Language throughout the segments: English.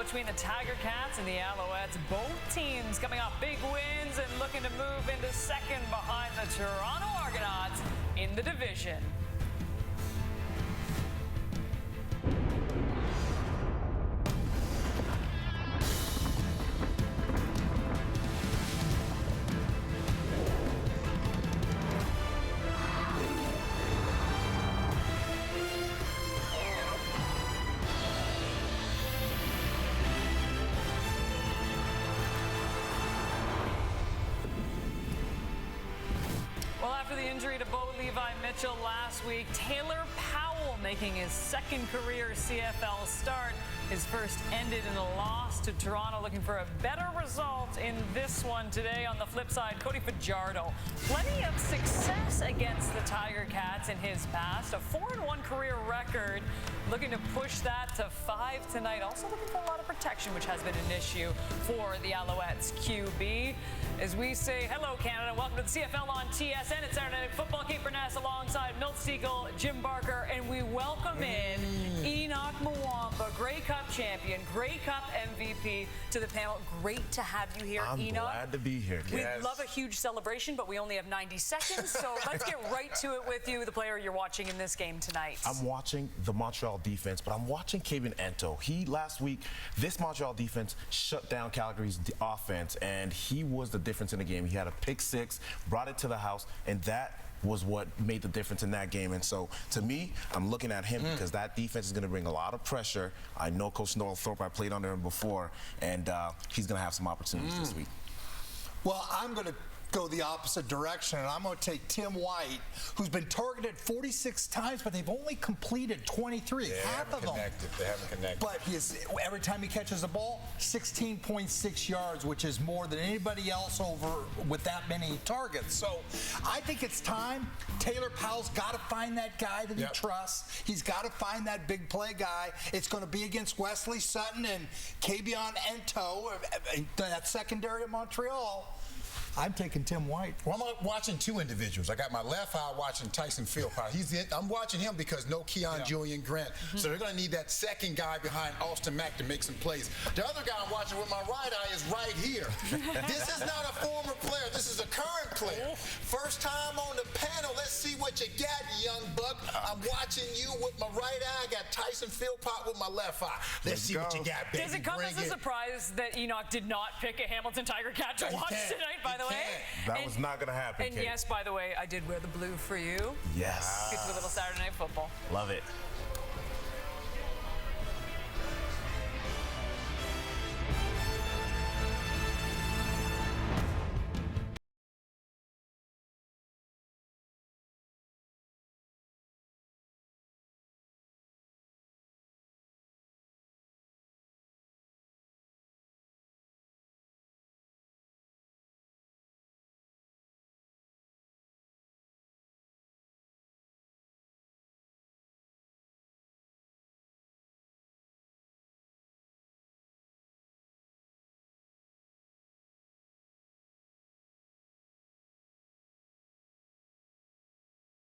between the Tiger Cats and the Alouettes. Both teams coming off big wins and looking to move into second behind the Toronto Argonauts in the division. After the injury to Bo Levi Mitchell last week, Taylor Powell making his second career CFL start. His first ended in a loss to Toronto, looking for a better result in this one today. On the flip side, Cody Fajardo, plenty of success against the Tiger Cats in his past. A 4-1 career record, looking to push that to 5 tonight. Also looking for a lot of protection, which has been an issue for the Alouettes QB. As we say hello, Canada, welcome to the CFL on TSN. It's Saturday Night Football. Kate Burness alongside Milt Siegel, Jim Barker, and we welcome in Enoch Mwamba, Grey Cup champion, Grey Cup MVP, to the panel. Great to have you here, Enoch. I'm glad to be here. We'd love a huge celebration, but we only have 90 seconds, so let's get right to it with you, the player you're watching in this game tonight. I'm watching the Montreal defense, but I'm watching Kevin Ento. Last week, this Montreal defense shut down Calgary's offense, and he was the difference in the game. He had a pick six, brought it to the house, and that was what made the difference in that game. And so, to me, I'm looking at him because that defense is going to bring a lot of pressure. I know Coach Noel Thorpe, I played under him before, and he's going to have some opportunities this week. Well, I'm going to go the opposite direction, and I'm going to take Tim White, who's been targeted 46 times, but they've only completed 23, half of them. They haven't connected. But every time he catches the ball, 16.6 yards, which is more than anybody else over with that many targets. So I think it's time. Taylor Powell's got to find that guy that he trusts. He's got to find that big play guy. It's going to be against Wesley Sutton and Kabion Ento, that secondary of Montreal. I'm taking Tim White. Well, I'm watching two individuals. I got my left eye watching Tyson Philpott. I'm watching him because no Keon Julian Grant. So they're going to need that second guy behind Austin Mack to make some plays. The other guy I'm watching with my right eye is right here. This is not a former player. This is a current player. First time on the panel. Let's see what you got, young buck. I'm watching you with my right eye. I got Tyson Philpott with my left eye. Let's see what you got, baby. Does it come as a surprise that Enoch did not pick a Hamilton Tiger Cat to watch tonight, by the way? That was not going to happen, And Kate. yes, by the way, I did wear the blue for you. Yes. Get to a little Saturday Night Football. Love it.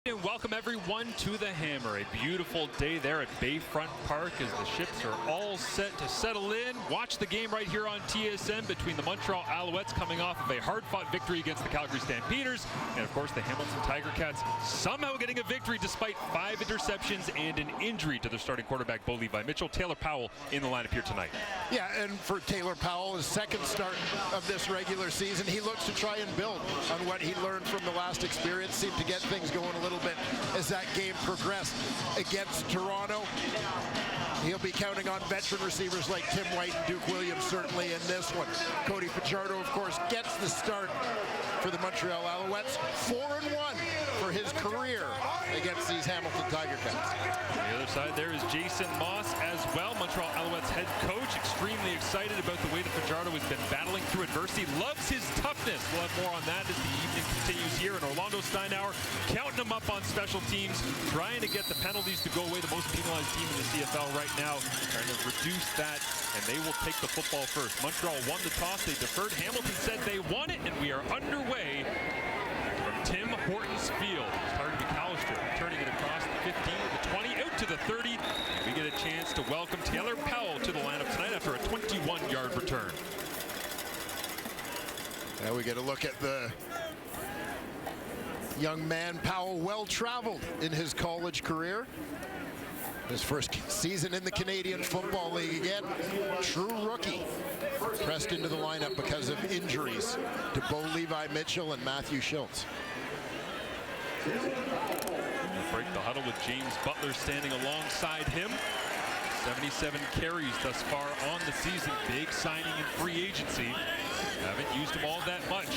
And welcome everyone to the Hammer. A beautiful day there at Bayfront Park as the ships are all set to settle in. Watch the game right here on TSN between the Montreal Alouettes coming off of a hard-fought victory against the Calgary Stampeders, and of course the Hamilton Tiger Cats somehow getting a victory despite 5 interceptions and an injury to their starting quarterback Bo Levi Mitchell. Taylor Powell in the lineup here tonight. Yeah, and for Taylor Powell, his second start of this regular season, he looks to try and build on what he learned from the last experience, seemed to get things going a little bit as that game progressed against Toronto. He'll be counting on veteran receivers like Tim White and Duke Williams certainly in this one. Cody Fajardo, of course, gets the start for the Montreal Alouettes. 4-1 for his career against these Hamilton Tiger Cats. On the other side there is Jason Moss as well, Montreal Alouettes head coach, extremely excited about the way that Fajardo has been battling through adversity, loves his toughness. We'll have more on that as the evening continues here. And Orlando Steinauer counting them up on special teams, trying to get the penalties to go away. The most penalized team in the CFL right now, trying to reduce that, and they will take the football first. Montreal won the toss, they deferred. Hamilton said they won it, and we are underway from Tim Hortons Field. Starting McAllister, turning it across the 15 to the 20, out to the 30. We get a chance to welcome Taylor Powell to the lineup tonight after a 21 Now we get a look at the young man, Powell, well-traveled in his college career. His first season in the Canadian Football League again. True rookie. Pressed into the lineup because of injuries to Bo Levi Mitchell and Matthew Schultz. Break the huddle with James Butler standing alongside him. 77 carries thus far on the season. Big signing in free agency. Haven't used them all that much.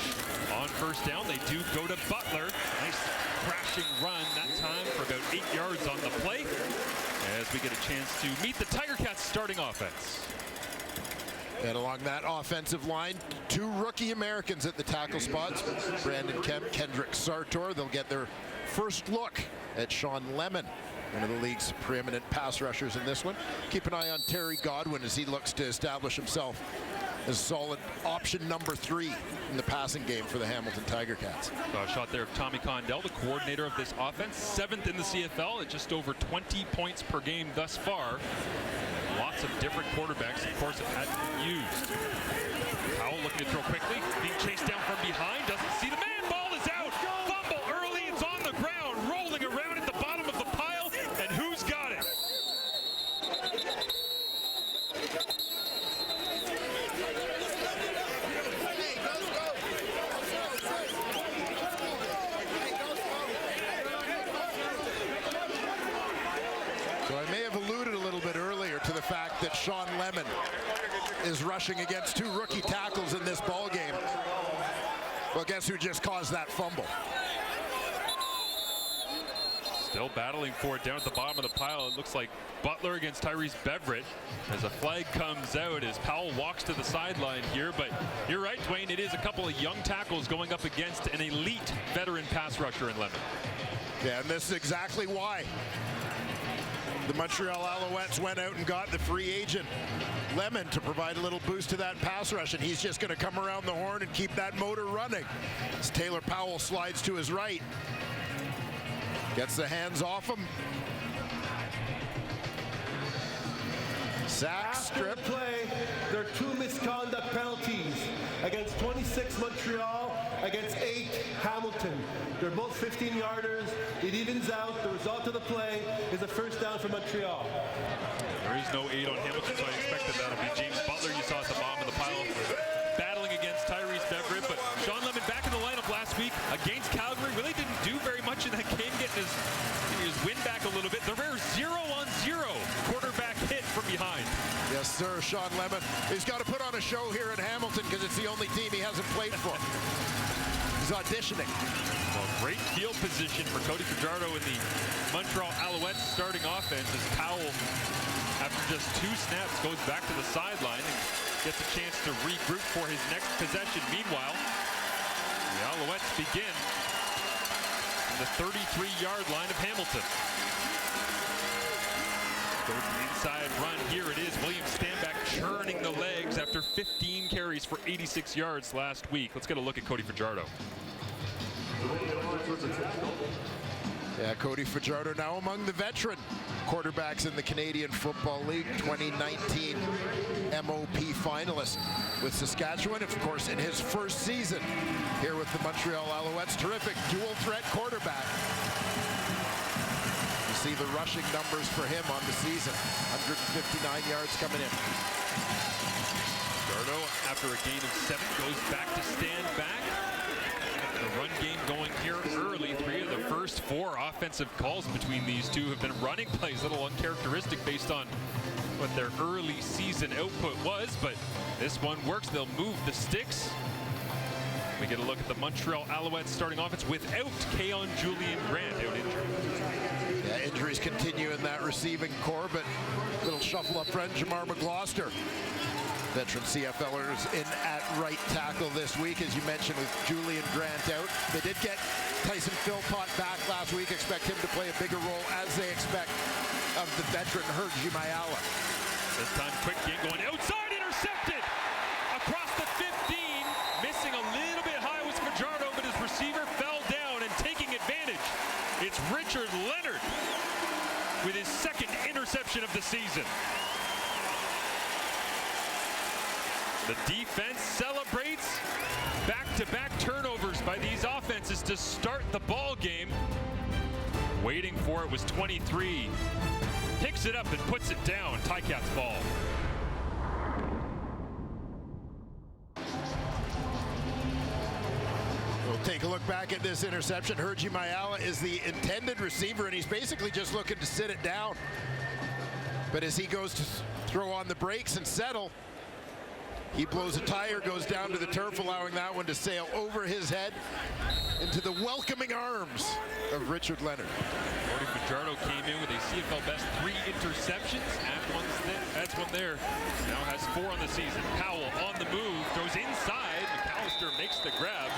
On first down, they do go to Butler. Nice crashing run that time for about 8 yards on the play. As we get a chance to meet the Tiger Cats starting offense. And along that offensive line, 2 rookie Americans at the tackle spots. Brandon Kemp, Kendrick Sartor. They'll get their first look at Sean Lemon, one of the league's preeminent pass rushers in this one. Keep an eye on Terry Godwin as he looks to establish himself as solid option number 3 in the passing game for the Hamilton Tiger Cats. A shot there of Tommy Condell, the coordinator of this offense, 7th in the CFL at just over 20 points per game thus far. Lots of different quarterbacks, of course, have had been used. Powell looking to throw quickly, being chased down from behind, doesn't see the man, ball is out, fumble early, it's on the ground, rolling around at the bottom of the pile, and who's got it? So I may have alluded a little bit earlier to the fact that Sean Lemon is rushing against 2 rookie tackles in this ball game. Well, guess who just caused that fumble? Still battling for it down at the bottom of the pile. It looks like Butler against Tyrese Beverett as a flag comes out as Powell walks to the sideline here. But you're right, Dwayne, it is a couple of young tackles going up against an elite veteran pass rusher in Lemon. Yeah, and this is exactly why the Montreal Alouettes went out and got the free agent Lemon to provide a little boost to that pass rush, and he's just going to come around the horn and keep that motor running. As Taylor Powell slides to his right. Gets the hands off him. Sack, strip. After the play, there are 2 misconduct penalties against 26 Montreal, against 8 Hamilton. They're both 15-yarders. It evens out. The result of the play is a first down for Montreal. There is no 8 on Hamilton, so I expected that'll be James Butler. You saw at the bottom of the pile battling against Tyrese Beverett, but Sean Lemon back in the lineup last week against Calgary. Really didn't do very much in that game, getting his win back a little bit. The rare 0-on-0 quarterback hit from behind. Yes, sir, Sean Lemon. He's got to put on a show here in Hamilton because it's the only team he hasn't played for. He's auditioning. Well, great field position for Cody Fajardo in the Montreal Alouettes starting offense as Powell, after just 2 snaps, goes back to the sideline and gets a chance to regroup for his next possession. Meanwhile, the Alouettes begin from the 33-yard line of Hamilton. Goes the inside run. Here it is. William Stanback churning the legs after 15 carries for 86 yards last week. Let's get a look at Cody Fajardo. Yeah, Cody Fajardo now among the veteran quarterbacks in the Canadian Football League, 2019 MOP finalist with Saskatchewan, of course, in his first season here with the Montreal Alouettes. Terrific dual threat quarterback. You see the rushing numbers for him on the season, 159 yards coming in. Fajardo, after a gain of 7, goes back to stand back. The run game going here early. 3 of the first 4 offensive calls between these two have been running plays. A little uncharacteristic based on what their early season output was, but this one works. They'll move the sticks. We get a look at the Montreal Alouettes starting offense without Keon Julian Grant out injured. Yeah, injuries continue in that receiving core, but a little shuffle up front. Jamar McGloster, veteran CFLers in at right tackle this week, as you mentioned, with Julian Grant out. They did get Tyson Philpott back last week. Expect him to play a bigger role, as they expect of the veteran Herji Mayala. This time, quick game going outside, intercepted across the 15. Missing a little bit high was Fajardo, but his receiver fell down, and taking advantage, it's Richard Leonard with his 2nd interception of the season. The defense celebrates. Back back-to-back turnovers by these offenses to start the ball game. Waiting for it was 23. Picks it up and puts it down. Ticats ball. We'll take a look back at this interception. Hergy Mayala is the intended receiver, and he's basically just looking to sit it down. But as he goes to throw on the brakes and settle, he blows a tire, goes down to the turf, allowing that one to sail over his head into the welcoming arms of Richard Leonard. Cody Fajardo came in with a CFL best 3 interceptions. Adds one there. Now has 4 on the season. Powell on the move, goes inside. McAllister makes the grab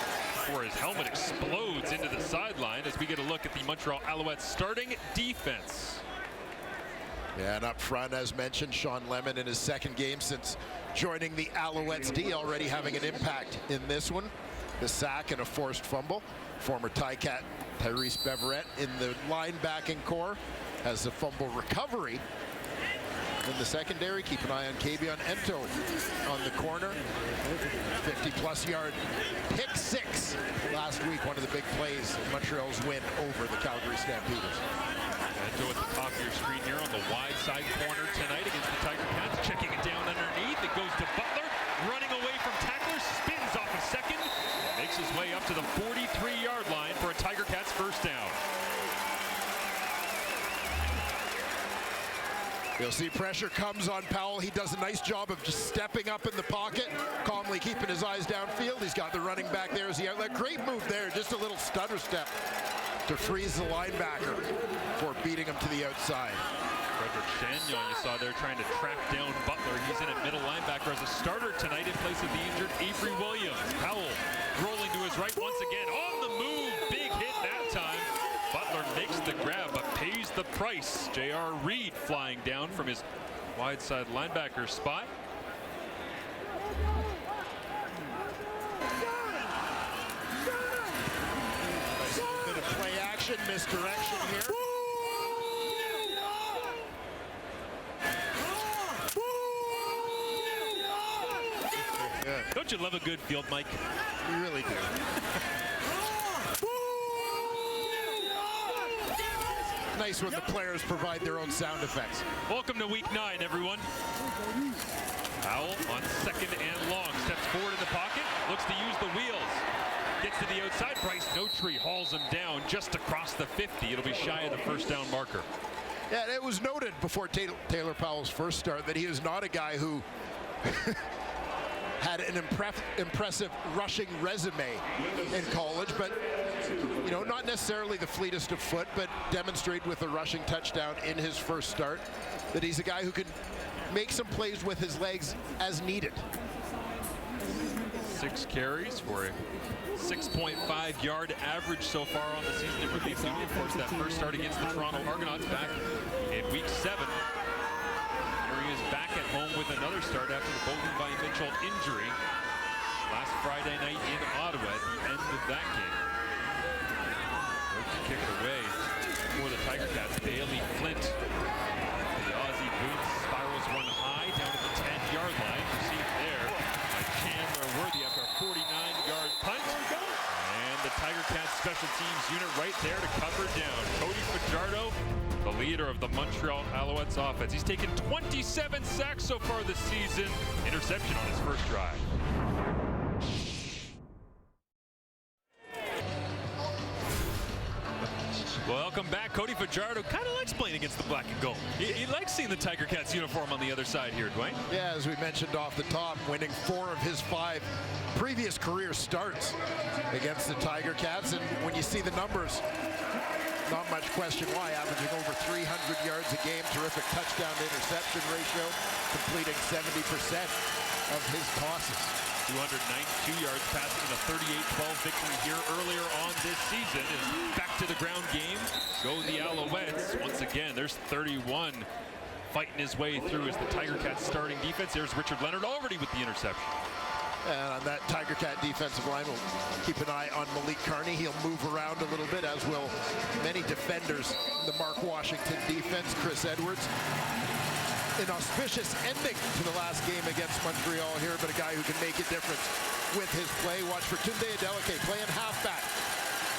before his helmet explodes into the sideline as we get a look at the Montreal Alouettes starting defense. Yeah, and up front, as mentioned, Sean Lemon in his second game since joining the Alouettes D, already having an impact in this one. The sack and a forced fumble. Former Ticat Tyrese Beverett in the linebacking core has the fumble recovery. In the secondary, keep an eye on Kabion Ento on the corner. 50-plus yard pick 6 last week, one of the big plays in Montreal's win over the Calgary Stampeders. Ento at the top of your screen here on the wide side corner tonight against the Tiger Cats. Checking it down underneath. It goes to Butler. Running away from tacklers. Spins off a second. Makes his way up to the 43-yard line for a Tiger Cats first down. You'll see pressure comes on Powell. He does a nice job of just stepping up in the pocket, calmly keeping his eyes downfield. He's got the running back there as the outlet. Great move there, just a little stutter step to freeze the linebacker for beating him to the outside. Frederick Chagnon, you saw there trying to track down Butler. He's in at middle linebacker as a starter tonight in place of the injured Avery Williams. Powell rolling to his right once again. On the move, big hit that time. Butler makes the grab, but pays the price. J.R. Reed flying down from his wide side linebacker spot. Nice little bit of play action, misdirection here. Yeah. Don't you love a good field, Mike? You really do. Nice when the players provide their own sound effects. Welcome to week 9, everyone. Powell on second and long. Steps forward in the pocket. Looks to use the wheels. Gets to the outside. Bryce Notree hauls him down just across the 50. It'll be shy of the first down marker. Yeah, it was noted before Taylor Powell's first start that he is not a guy who had an impressive rushing resume in college, but you know, not necessarily the fleetest of foot, but demonstrated with a rushing touchdown in his first start that he's a guy who can make some plays with his legs as needed. 6 carries for a 6.5-yard average so far on the season in relief duty. Of course, that first start against the Toronto Argonauts back in week 7. Here he is back at home with another start after the Bowden by Mitchell injury last Friday night in Ottawa at the end of that game. Kick it away for the Tiger Cats. Bailey Flint. The Aussie boots spirals one high down to the 10-yard line. Received there by Chandler Worthy after a 49-yard punt. And the Tiger Cats special teams unit right there to cover down. Cody Fajardo, the leader of the Montreal Alouettes offense. He's taken 27 sacks so far this season. Interception on his first drive. Welcome back. Cody Fajardo kind of likes playing against the black and gold. He likes seeing the Tiger Cats uniform on the other side here, Dwayne. Yeah, as we mentioned off the top, winning 4 of his 5 previous career starts against the Tiger Cats. And when you see the numbers, not much question why. Averaging over 300 yards a game, terrific touchdown to interception ratio, completing 70% of his tosses. 292 yards passing a 38-12 victory here earlier on this season. And back to the ground game go the Alouettes. Once again, there's 31 fighting his way through as the Tiger Cats starting defense. There's Richard Leonard already with the interception. And on that Tiger Cat defensive line, we'll keep an eye on Malik Carney. He'll move around a little bit, as will many defenders in the Mark Washington defense. Chris Edwards. An auspicious ending to the last game against Montreal here, but a guy who can make a difference with his play. Watch for Tunde Adeleke playing halfback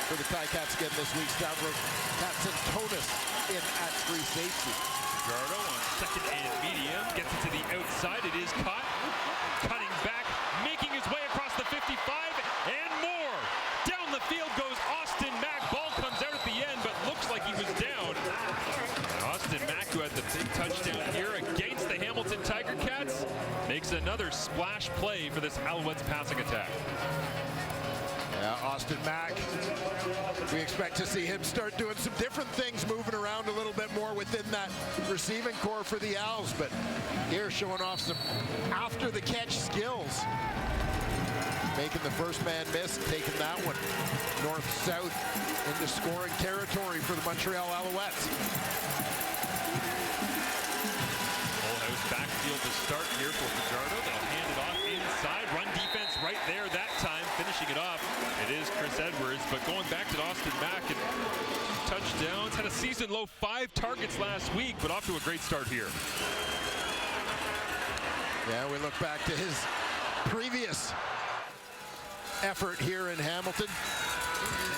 for the Ticats again this week. Stavros Katsantonis in at free safety. Fajardo on second and medium, gets it to the outside. It is caught. Cutting back, making his way across the 55 and more. Down the field goes Austin Mack. Ball comes out at the end, but looks like he was down. And Austin Mack, who had the big touchdown here against the Hamilton Tiger Cats, makes another splash play for this Alouettes passing attack. Yeah, Austin Mack, we expect to see him start doing some different things, moving around a little bit more within that receiving core for the Owls, but here showing off some after-the-catch skills. Making the first man miss, taking that one north-south into scoring territory for the Montreal Alouettes. Full house backfield to start here for Fajardo. They'll hand it off inside. Run defense right there that time. Finishing it off, it is Chris Edwards. But going back to Austin Mack and touchdowns. Had a season low 5 targets last week, but off to a great start here. Yeah, we look back to his previous effort here in Hamilton.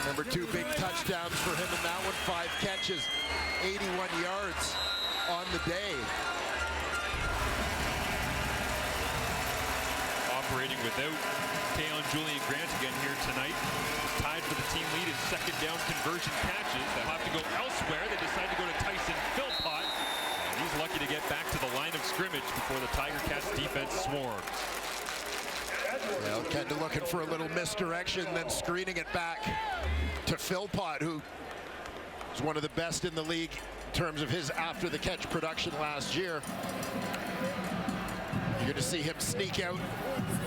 Remember, 2 big touchdowns for him in that one. 5 catches, 81 yards on the day. Operating without Keon Julian Grant again here tonight. Tied for the team lead in second down conversion catches. They'll have to go elsewhere. They decide to go to Tyson Philpott. And he's lucky to get back to the line of scrimmage before the Tiger Cats defense swarms. Well, kind of looking for a little misdirection, then screening it back to Philpott, who was one of the best in the league in terms of his after-the-catch production last year. You're going to see him sneak out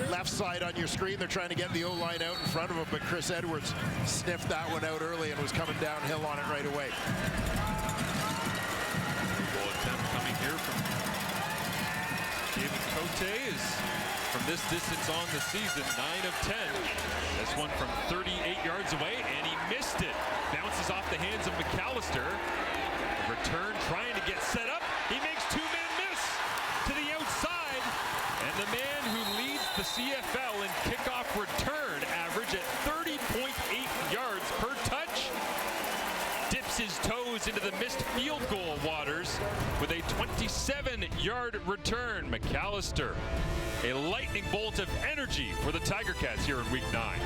left side on your screen. They're trying to get the O-line out in front of him, but Chris Edwards sniffed that one out early and was coming downhill on it right away. Goal attempt coming here from David Cote is from this distance on the season, 9 of 10. This one from 38 yards away, and he missed it. Bounces off the hands of McAllister. The return trying to get set up. He makes 2-man miss to the outside. And the man who leads the CFL in kickoff return average at 30.8 yards per touch dips his toes into the missed field goal waters with a 27-yard return. McAllister, a lightning bolt of energy for the Tiger Cats here in Week 9.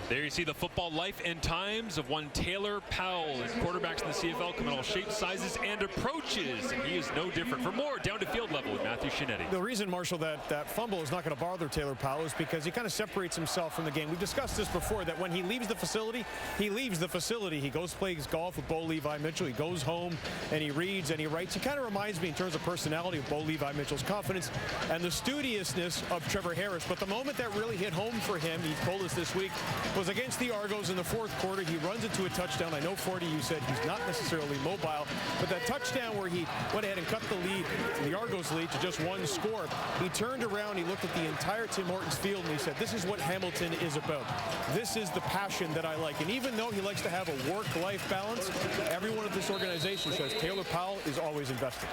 There you see the football life and times of one Taylor Powell. His quarterbacks in the CFL come in all shapes, sizes, and approaches. And he is no different. For more, down to field level with Matthew Shinetti. The reason, Marshall, that fumble is not going to bother Taylor Powell is because he kind of separates himself from the game. We've discussed this before, that when he leaves the facility, he leaves the facility. He goes plays golf with Bo Levi Mitchell. He goes home and he reads and he writes. He kind of reminds me in terms of personality of Bo Levi Mitchell's confidence and the studiousness of Trevor Harris. But the moment that really hit home for him, he told us this week, was against the Argos in the 4th quarter. He runs into a touchdown. I know, 40, you said he's not necessarily mobile, but that touchdown where he went ahead and cut the lead, the Argos lead, to just 1 score, he turned around, he looked at the entire Tim Hortons field, and he said, this is what Hamilton is about. This is the passion that I like. And even though he likes to have a work-life balance, everyone at this organization says Taylor Powell is always invested.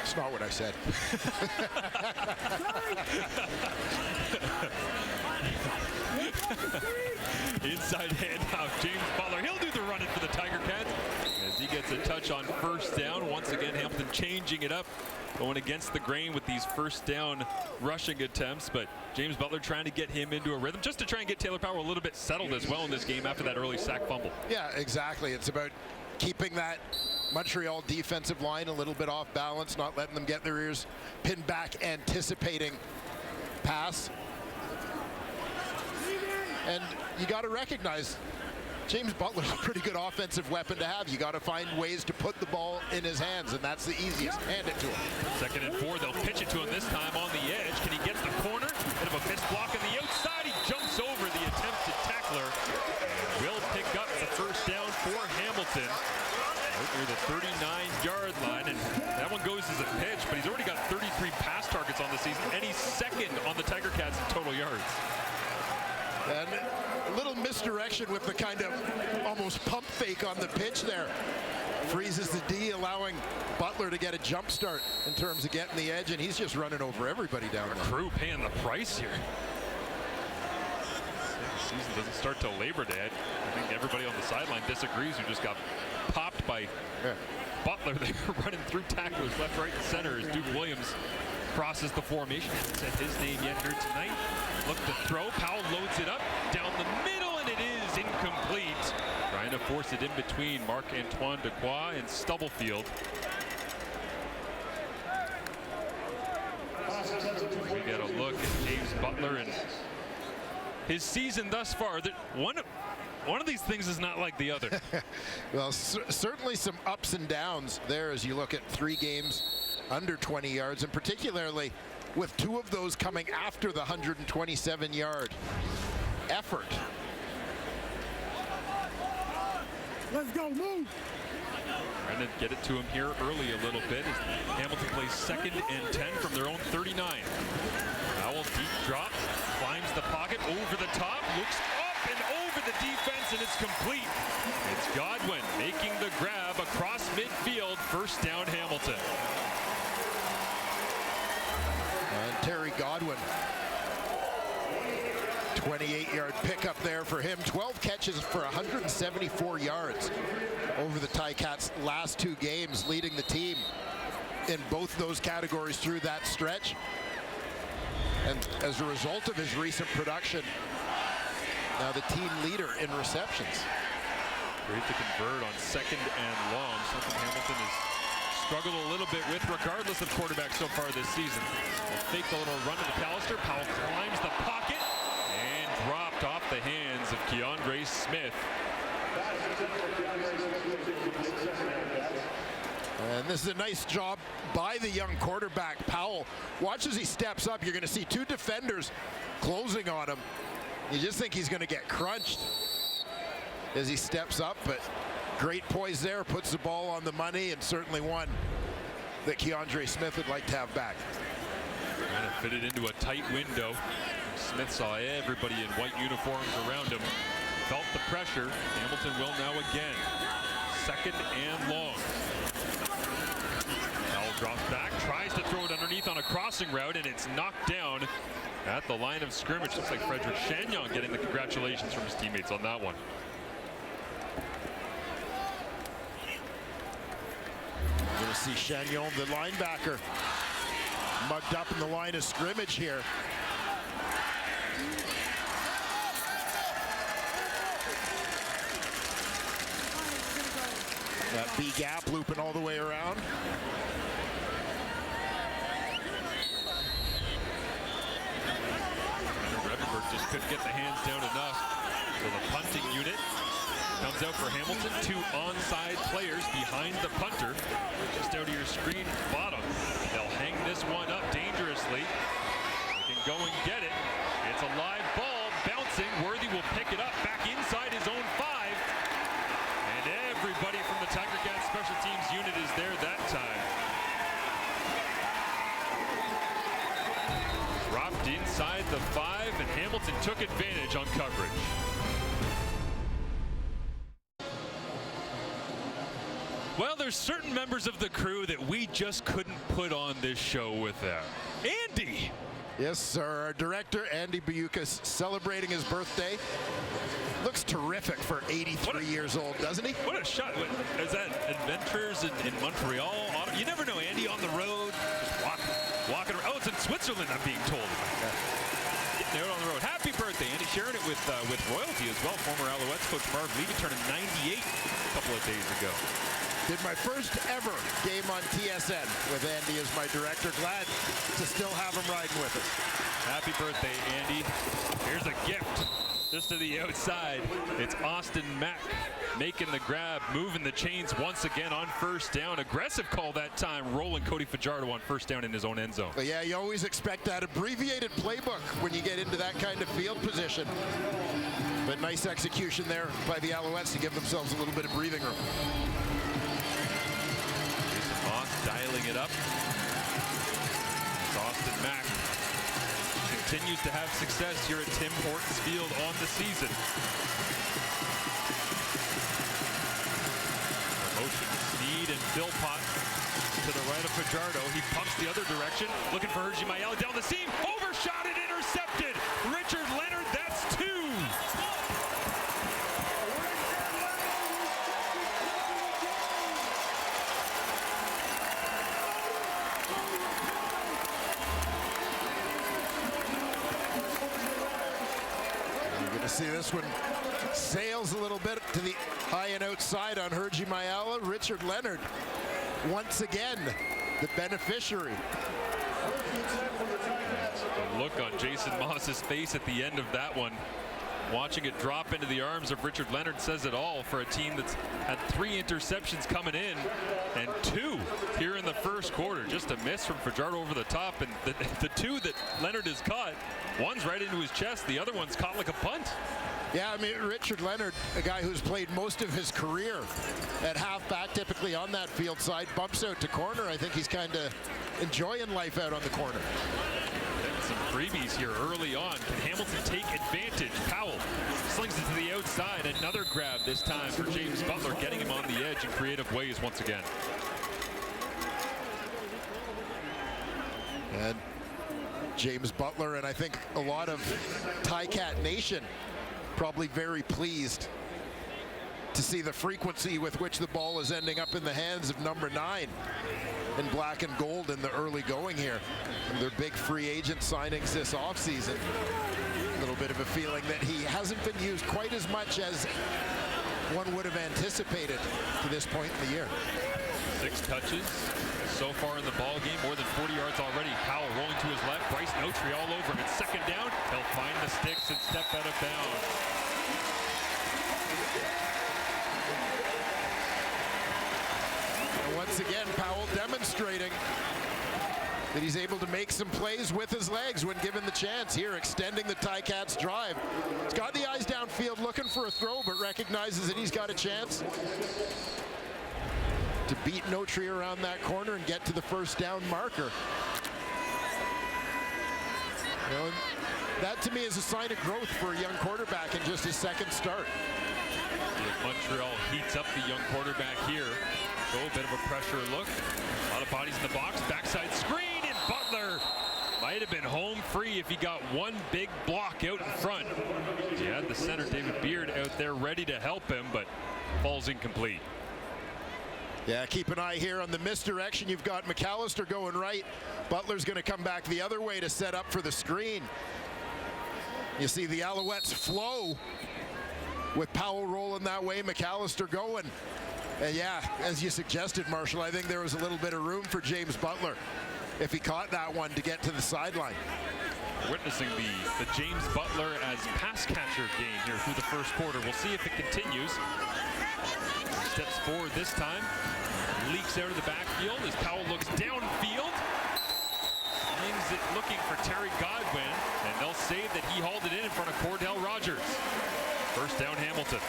It's not what I said. Inside handoff, James Butler. He'll do the running for the Tiger Cats as he gets a touch on first down. Once again, Hamilton changing it up, going against the grain with these first down rushing attempts. But James Butler trying to get him into a rhythm, just to try and get Taylor Powell a little bit settled as well in this game after that early sack fumble. Yeah, exactly. It's about keeping that Montreal defensive line a little bit off balance, not letting them get their ears pinned back, anticipating pass. And you got to recognize James Butler's a pretty good offensive weapon to have. You got to find ways to put the ball in his hands, and that's the easiest. Hand it to him. 2nd and 4. They'll pitch it to him this time on the edge. Can he get the corner? Bit of a missed block on the outside. He jumps over the attempted tackler. Will pick up the first down for Hamilton. Near the 39-yard line, and that one goes as a pitch, but he's already got 33 pass targets on the season, and he's 2nd on the Tiger Cats in total yards. And a little misdirection with the kind of almost pump fake on the pitch there freezes the D, allowing Butler to get a jump start in terms of getting the edge, and he's just running over everybody down there. Crew paying the price here. The season doesn't start till Labor Day. I think everybody on the sideline disagrees, who just got popped by Butler there, running through tacklers left, right, and center as Duke Williams crosses the formation. Hasn't said his name yet here tonight. Look to throw. Powell loads it up down the middle, and it is incomplete. Trying to force it in between Marc-Antoine Dequoy and Stubblefield. We get a look at James Butler and his season thus far. One of these things is not like the other. Well, certainly some ups and downs there as you look at 3 games under 20 yards, and particularly with 2 of those coming after the 127-yard effort. Let's go, move. Trying to get it to him here early a little bit as Hamilton plays 2nd and 10 from their own 39. Powell deep drop, climbs the pocket, over the top, looks up and over the defense, and it's complete. It's Godwin making the grab across midfield. First down, Hamilton. And Terry Godwin, 28-yard pickup there for him. 12 catches for 174 yards over the Ticats' last 2 games, leading the team in both those categories through that stretch. And as a result of his recent production, now the team leader in receptions. Great to convert on 2nd and long, something Hamilton has struggled a little bit with regardless of quarterback so far this season. They'll fake the little run to McAllister. Powell climbs the pocket and dropped off the hands of Keandre Smith. And this is a nice job by the young quarterback, Powell. Watch as he steps up. You're going to see 2 defenders closing on him. You just think he's going to get crunched as he steps up, but great poise there, puts the ball on the money, and certainly one that Keandre Smith would like to have back. Trying to fit it into a tight window. Smith saw everybody in white uniforms around him. Felt the pressure. Hamilton will now again. 2nd and long. Powell drops back, tries to throw it underneath on a crossing route, and it's knocked down at the line of scrimmage. Looks like Frederick Chagnon getting the congratulations from his teammates on that one. You're going to see Chagnon, the linebacker, mugged up in the line of scrimmage here. That B gap looping all the way around. Revenberg just couldn't get the hands down enough. So the punting unit comes out for Hamilton. 2 onside players behind the punter. Just out of your screen bottom. They'll hang this one up dangerously. They can go and get it. It's a live ball bouncing. Worthy will pick it up back inside his own 5. And everybody from the Tiger Cats special teams unit is there that time. Dropped inside the 5, and Hamilton took advantage on coverage. Well, there's certain members of the crew that we just couldn't put on this show without. Andy! Yes, sir. Our director, Andy Bayukas, celebrating his birthday. Looks terrific for 83 years old, doesn't he? What a shot. Is that adventures in Montreal? You never know, Andy, on the road, just walking around. Oh, it's in Switzerland, I'm being told. Getting out on the road. Happy birthday, Andy. Sharing it with royalty as well. Former Alouettes coach Marv Levy turning 98 a couple of days ago. Did my first ever game on TSN with Andy as my director. Glad to still have him riding with us. Happy birthday, Andy. Here's a gift. Just to the outside, it's Austin Mack making the grab, moving the chains once again on first down. Aggressive call that time, rolling Cody Fajardo on first down in his own end zone. But yeah, you always expect that abbreviated playbook when you get into that kind of field position. But nice execution there by the Alouettes to give themselves a little bit of breathing room. Jason Moss dialing it up. It's Austin Mack. Continues to have success here at Tim Hortons Field on the season. Motion Philpott to the right of Fajardo. He pumps the other direction, looking for Hergy Mayala down the seam. Overshot and intercepted. Richard Leonard, that's 2. You're going to see this one sails a little bit to the high and outside on Hergy Mayala. Richard Leonard, once again, the beneficiary. The look on Jason Moss's face at the end of that one, watching it drop into the arms of Richard Leonard, says it all for a team that's had 3 interceptions coming in and 2 here in the first quarter. Just a miss from Fajardo over the top, and the 2 that Leonard has caught, one's right into his chest, the other one's caught like a punt. Yeah, I mean, Richard Leonard, a guy who's played most of his career at halfback, typically on that field side, bumps out to corner. I think he's kind of enjoying life out on the corner. Some freebies here early on. Can Hamilton take advantage? Powell slings it to the outside. Another grab this time for James Butler, getting him on the edge in creative ways once again. And James Butler, and I think a lot of Ticat Nation probably very pleased to see the frequency with which the ball is ending up in the hands of number 9 in black and gold in the early going here. And their big free agent signings this offseason. A little bit of a feeling that he hasn't been used quite as much as one would have anticipated to this point in the year. 6 touches so far in the ball game, more than 40 yards already. Powell rolling to his left, Bryce Notary all over him. It's second down. He'll find the sticks and step out of bounds. And once again, Powell demonstrating that he's able to make some plays with his legs when given the chance here, extending the Ticats' drive. He's got the eyes downfield looking for a throw, but recognizes that he's got a chance to beat Notary around that corner and get to the first down marker. You know, that to me is a sign of growth for a young quarterback in just his second start. Montreal heats up the young quarterback here. Go a bit of a pressure look. A lot of bodies in the box. Backside screen, and Butler might have been home free if he got one big block out in front. He had the center, David Beard, out there ready to help him, but falls incomplete. Yeah, keep an eye here on the misdirection. You've got McAllister going right. Butler's going to come back the other way to set up for the screen. You see the Alouettes flow with Powell rolling that way, McAllister going. And yeah, as you suggested, Marshall, I think there was a little bit of room for James Butler if he caught that one to get to the sideline. Witnessing the James Butler as pass catcher game here through the first quarter. We'll see if it continues. Steps forward this time. Leaks out of the backfield as Powell looks downfield. Swings it looking for Terry Godwin, and they'll say that he hauled it in front of Cordell Rogers. First down, Hamilton.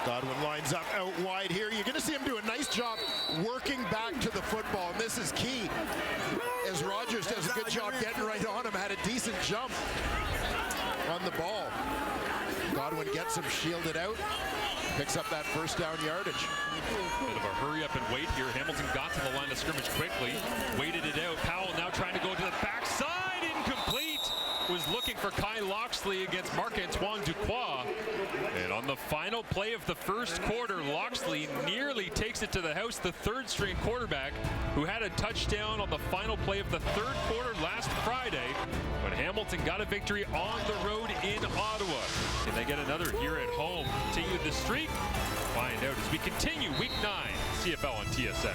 Godwin lines up out wide here. You're going to see him do a nice job working back to the football, and this is key as Rogers does a good job getting right on him. Had a decent jump on the ball. Godwin gets him shielded out, picks up that first down yardage. Bit of a hurry up and wait here. Hamilton got to the line of scrimmage quickly, waited it out. Powell now trying to go to the backside, incomplete. Was looking for Kai Loxley against Marc-Antoine Duquois. And on the final play of the first quarter, Loxley nearly takes it to the house, the third string quarterback who had a touchdown on the final play of the third quarter last Friday. But Hamilton got a victory on the road in Ottawa. Can they get another here at home? Continue the streak? Find out as we continue Week 9, CFL on TSN.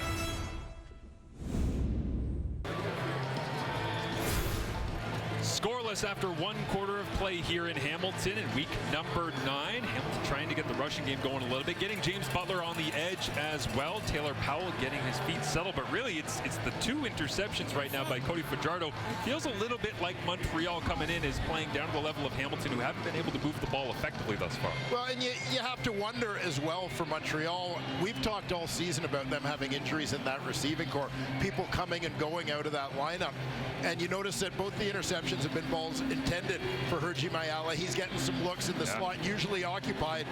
Scoreless after one quarter of play here in Hamilton in week number 9. Hamilton trying to get the rushing game going a little bit, getting James Butler on the edge as well. Taylor Powell getting his feet settled, but really it's the 2 interceptions right now by Cody Fajardo. Feels a little bit like Montreal coming in is playing down to the level of Hamilton, who haven't been able to move the ball effectively thus far. Well, and you have to wonder as well for Montreal. We've talked all season about them having injuries in that receiving corps, people coming and going out of that lineup. And you notice that both the interceptions have been ball's intended for Hergy Mayala. He's getting some looks in the slot, usually occupied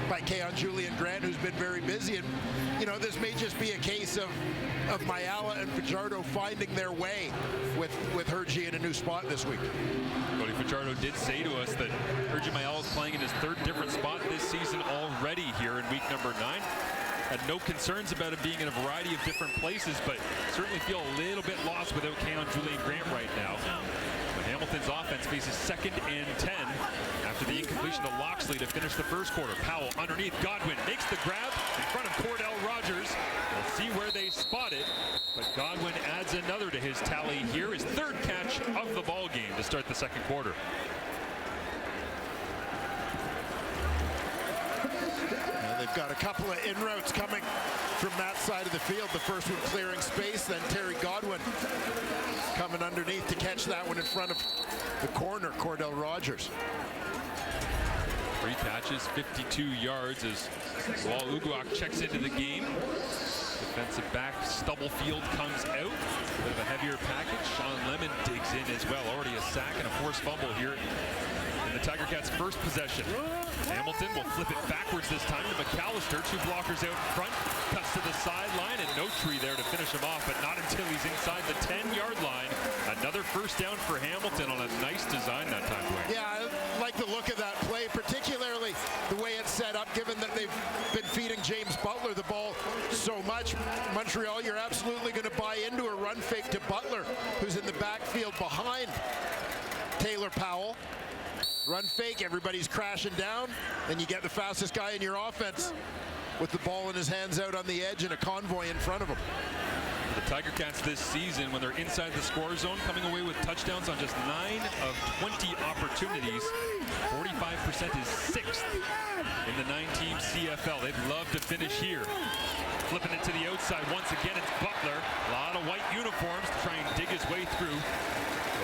by Keon Julian Grant, who's been very busy. And, you know, this may just be a case of Mayala and Fajardo finding their way with Hergy in a new spot this week. Cody Fajardo did say to us that Hergy Mayala is playing in his third different spot this season already here in week number 9. Had no concerns about him being in a variety of different places, but certainly feel a little bit lost without Keon Julian Grant right now. But Hamilton's offense faces 2nd and 10 after the incompletion to Loxley to finish the first quarter. Powell underneath, Godwin makes the grab in front of Cordell Rogers. We'll see where they spot it, but Godwin adds another to his tally here, his 3rd catch of the ball game to start the second quarter. They've got a couple of inroads coming from that side of the field. The first one clearing space, then Terry Godwin coming underneath to catch that one in front of the corner, Cordell Rogers. 3 catches, 52 yards as Wall Uguak checks into the game. Defensive back Stubblefield comes out. Bit of a heavier package. Sean Lemon digs in as well. Already a sack and a forced fumble here in the Tiger Cats' first possession. Hamilton will flip it backwards this time to McAllister. 2 blockers out in front. Cuts to the sideline and no tree there to finish him off, but not until he's inside the 10-yard line. Another first down for Hamilton on a nice design that time, Dwayne. Yeah, I like the look of that play, particularly the way it's set up, given that they've been feeding James Butler the ball so much. Montreal, you're absolutely going to buy into a run fake to Butler, who's in the backfield behind Taylor Powell. Run fake, everybody's crashing down, then you get the fastest guy in your offense with the ball in his hands out on the edge and a convoy in front of him. The Tiger Cats this season, when they're inside the score zone, coming away with touchdowns on just 9 of 20 opportunities. 45% is 6th in the 9-team CFL. They'd love to finish here. Flipping it to the outside once again, it's Butler. A lot of white uniforms to try and dig his way through.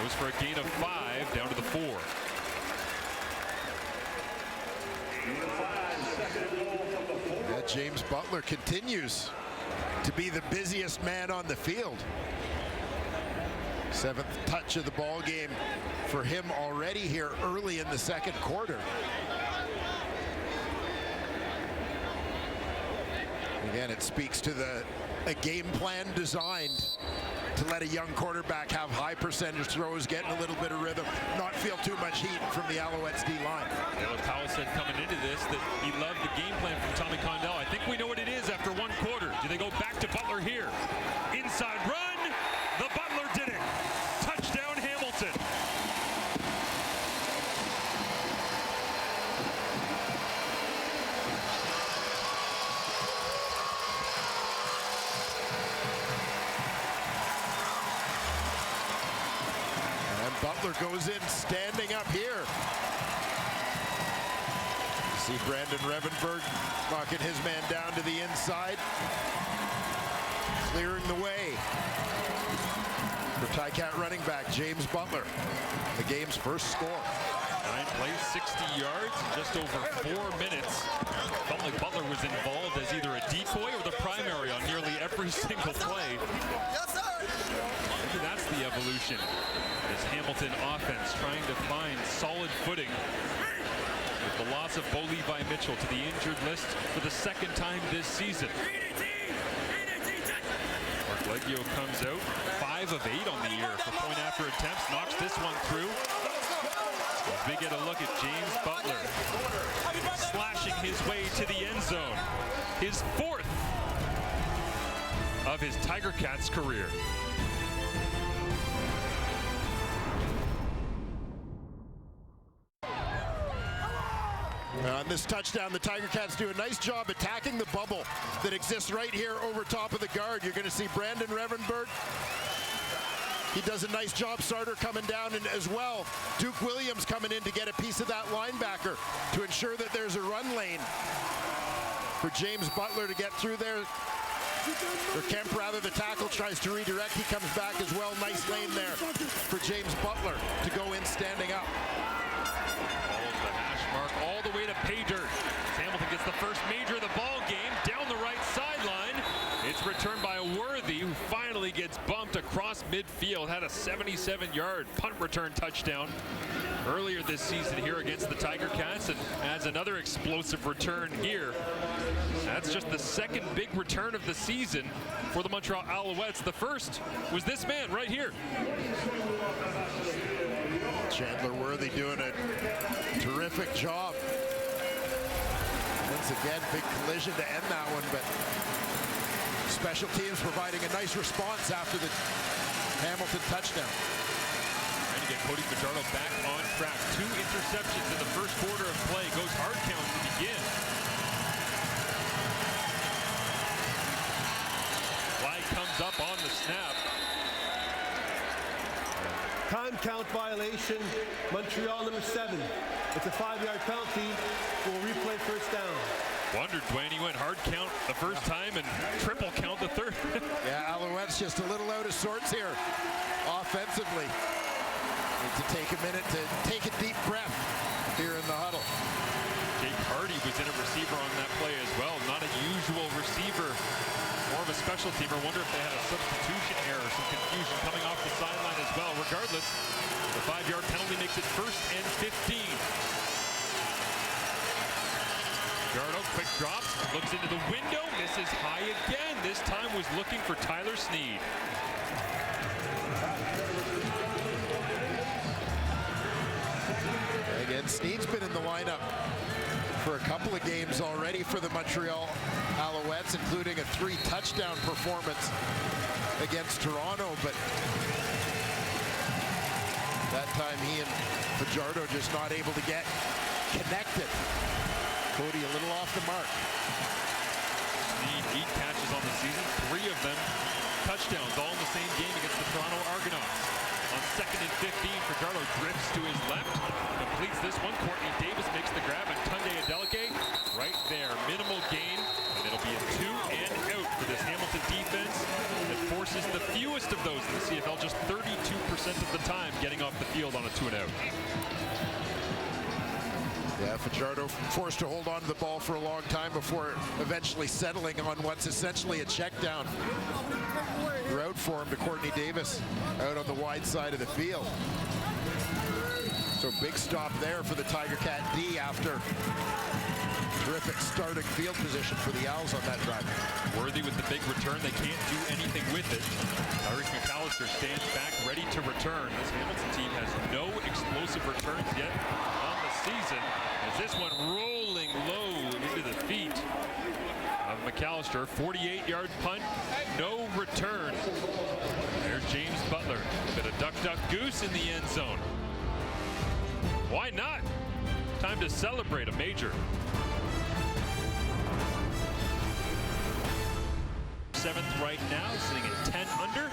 Goes for a gain of 5 down to the 4. Yeah, James Butler continues to be the busiest man on the field. 7th touch of the ball game for him already here early in the second quarter. Again, it speaks to a game plan designed to let a young quarterback have high percentage throws, getting a little bit of rhythm, not feel too much heat from the Alouettes D-line. Taylor Powell said coming into this that he loved the game plan from Tommy Condell. I think we know what it is after 1 quarter. Do they go back to Butler here? Inside run. The Butler did it. Touchdown Hamilton. Butler goes in standing up here. See Brandon Revenberg knocking his man down to the inside. Clearing the way for Ticat running back James Butler. The game's first score. 9 plays, 60 yards in just over 4 minutes. Felt like Butler was involved as either a decoy or the primary on nearly every single play. Yes, sir. Maybe that's the evolution. This Hamilton offense trying to find solid footing with the loss of Bo Levi Mitchell to the injured list for the 2nd time this season. Mark Leggio comes out 5 of 8 on the year for point after attempts, knocks this one through. As we get a look at James Butler slashing his way to the end zone, his 4th of his Tiger Cats career. On this touchdown, the Tiger Cats do a nice job attacking the bubble that exists right here over top of the guard. You're going to see Brandon Revenberg. He does a nice job. Sarter coming down, and as well, Duke Williams coming in to get a piece of that linebacker to ensure that there's a run lane for James Butler to get through there. Or Kemp, rather, the tackle tries to redirect. He comes back as well. Nice lane there for James Butler to go in standing up. Mark all the way to pay dirt. Hamilton gets the first major of the ball game down the right sideline. It's returned by Worthy, who finally gets bumped across midfield, had a 77-yard punt return touchdown earlier this season here against the Tiger Cats, and adds another explosive return here. That's just the second big return of the season for the Montreal Alouettes. The first was this man right here. Chandler Worthy doing a terrific job. Once again, big collision to end that one, but special teams providing a nice response after the Hamilton touchdown. Trying to get Cody Fajardo back on track. 2 interceptions in the first quarter of play. Goes hard count to begin. Flag comes up on the snap. Time count violation, Montreal number 7. It's a 5-yard penalty. We'll replay first down. Wondered, Dwayne, he went hard count the first time and triple count the third. Yeah, Alouettes just a little out of sorts here offensively. Need to take a minute to take a deep breath here in the huddle. Jake Hardy was in a receiver on that play as well. Not a usual receiver. More of a special teamer. Wonder if they had a substitution error, some confusion coming off the sideline as well. Regardless, the 5-yard penalty makes it 1st and 15. Fajardo, quick drop, looks into the window, misses high again. This time was looking for Tyler Sneed. Again, Sneed's been in the lineup for a couple of games already for the Montreal Alouettes, including a 3-touchdown performance against Toronto, but that time he and Fajardo just not able to get connected. Cody a little off the mark. Sneed, 8 catches on the season, 3 of them touchdowns, all in the same game against the Toronto Argonauts. On 2nd and 15, Fajardo drifts to his left, completes this one. Courtney Davis makes the grab, and Tunde Adeleke right there. Minimal gain, and it'll be a 2 and out for this Hamilton defense that forces the fewest of those in the CFL, just 32% of the time getting off the field on a 2 and out. Yeah, Fajardo forced to hold on to the ball for a long time before eventually settling on what's essentially a check down route for him to Courtney Davis out on the wide side of the field. So big stop there for the Tiger Cat D after terrific starting field position for the Owls on that drive. Worthy with the big return. They can't do anything with it. Eric McAllister stands back ready to return. This Hamilton team has no explosive returns yet on the season, as this one rolling low into the feet of McAllister. 48-yard punt, no return. There's James Butler. Bit of duck, duck, goose in the end zone. Why not? Time to celebrate a major. 7th right now, sitting at 10 under.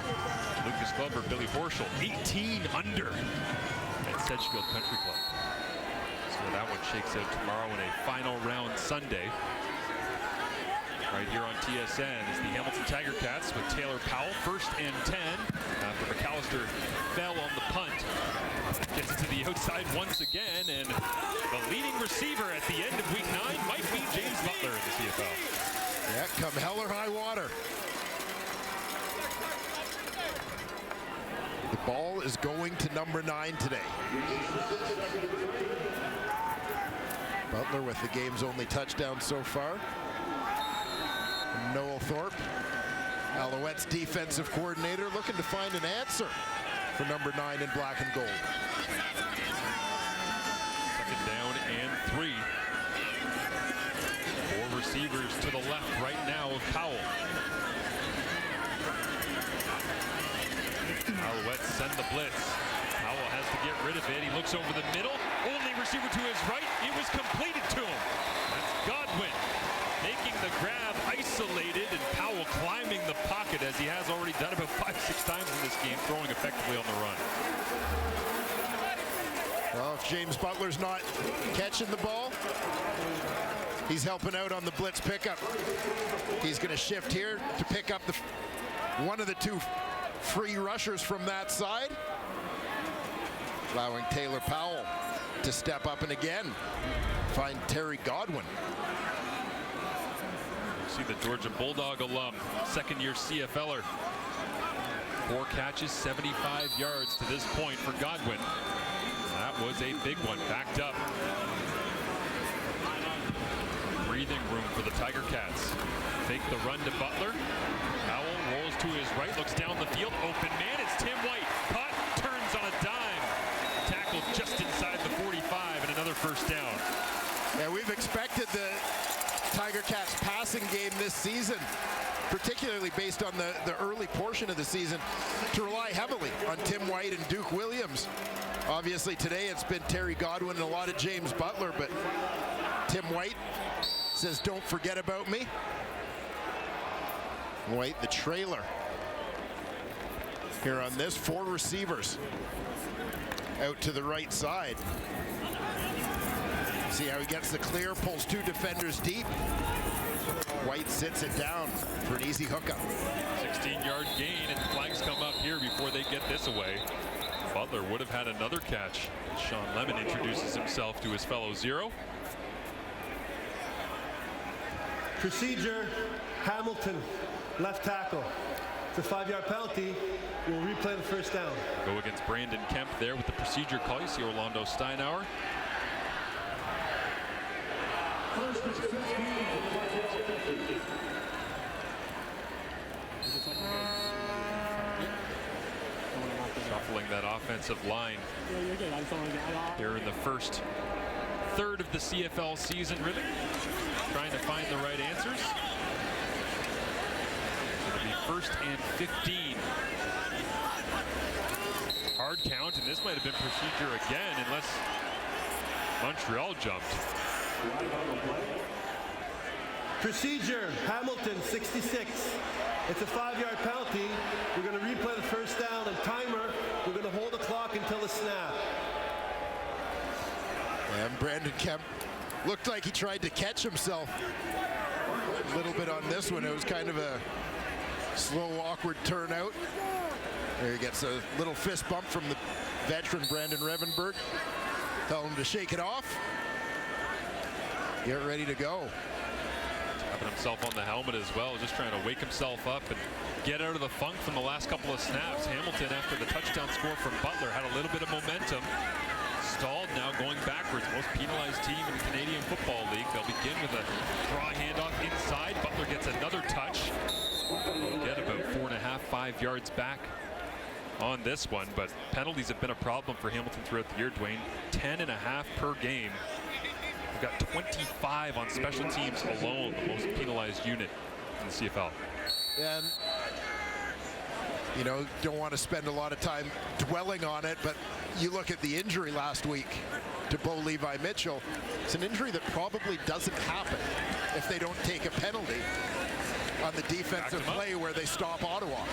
Lucas Glover, Billy Horschel, 18 under at Sedgefield Country Club. So that one shakes out tomorrow in a final round Sunday. Right here on TSN is the Hamilton Tiger Cats with Taylor Powell, 1st and 10. After McAllister fell on the punt. Gets it to the outside once again, and the leading receiver at the end of week 9 might be James Butler in the CFL. Yeah, come hell or high water. The ball is going to number 9 today. Butler with the game's only touchdown so far. Noel Thorpe, Alouettes defensive coordinator, looking to find an answer for number 9 in black and gold. 2nd down and 3. 4 receivers to the left right now of Powell. Alouettes send the blitz. Powell has to get rid of it. He looks over the middle. Only receiver to his right. It was completed to him. That's Godwin making the grab, isolated, and Powell climbing the pocket as he has already done about 5-6 times in this game, throwing effectively on the run. Well, if James Butler's not catching the ball, he's helping out on the blitz pickup. He's going to shift here to pick up one of the 2 free rushers from that side, allowing Taylor Powell to step up and again find Terry Godwin. See the Georgia Bulldog alum, 2nd-year CFLer. 4 catches, 75 yards to this point for Godwin. That was a big one, backed up. Breathing room for the Tiger Cats. Fake the run to Butler. Powell rolls to his right, looks down the field. Open man, it's Tim White. Caught, turns on a dime. Tackled just inside the 45 and another first down. Yeah, we've expected the Tiger Cats passing game this season, particularly based on the early portion of the season, to rely heavily on Tim White and Duke Williams. Obviously today it's been Terry Godwin and a lot of James Butler, but Tim White says, don't forget about me. White, the trailer. Here on this, 4 receivers out to the right side. See how he gets the clear, pulls 2 defenders deep. White sits it down for an easy hookup. 16-yard gain, and flags come up here before they get this away. Butler would have had another catch. Sean Lemon introduces himself to his fellow zero. Procedure, Hamilton, left tackle. It's a 5-yard penalty. We'll replay the first down. Go against Brandon Kemp there with the procedure call. You see Orlando Steinauer. Shuffling that offensive line here in the first third of the CFL season, really trying to find the right answers. It'll be 1st and 15. Hard count, and this might have been procedure again unless Montreal jumped. Procedure, Hamilton, 66. It's a 5-yard penalty. We're going to replay the first down and timer. We're going to hold the clock until the snap. And Brandon Kemp looked like he tried to catch himself a little bit on this one. It was kind of a slow, awkward turn out. There he gets a little fist bump from the veteran Brandon Revenberg. Tell him to shake it off. Get ready to go. Tapping himself on the helmet as well, just trying to wake himself up and get out of the funk from the last couple of snaps. Hamilton, after the touchdown score from Butler, had a little bit of momentum. Stalled, now going backwards. Most penalized team in the Canadian Football League. They'll begin with a draw handoff inside. Butler gets another touch. They'll get about 4.5, 5 yards back on this one, but penalties have been a problem for Hamilton throughout the year, Dwayne. 10.5 per game. We've got 25 on special teams alone, the most penalized unit in the CFL. And, you know, don't want to spend a lot of time dwelling on it, but you look at the injury last week to Bo Levi Mitchell. It's an injury that probably doesn't happen if they don't take a penalty on the defensive play where they stop Ottawa.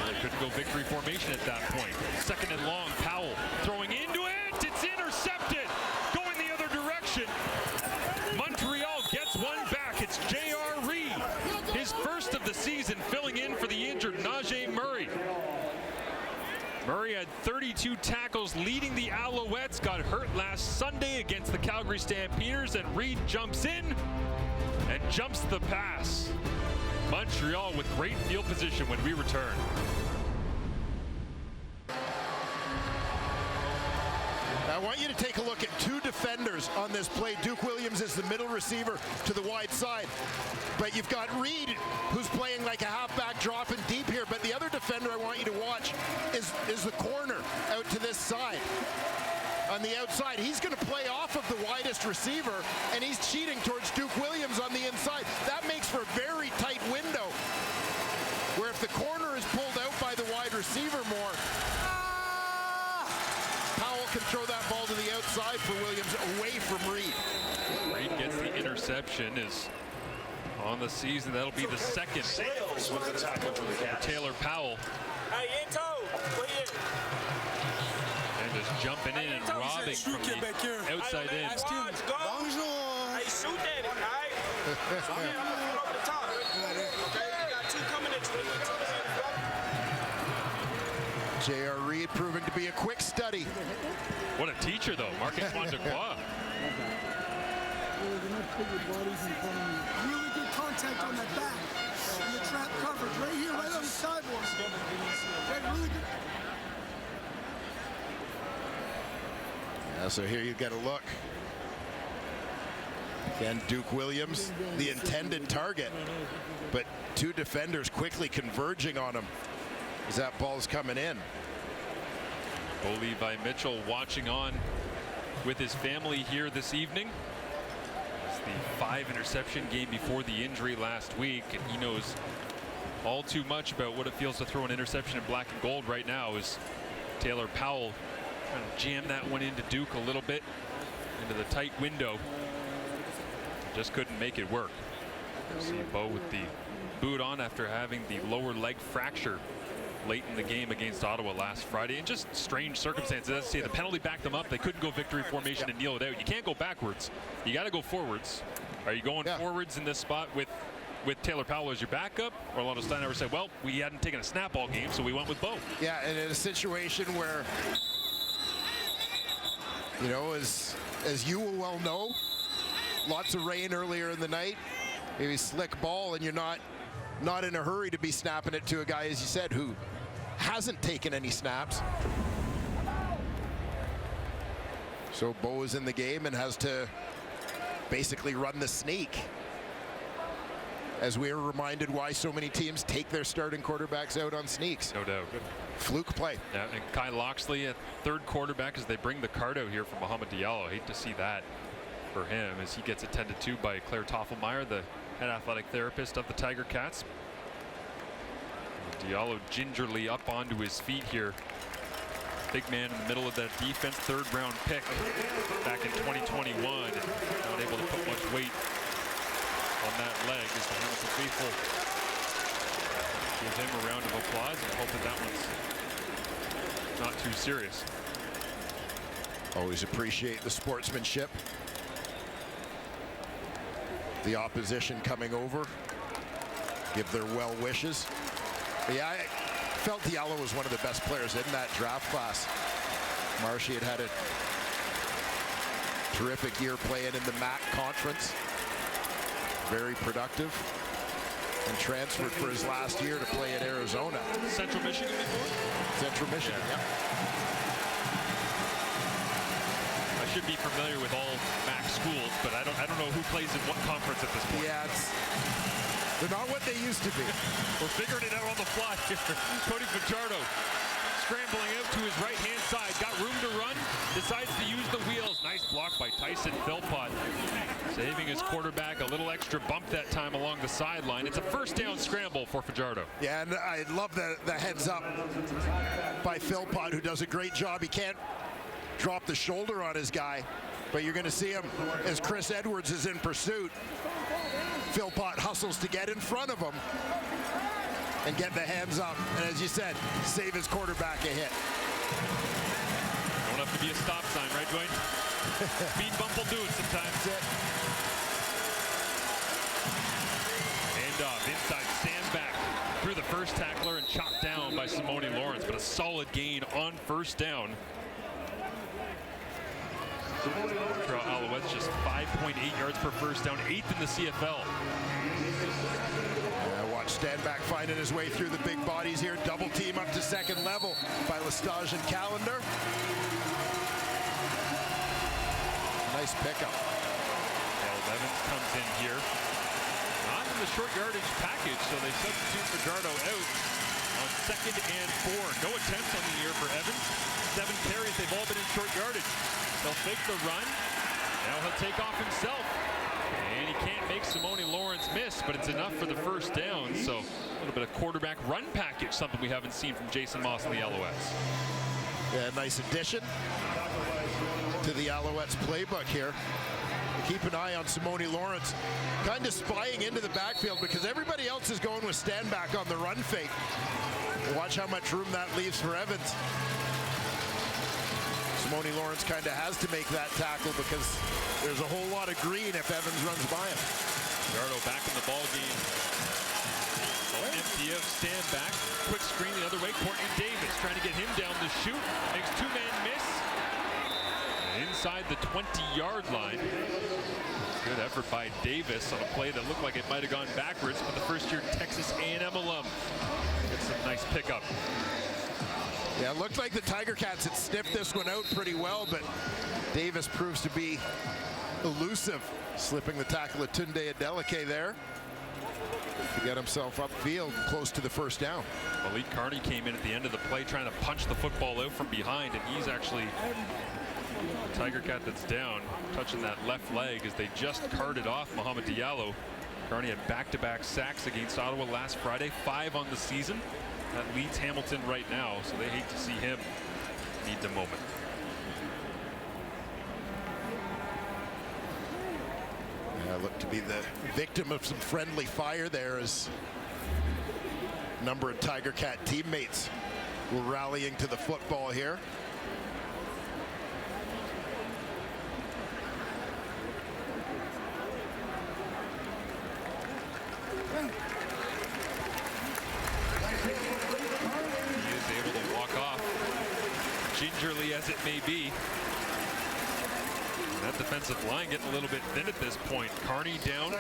They couldn't go victory formation at that point. 2nd and long, Powell throwing into it. It's intercepted. Going the other direction. Montreal gets one back. It's J.R. Reed. His first of the season, filling in for the injured Najee Murray. Murray had 32 tackles leading the Alouettes. Got hurt last Sunday against the Calgary Stampeders, and Reed jumps in and jumps the pass. Montreal with great field position when we return. I want you to take a look at 2 defenders on this play. Duke Williams is the middle receiver to the wide side. But you've got Reed, who's playing like a halfback, dropping deep here. But the other defender I want you to watch is the corner out to this side. On the outside, he's going to play off of the widest receiver, and he's cheating towards Duke Williams on the inside. That makes for a very tight window, where if the corner is pulled out by the wide receiver more, Powell can throw that ball to the outside for Williams away from Reed. Reed gets the interception. Is on the season. That'll be the 2nd for Taylor Powell. Hey, Into, And just jumping in and robbing from the outside in. Hey, shoot at it, all right? I'm going to put over the top. Okay, you got 2 coming at you. J.R. Reed proving to be a quick study. What a teacher, though. Marcus Montagua. Really good contact on that back. In the trap coverage, right here, right on the sideboard. Right, really good. Yeah, so here you get a look. Again, Duke Williams, the intended target, but two defenders quickly converging on him as that ball's coming in. Bo Levi Mitchell watching on with his family here this evening. It's the 5 interception game before the injury last week, and he knows all too much about what it feels to throw an interception in black and gold right now. As Taylor Powell trying to jam that one into Duke a little bit into the tight window. Just couldn't make it work. You see Bo with the boot on after having the lower leg fracture late in the game against Ottawa last Friday. And just strange circumstances. As I say, the penalty backed them up. They couldn't go victory formation and kneel it out. You can't go backwards. You got to go forwards. Are you going forwards in this spot with Taylor Powell as your backup? Or Orlando Steinauer said, well, we hadn't taken a snap all game, so we went with Bo. Yeah, and in a situation where, you know, as you will well know, lots of rain earlier in the night, maybe slick ball, and you're not in a hurry to be snapping it to a guy, as you said, who hasn't taken any snaps. So Bo is in the game and has to basically run the sneak, as we are reminded why so many teams take their starting quarterbacks out on sneaks. No doubt. Fluke play. Yeah, and Kai Loxley at third quarterback as they bring the card out here for Mohamed Diallo. Hate to see that for him as he gets attended to by Claire Toffelmeyer, the head athletic therapist of the Tiger Cats. Diallo gingerly up onto his feet here. Big man in the middle of that defense, 3rd round pick back in 2021. And not able to put much weight on that leg as the Hamilton faithful give him a round of applause and hope that that one's not too serious. Always appreciate the sportsmanship. The opposition coming over, give their well wishes. But yeah, I felt Diallo was one of the best players in that draft class. Marshy had a terrific year playing in the MAC conference. Very productive. And transferred for his last year to play in Arizona. Central Michigan before? Central Michigan, yeah. I should be familiar with all MAC schools, but I don't know who plays in what conference at this point. Yeah, they're not what they used to be. We're figuring it out on the fly here. Cody Fajardo scrambling out to his right-hand side. Got room to run. Decides to use the wheels. Nice block by Tyson Philpott. Saving his quarterback a little extra bump that time along the sideline. It's a first down scramble for Fajardo. Yeah, and I love the heads up by Philpott, who does a great job. He can't drop the shoulder on his guy, but you're going to see him as Chris Edwards is in pursuit. Philpott hustles to get in front of him and get the hands up, and as you said, save his quarterback a hit. Don't have to be a stop sign, right, Dwayne? Speed bump will do it sometimes. That's it. Hand off, inside, stand back through the first tackler and chopped down by Simone Lawrence, but a solid gain on first down. Montreal Alouettes just 5.8 yards per first down, 8th in the CFL. Watch Stanback finding his way through the big bodies here. Double team up to second level by Lestage and Callender. Nice pickup. Evans comes in here. Not in the short yardage package, so they substitute Fajardo out on 2nd and 4. No attempts on the year for Evans. 7 carries, they've all been in short yardage. They'll fake the run. Now he'll take off himself. And he can't make Simone Lawrence miss, but it's enough for the first down. So a little bit of quarterback run package, something we haven't seen from Jason Moss and the Alouettes. Yeah, nice addition to the Alouettes playbook here. Keep an eye on Simone Lawrence, kind of spying into the backfield because everybody else is going with Stanback on the run fake. Watch how much room that leaves for Evans. Simone Lawrence kind of has to make that tackle because there's a whole lot of green if Evans runs by him. Fajardo back in the ball game. Empty of Stanback. Quick screen the other way. Courtney Davis trying to get him down the chute. Makes 2-man miss. Inside the 20-yard line. Good effort by Davis on a play that looked like it might have gone backwards, but the first-year Texas A&M alum gets a nice pickup. Yeah, it looked like the Tiger Cats had sniffed this one out pretty well, but Davis proves to be elusive, slipping the tackle at Tunde Adeleke there to get himself upfield close to the first down. Malik Carney came in at the end of the play trying to punch the football out from behind, and he's actually the Tiger Cat that's down, touching that left leg as they just carted off Mohamed Diallo. Carney had back-to-back sacks against Ottawa last Friday, 5 on the season. That leads Hamilton right now, so they hate to see him need the moment. Yeah, looked to be the victim of some friendly fire there as a number of Tiger Cat teammates were rallying to the football here. Gingerly as it may be. That defensive line getting a little bit thin at this point. Carney down,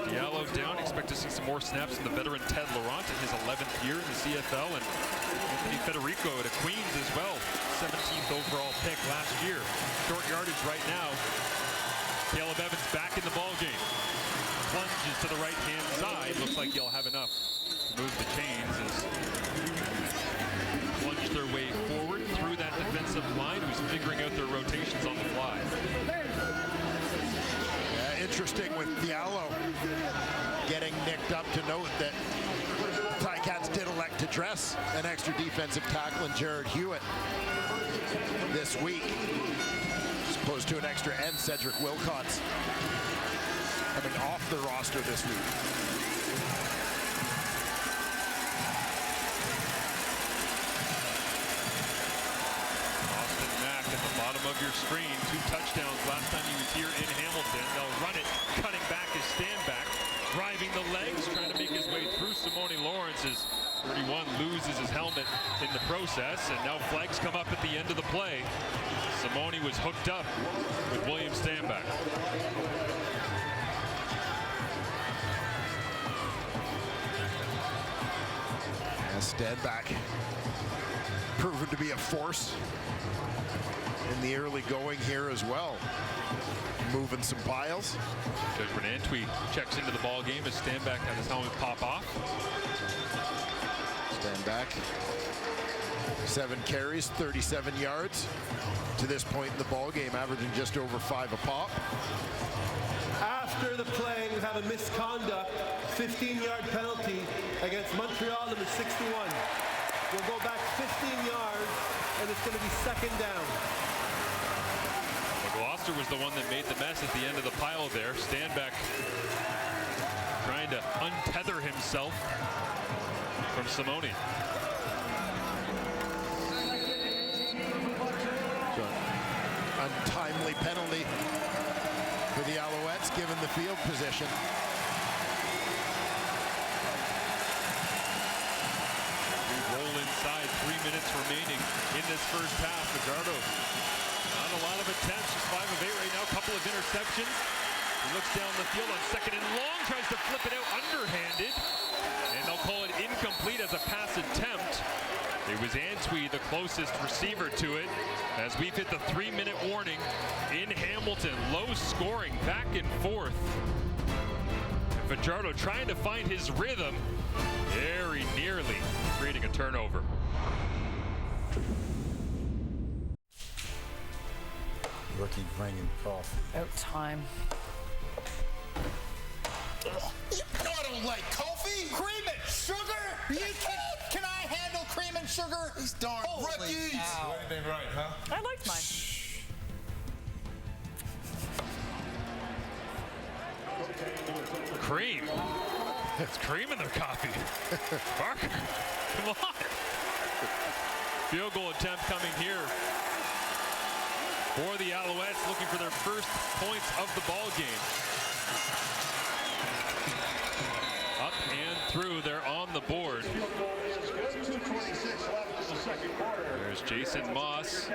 Diallo down. Expect to see some more snaps from the veteran Ted Laurent in his 11th year in the CFL, and Anthony Federico to Queens as well. 17th overall pick last year. Short yardage right now. Caleb Evans back in the ball game. Plunges to the right-hand side. Looks like he'll have enough to move the chains as plunge their way forward through that defensive line, who's figuring out their rotations on the fly. Yeah, interesting with Diallo getting nicked up, to note that Ticats did elect to dress an extra defensive tackle in Jared Hewitt this week, as opposed to an extra end, Cedric Wilcox, coming off the roster this week. Bottom of your screen, 2 touchdowns last time he was here in Hamilton. They'll run it, cutting back his stand back, driving the legs, trying to make his way through Simone Lawrence as 31 loses his helmet in the process, and now flags come up at the end of the play. Simone was hooked up with William Stanback. Stanback proven to be a force in the early going here as well, moving some piles. Judgment Antwi checks into the ball game as Stanback had his helmet pop off. Stanback, 7 carries, 37 yards to this point in the ball game, averaging just over 5 a pop. After the play, we have a misconduct, 15-yard penalty against Montreal, number 61. We'll go back 15 yards, and it's going to be second down. Gloucester was the one that made the mess at the end of the pile there. Stanback trying to untether himself from Simone. So, untimely penalty for the Alouettes, given the field position. We roll inside, 3 minutes remaining in this first half. Fajardo, not a lot of attempts, just 5 of 8 right now, a couple of interceptions. He looks down the field on 2nd and long, tries to flip it out underhanded, and they'll call it incomplete as a pass attempt. It was Antwi, the closest receiver to it, as we've hit the 3-minute warning in Hamilton. Low scoring, back and forth. Fajardo trying to find his rhythm, very nearly creating a turnover. Rookie bringing coffee. Out time. You know I don't like coffee. Cream and sugar? Can I handle cream and sugar? These darn rookies. Anything right, huh? I liked mine. Cream. It's cream in their coffee. Barker, come on. Field goal attempt coming here for the Alouettes, looking for their first points of the ball game. Up and through, they're on the board. There's Jason Moss,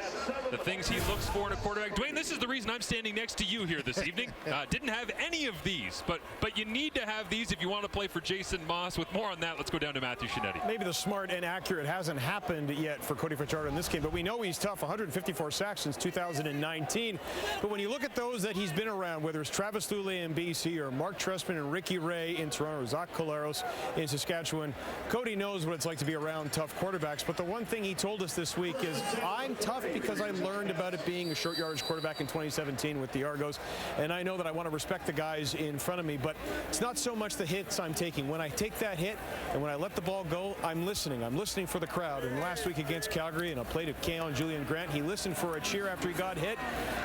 the things he looks for in a quarterback. Dwayne, this is the reason I'm standing next to you here this evening. Didn't have any of these, but you need to have these if you want to play for Jason Moss. With more on that, let's go down to Matthew Shinetti. Maybe the smart and accurate hasn't happened yet for Cody Fajardo in this game, but we know he's tough. 154 sacks since 2019. But when you look at those that he's been around, whether it's Travis Lulay in BC or Mark Trestman and Ricky Ray in Toronto or Zach Collaros in Saskatchewan, Cody knows what it's like to be around tough quarterbacks. But the one thing he told us this week is, I'm tough because I learned about it being a short yardage quarterback in 2017 with the Argos, and I know that I want to respect the guys in front of me, but it's not so much the hits I'm taking. When I take that hit and when I let the ball go, I'm listening. I'm listening for the crowd. And last week against Calgary, in a play to Keon Julian Grant, he listened for a cheer after he got hit.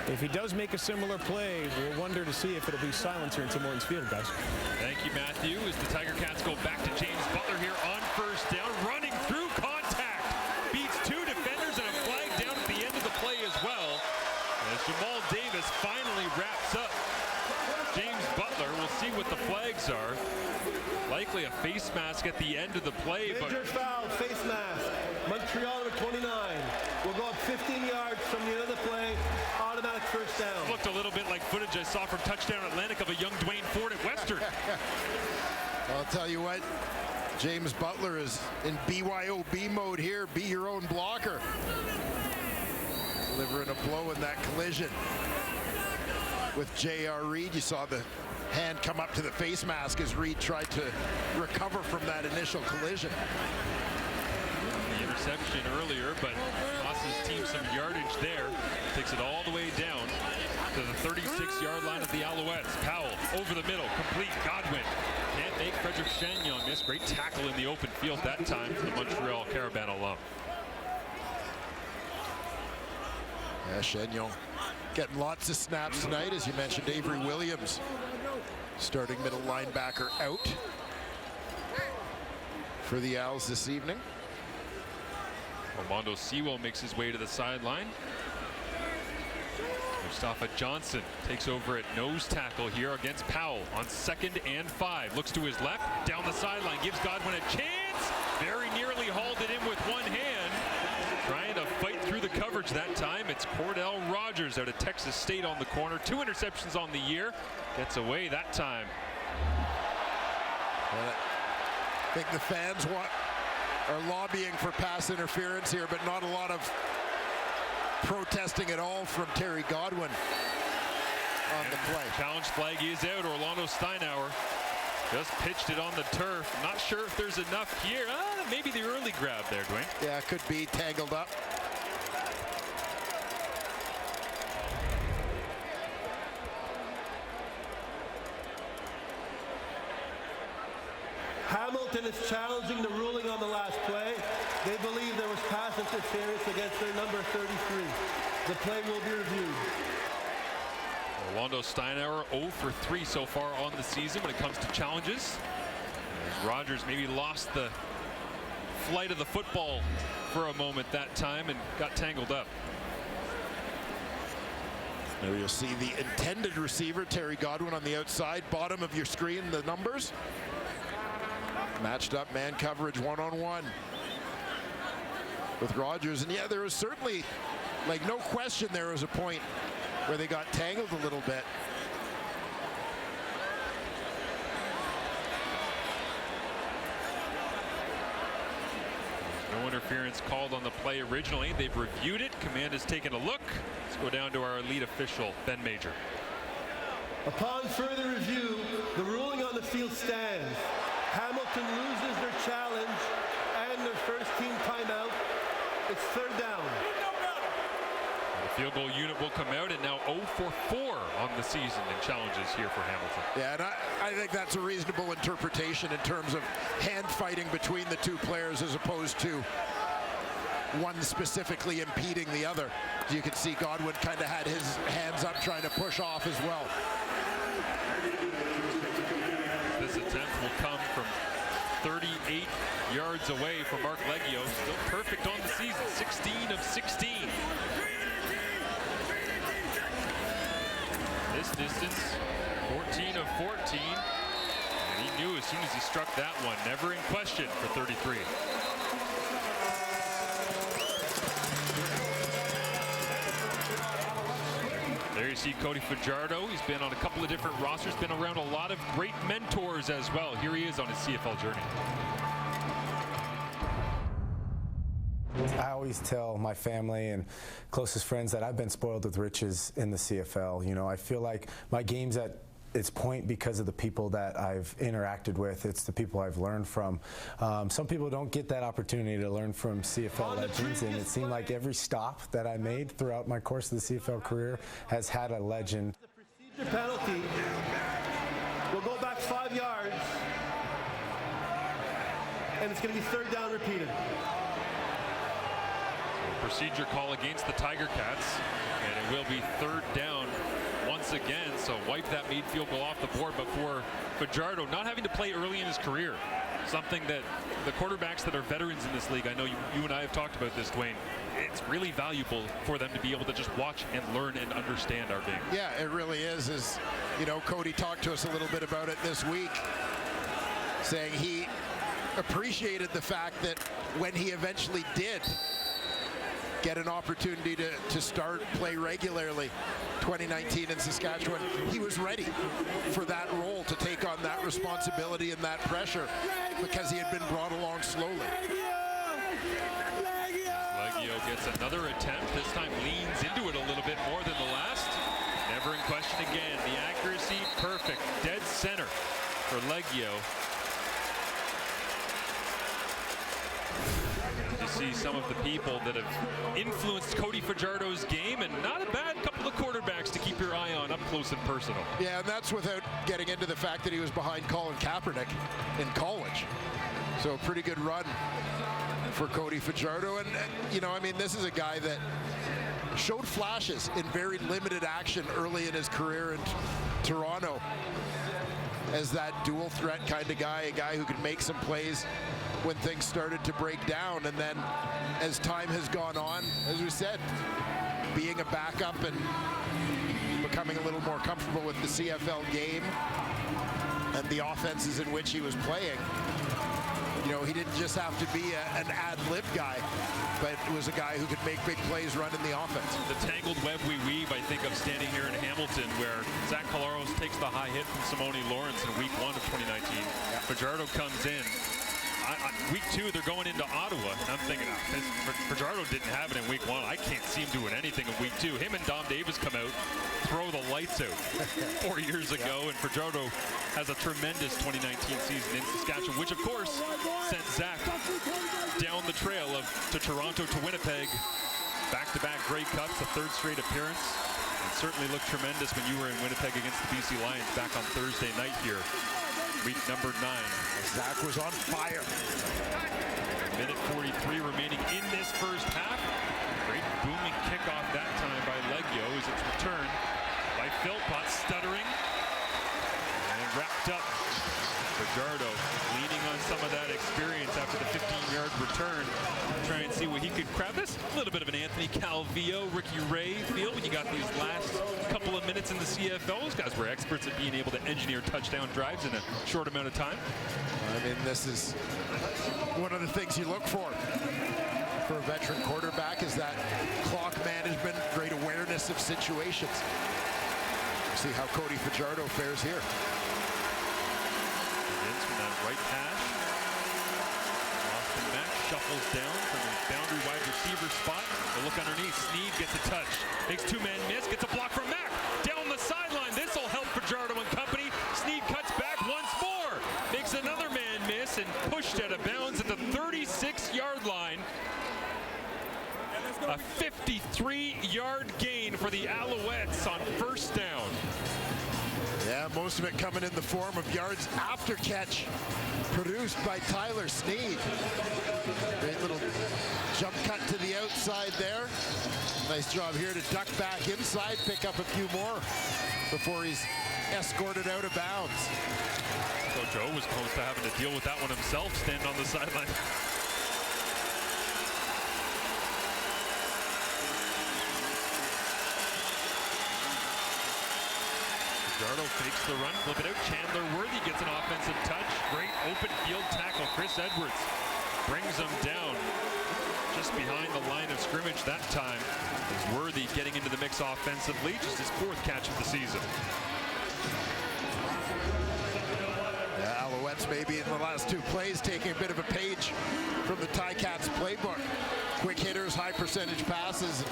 If he does make a similar play, we'll wonder to see if it'll be silence here in Tim Hortons Field, guys. Thank you, Matthew. As the Tiger Cats go back to James Butler here on first down, running through contact. Beats two defenders and a flag down at the end of the play as well. As Jamal Davis finally wraps up James Butler. We'll see what the flags are. Likely a face mask at the end of the play. Major foul, face mask. Montreal number 29 will go up 15 yards from the end of the play. Automatic first down. Looked a little bit like footage I saw from Touchdown Atlantic of a young Dwayne Ford at Western. I'll tell you what, James Butler is in BYOB mode here. Be your own blocker. Delivering a blow in that collision with J.R. Reed. You saw the hand come up to the face mask as Reed tried to recover from that initial collision. The interception earlier, but costs his team some yardage there. Takes it all the way down to the 36-yard line of the Alouettes. Powell over the middle, complete. Godwin can't make Frederick Chagnon miss. Great tackle in the open field that time for the Montreal Caravan alum. Yeah, Chagnon getting lots of snaps tonight, as you mentioned. Avery Williams, starting middle linebacker, out for the Owls this evening. Armando Sewell makes his way to the sideline. Mustafa Johnson takes over at nose tackle here against Powell on 2nd and 5. Looks to his left, down the sideline, gives Godwin a chance. Very nearly hauled it in with one hand. Trying to fight through the coverage that time. It's Cordell Rogers out of Texas State on the corner. 2 interceptions on the year. Gets away that time. I think the fans are lobbying for pass interference here, but not a lot of protesting at all from Terry Godwin on the play. Challenge flag is out. Orlando Steinauer just pitched it on the turf. Not sure if there's enough here. Maybe the early grab there, Dwayne. Yeah, could be tangled up. Hamilton is challenging the ruling on the last play. They believe there was pass interference against their number 33. The play will be reviewed. Orlando Steinauer 0 for 3 so far on the season when it comes to challenges. As Rogers maybe lost the flight of the football for a moment that time and got tangled up. There you'll see the intended receiver, Terry Godwin, on the outside. Bottom of your screen, the numbers. Matched up man coverage one-on-one with Rogers. And yeah, there was certainly, like, no question there was a point where they got tangled a little bit. No interference called on the play originally. They've reviewed it. Command has taken a look. Let's go down to our lead official, Ben Major. Upon further review, the ruling on the field stands. Hamilton loses their challenge and their first team timeout. It's 3rd down. The field goal unit will come out, and now 0 for 4 on the season in challenges here for Hamilton. Yeah, and I think that's a reasonable interpretation in terms of hand fighting between the two players as opposed to one specifically impeding the other. You can see Godwin kind of had his hands up trying to push off as well. This attempt will come from 38 yards away from Mark Leggio. Still perfect on the season, 16 of 16. This distance, 14 of 14. And he knew as soon as he struck that one, never in question for 33. see Cody Fajardo. He's been on a couple of different rosters, been around a lot of great mentors as well. Here he is on his CFL journey. I always tell my family and closest friends that I've been spoiled with riches in the CFL. You know, I feel like my game's at its point because of the people that I've interacted with. It's the people I've learned from. Some people don't get that opportunity to learn from CFL legends, and it seemed like every stop that I made throughout my course of the CFL career has had a legend. The procedure penalty will go back 5 yards, and it's going to be third down repeated. Procedure call against the Tiger Cats, and it will be third down once again. So wipe that made field goal off the board. But for Fajardo, not having to play early in his career, something that the quarterbacks that are veterans in this league, I know you and I have talked about this, Dwayne, it's really valuable for them to be able to just watch and learn and understand our game. Yeah, it really is. As you know, Cody talked to us a little bit about it this week, saying he appreciated the fact that when he eventually did get an opportunity to start, play regularly 2019 in Saskatchewan, he was ready for that role, to take on that responsibility and that pressure, because he had been brought along slowly. Leggio gets another attempt, this time leans into it a little bit more than the last. Never in question again. The accuracy, perfect, dead center for Leggio. You see some of the people that have influenced Cody Fajardo's game, and not a bad couple of quarterbacks to keep your eye on up close and personal. Yeah, and that's without getting into the fact that he was behind Colin Kaepernick in college. So a pretty good run for Cody Fajardo. And you know, I mean, this is a guy that showed flashes in very limited action early in his career in Toronto as that dual threat kind of guy, a guy who could make some plays when things started to break down. And then as time has gone on, as we said, being a backup and becoming a little more comfortable with the CFL game and the offenses in which he was playing, you know, he didn't just have to be an ad-lib guy, but it was a guy who could make big plays running the offense. The tangled web we weave, I think, of standing here in Hamilton, where Zach Colaros takes the high hit from Simone Lawrence in week 1 of 2019. Yeah. Fajardo comes in. Week 2, they're going into Ottawa, and I'm thinking, Fajardo didn't have it in week 1. I can't see him doing anything in week 2. Him and Dom Davis come out, throw the lights out 4 years ago, and Fajardo has a tremendous 2019 season in Saskatchewan, which of course sent Zach down the trail to Toronto to Winnipeg. Back-to-back Grey Cups, the 3rd straight appearance. And certainly looked tremendous when you were in Winnipeg against the BC Lions back on Thursday night here. Week number 9. Zach was on fire. Minute 43 remaining in this first half. Great booming kickoff that time by Leggio as it's returned by Philpott, stuttering and wrapped up. Fajardo leaning on some of that experience after the 15-yard return. Try and see what he could grab. This a little bit of an Anthony Calvillo, Ricky Ray feel when you got these last couple of minutes in the CFL. Those guys were experts at being able to engineer touchdown drives in a short amount of time. I mean, this is one of the things you look for a veteran quarterback, is that clock management, great awareness of situations. See how Cody Fajardo fares here. Begins from that right hash. Austin Mack shuffles down from the boundary wide receiver spot. A look underneath. Sneed gets a touch. Makes 2-man miss. Gets a block from Mack. Down the sideline. This will help Fajardo and company. Sneed cuts back once more. Makes another man miss and pushed out of bounds at the 36-yard line. A 53-yard gain for the Alouettes on first down. Yeah, most of it coming in the form of yards after catch produced by Tyler Sneed. Great little jump cut to the outside there. Nice job here to duck back inside, pick up a few more before he's escorted out of bounds. Coach O was close to having to deal with that one himself, standing on the sideline. Fajardo fakes the run, flip it out. Chandler Worthy gets an offensive touch. Great open field tackle. Chris Edwards brings him down just behind the line of scrimmage that time. As Worthy getting into the mix offensively, just his 4th catch of the season. The Alouettes maybe in the last 2 plays taking a bit of a page from the Ticats playbook. Quick hitters, high percentage passes.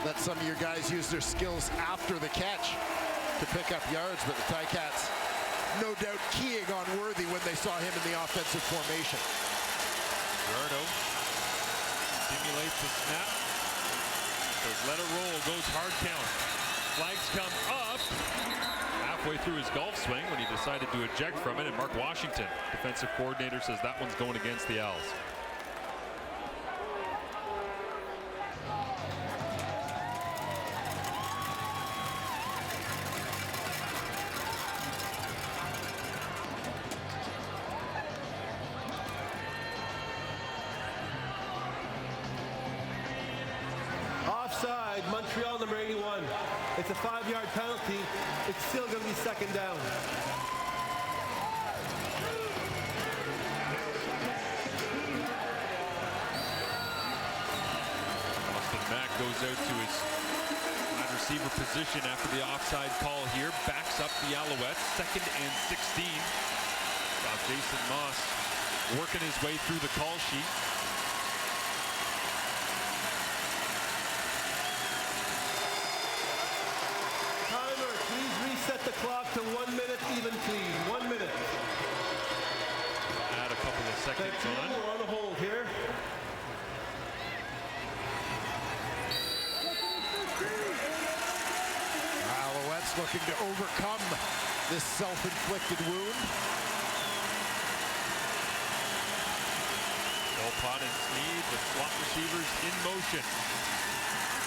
Let some of your guys use their skills after the catch to pick up yards, but the Ticats no doubt keying on Worthy when they saw him in the offensive formation. Gerardo simulates the snap. Says let it roll, goes hard count. Flags come up halfway through his golf swing when he decided to eject from it, and Mark Washington, defensive coordinator, says that one's going against the Owls. Offside, Montreal number 81. It's a 5-yard penalty. It's still going to be 2nd down. Austin Mack goes out to his wide receiver position after the offside call here. Backs up the Alouettes. 2nd and 16. Got Jason Moss working his way through the call sheet. Set the clock to 1 minute even, please. 1 minute. Add a couple of seconds on. We're on a hold here. Alouettes looking to overcome this self-inflicted wound. Philpott and Sneed, the slot receivers in motion.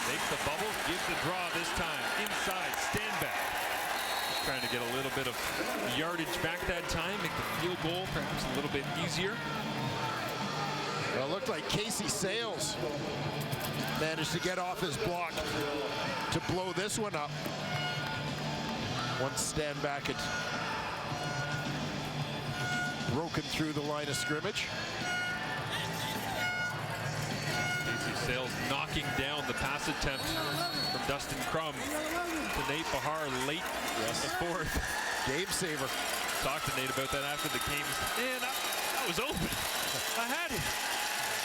Takes the bubble, gives the draw this time. Inside, stand back. Trying to get a little bit of yardage back that time, make the field goal perhaps a little bit easier. Well, it looked like Casey Sales managed to get off his block to blow this one up. Once stand back had broken through the line of scrimmage. Casey Sales knocking down the pass attempt from Dustin Crum to Nate Bahar late in the 4th. Game saver. Talked to Nate about that after the game. Man, I was open. I had it.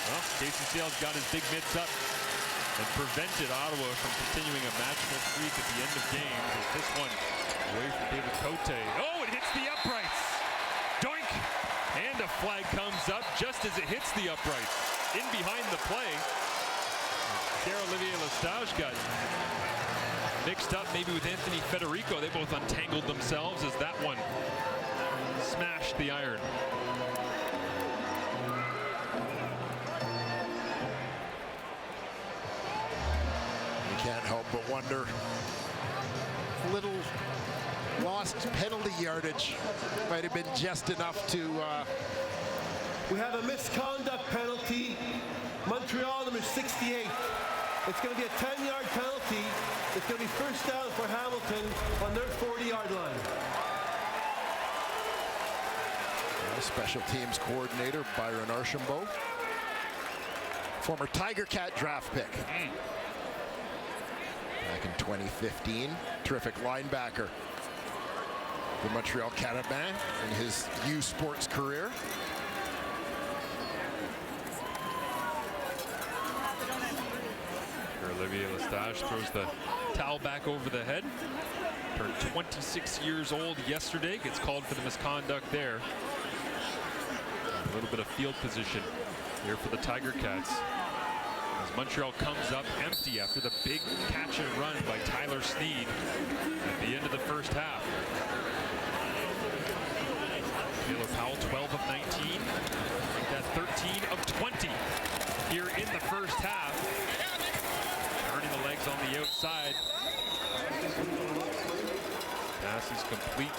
Well, Casey Sales got his big mitts up and prevented Ottawa from continuing a matchful streak at the end of games. As this one away from David Cote. Oh, it hits the uprights. Doink! And a flag comes up just as it hits the uprights. In behind the play. Pierre-Olivier Lestage got mixed up maybe with Anthony Federico. They both untangled themselves as that one smashed the iron. You can't help but wonder. Little lost penalty yardage might have been just enough to. We have a misconduct penalty. Montreal number 68. It's going to be a 10-yard penalty. It's going to be 1st down for Hamilton on their 40-yard line. Special teams coordinator Byron Archambault, former Tiger Cat draft pick. Back in 2015, terrific linebacker for Montreal Canadien in his U Sports career. Olivier Lestage throws the towel back over the head. Turned 26 years old yesterday. Gets called for the misconduct there. A little bit of field position here for the Tiger Cats. As Montreal comes up empty after the big catch and run by Tyler Sneed at the end of the 1st half. Taylor Powell, 12 of 19. Make that 13 of 20 here in the 1st half. Turning the legs on the outside. Pass is complete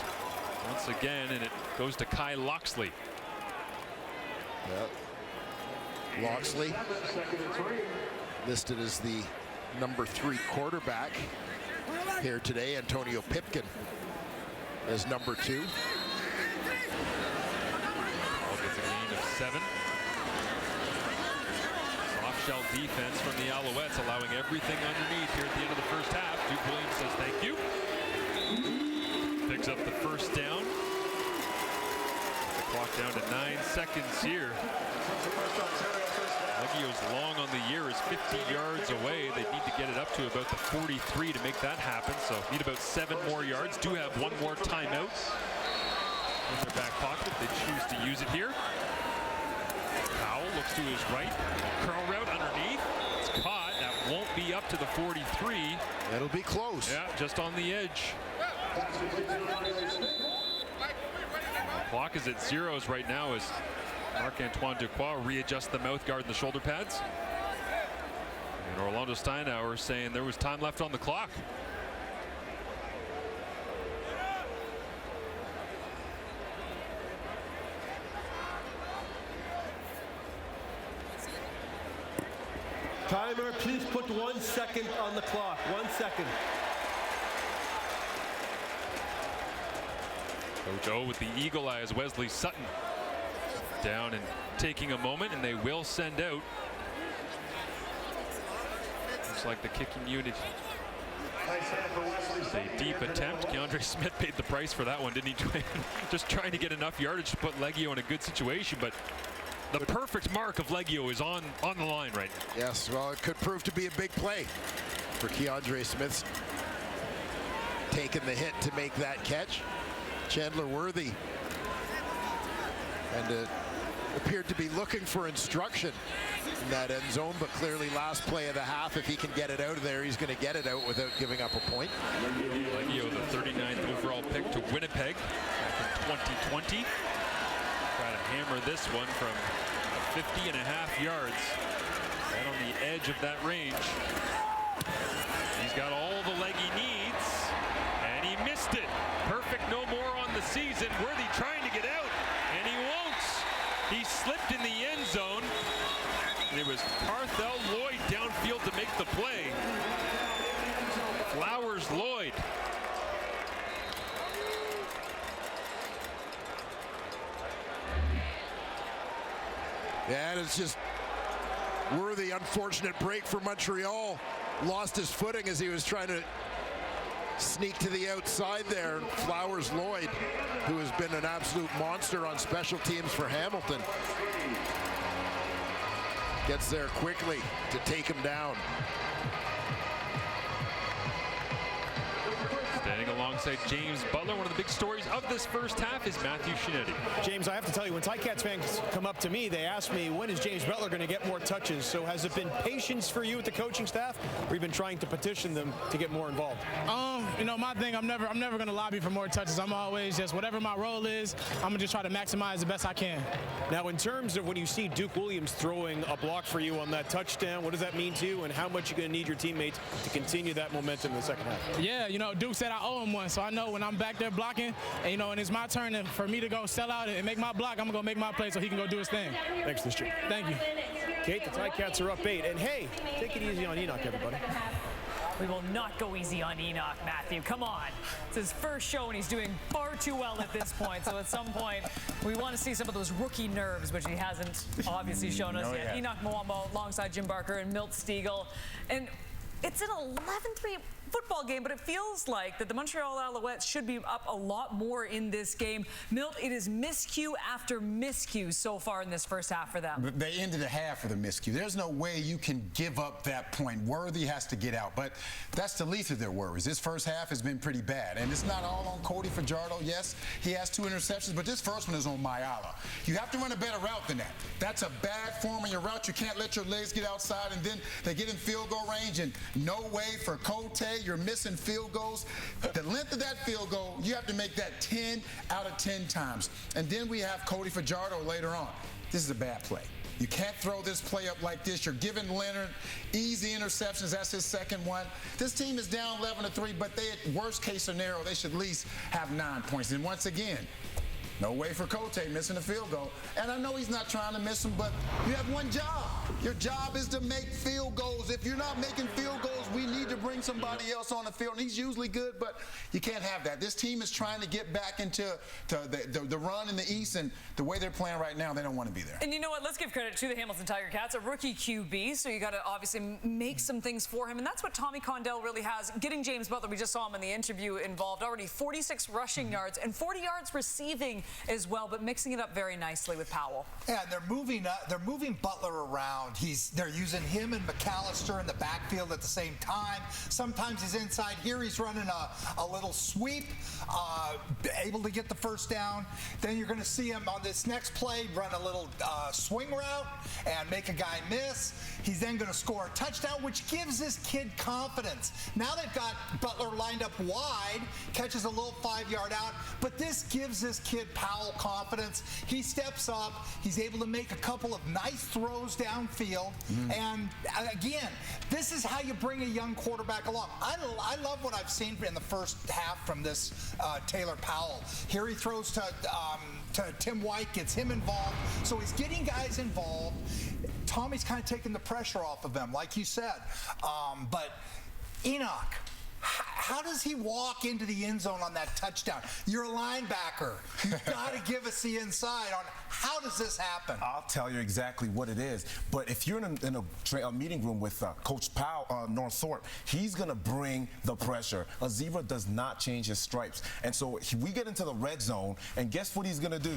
once again, and it goes to Kai Loxley. Yep. Loxley listed as the number 3 quarterback here today. Antonio Pipkin as number 2. Ball gets a gain of 7. Soft shell defense from the Alouettes, allowing everything underneath here at the end of the first half. Duke Williams says thank you. Picks up the first down. The clock down to 9 seconds here. Leggio's long on the year is 50 yards away. They need to get it up to about the 43 to make that happen. So need about 7 more yards. Do have one more timeout in their back pocket. They choose to use it here. Powell looks to his right. Curl route underneath. It's caught. That won't be up to the 43. It'll be close. Yeah, just on the edge. Clock is at zeros right now as Marc-Antoine Duquois readjusts the mouth guard and the shoulder pads. And Orlando Steinauer saying there was time left on the clock. Timer, please put 1 second on the clock. 1 second. Coach O with the eagle eye as Wesley Sutton down and taking a moment, and they will send out. Looks like the kicking unit. It's a deep attempt. Keandre Smith paid the price for that one, didn't he, Dwayne? Just trying to get enough yardage to put Leggio in a good situation, but the perfect mark of Leggio is on the line right now. Yes, well, it could prove to be a big play for Keandre Smith. Taking the hit to make that catch. Chandler Worthy. And appeared to be looking for instruction in that end zone, but clearly last play of the half, if he can get it out of there, he's going to get it out without giving up a point. Leggio, the 39th overall pick to Winnipeg back in 2020. Try to hammer this one from 50.5 yards. Right on the edge of that range. He's got all the leg he needs, and he missed it. Perfect, no more on the season. Worthy trying to get out, and he won't. He slipped in the end zone, and it was Parthel Lloyd downfield to make the play. Flowers Lloyd. Yeah, and it's just Worthy, unfortunate break for Montreal. Lost his footing as he was trying to sneak to the outside there. Flowers Lloyd, who has been an absolute monster on special teams for Hamilton, gets there quickly to take him down. Standing alongside James Butler, one of the big stories of this first half is Matthew Shinetti. James, I have to tell you, when Ticats fans come up to me, they ask me, when is James Butler going to get more touches? So has it been patience for you with the coaching staff, or you've been trying to petition them to get more involved? You know, my thing, I'm never going to lobby for more touches. I'm always just, whatever my role is, I'm going to just try to maximize the best I can. Now, in terms of when you see Duke Williams throwing a block for you on that touchdown, what does that mean to you, and how much you're going to need your teammates to continue that momentum in the second half? Yeah, you know, Duke said I owe him one, so I know when I'm back there blocking, and, you know, and it's my turn for me to go sell out and make my block, I'm going to go make my play so he can go do his thing. Thanks, Mr. Thank you. Kate, the Ticats are up 8, and hey, take it easy on Enoch, everybody. We will not go easy on Enoch, Matthew. Come on. It's his first show, and he's doing far too well at this point. So at some point, we want to see some of those rookie nerves, which he hasn't obviously shown us yet. Enoch Mwamba alongside Jim Barker and Milt Stiegel. And it's an 11-3 football game, but it feels like that the Montreal Alouettes should be up a lot more in this game. Milt, it is miscue after miscue so far in this first half for them. They ended the half with a miscue. There's no way you can give up that point. Worthy has to get out, but that's the least of their worries. This first half has been pretty bad, and it's not all on Cody Fajardo. Yes, he has 2 interceptions, but this first one is on Mayala. You have to run a better route than that. That's a bad form of your route. You can't let your legs get outside, and then they get in field goal range, and no way for Cote. You're missing field goals. The length of that field goal, you have to make that 10 out of 10 times. And then we have Cody Fajardo later on. This is a bad play. You can't throw this play up like this. You're giving Leonard easy interceptions. That's his second one. This team is down 11-3, but they, at worst case scenario, they should at least have 9 points. And once again, no way for Cote missing a field goal. And I know he's not trying to miss them, but you have one job. Your job is to make field goals. If you're not making field goals, we need to bring somebody else on the field. And he's usually good, but you can't have that. This team is trying to get back into the run in the East, and the way they're playing right now, they don't want to be there. And you know what? Let's give credit to the Hamilton Tiger Cats, a rookie QB, so you got to obviously make some things for him, and that's what Tommy Condell really has. Getting James Butler, we just saw him in the interview, involved already 46 rushing yards and 40 yards receiving as well, but mixing it up very nicely with Powell. Yeah, and they're moving Butler around. They're using him and McAllister in the backfield at the same time. Sometimes he's inside here. He's running a little sweep, able to get the first down. Then you're going to see him on this next play run a little swing route and make a guy miss. He's then going to score a touchdown, which gives this kid confidence. Now they've got Butler lined up wide, catches a little 5-yard out, but this gives this kid Powell confidence. He steps up. He's able to make a couple of nice throws downfield. And again, this is how you bring a young quarterback along. I love what I've seen in the first half from this Taylor Powell. Here he throws to Tim White, gets him involved. So he's getting guys involved. Tommy's kind of taking the pressure off of them, like you said. But Enoch, how does he walk into the end zone on that touchdown? You're a linebacker. You've got to give us the inside on how does this happen? I'll tell you exactly what it is. But if you're in a meeting room with Coach Powell, North Thorpe, he's going to bring the pressure. A zebra does not change his stripes. And so we get into the red zone, and guess what he's going to do?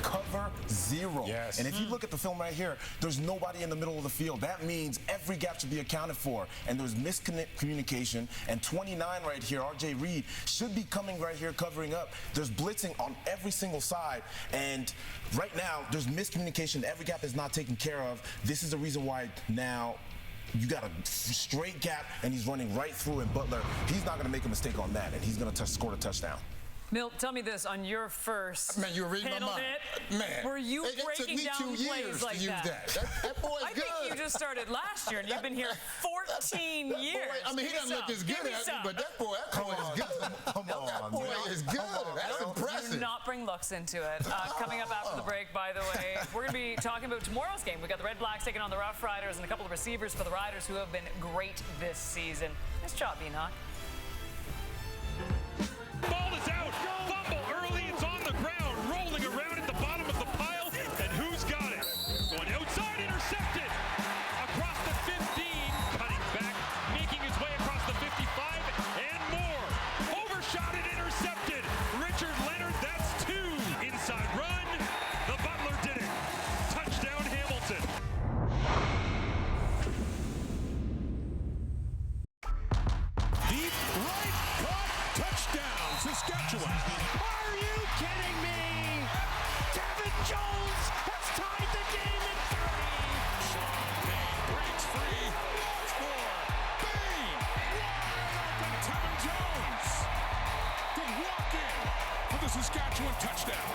Cover zero. Yes. And if you look at the film right here, there's nobody in the middle of the field. That means every gap should be accounted for. And there's miscommunication. And 29 right here, R.J. Reed, should be coming right here covering up. There's blitzing on every single side. And right now, there's miscommunication. Every gap is not taken care of. This is the reason why now you got a straight gap, and he's running right through, and Butler, he's not going to make a mistake on that, and he's going to score the touchdown. Milt, tell me this, on your first Man, you were reading my mind. Man, were you breaking down plays like that? That boy's I good. think you just started last year, and you've been here 14 years. Boy, I mean, he doesn't look as good at me, but that boy is good. That boy is good. That's impressive. Do not bring looks into it. Coming up after the break, by the way, we're going to be talking about tomorrow's game. We've got the Red Blacks taking on the Rough Riders and a couple of receivers for the Riders who have been great this season. Nice job, Enoch. Ball is out. Fumble early. It's on the ground, rolling around at the bottom of the pile. And who's got it? Going outside, intercepted. Across the 15, cutting back, making his way across the 55 and more. Overshot and intercepted. Richard Leonard, that's 2. Inside run. The Butler did it. Touchdown, Hamilton. Deep right, caught, touchdown, Saskatchewan. Are you kidding me? Kevin Jones has tied the game in 3. Sean Payne breaks free for Payne. Wide open, Kevin Jones could walk in for the Saskatchewan touchdown.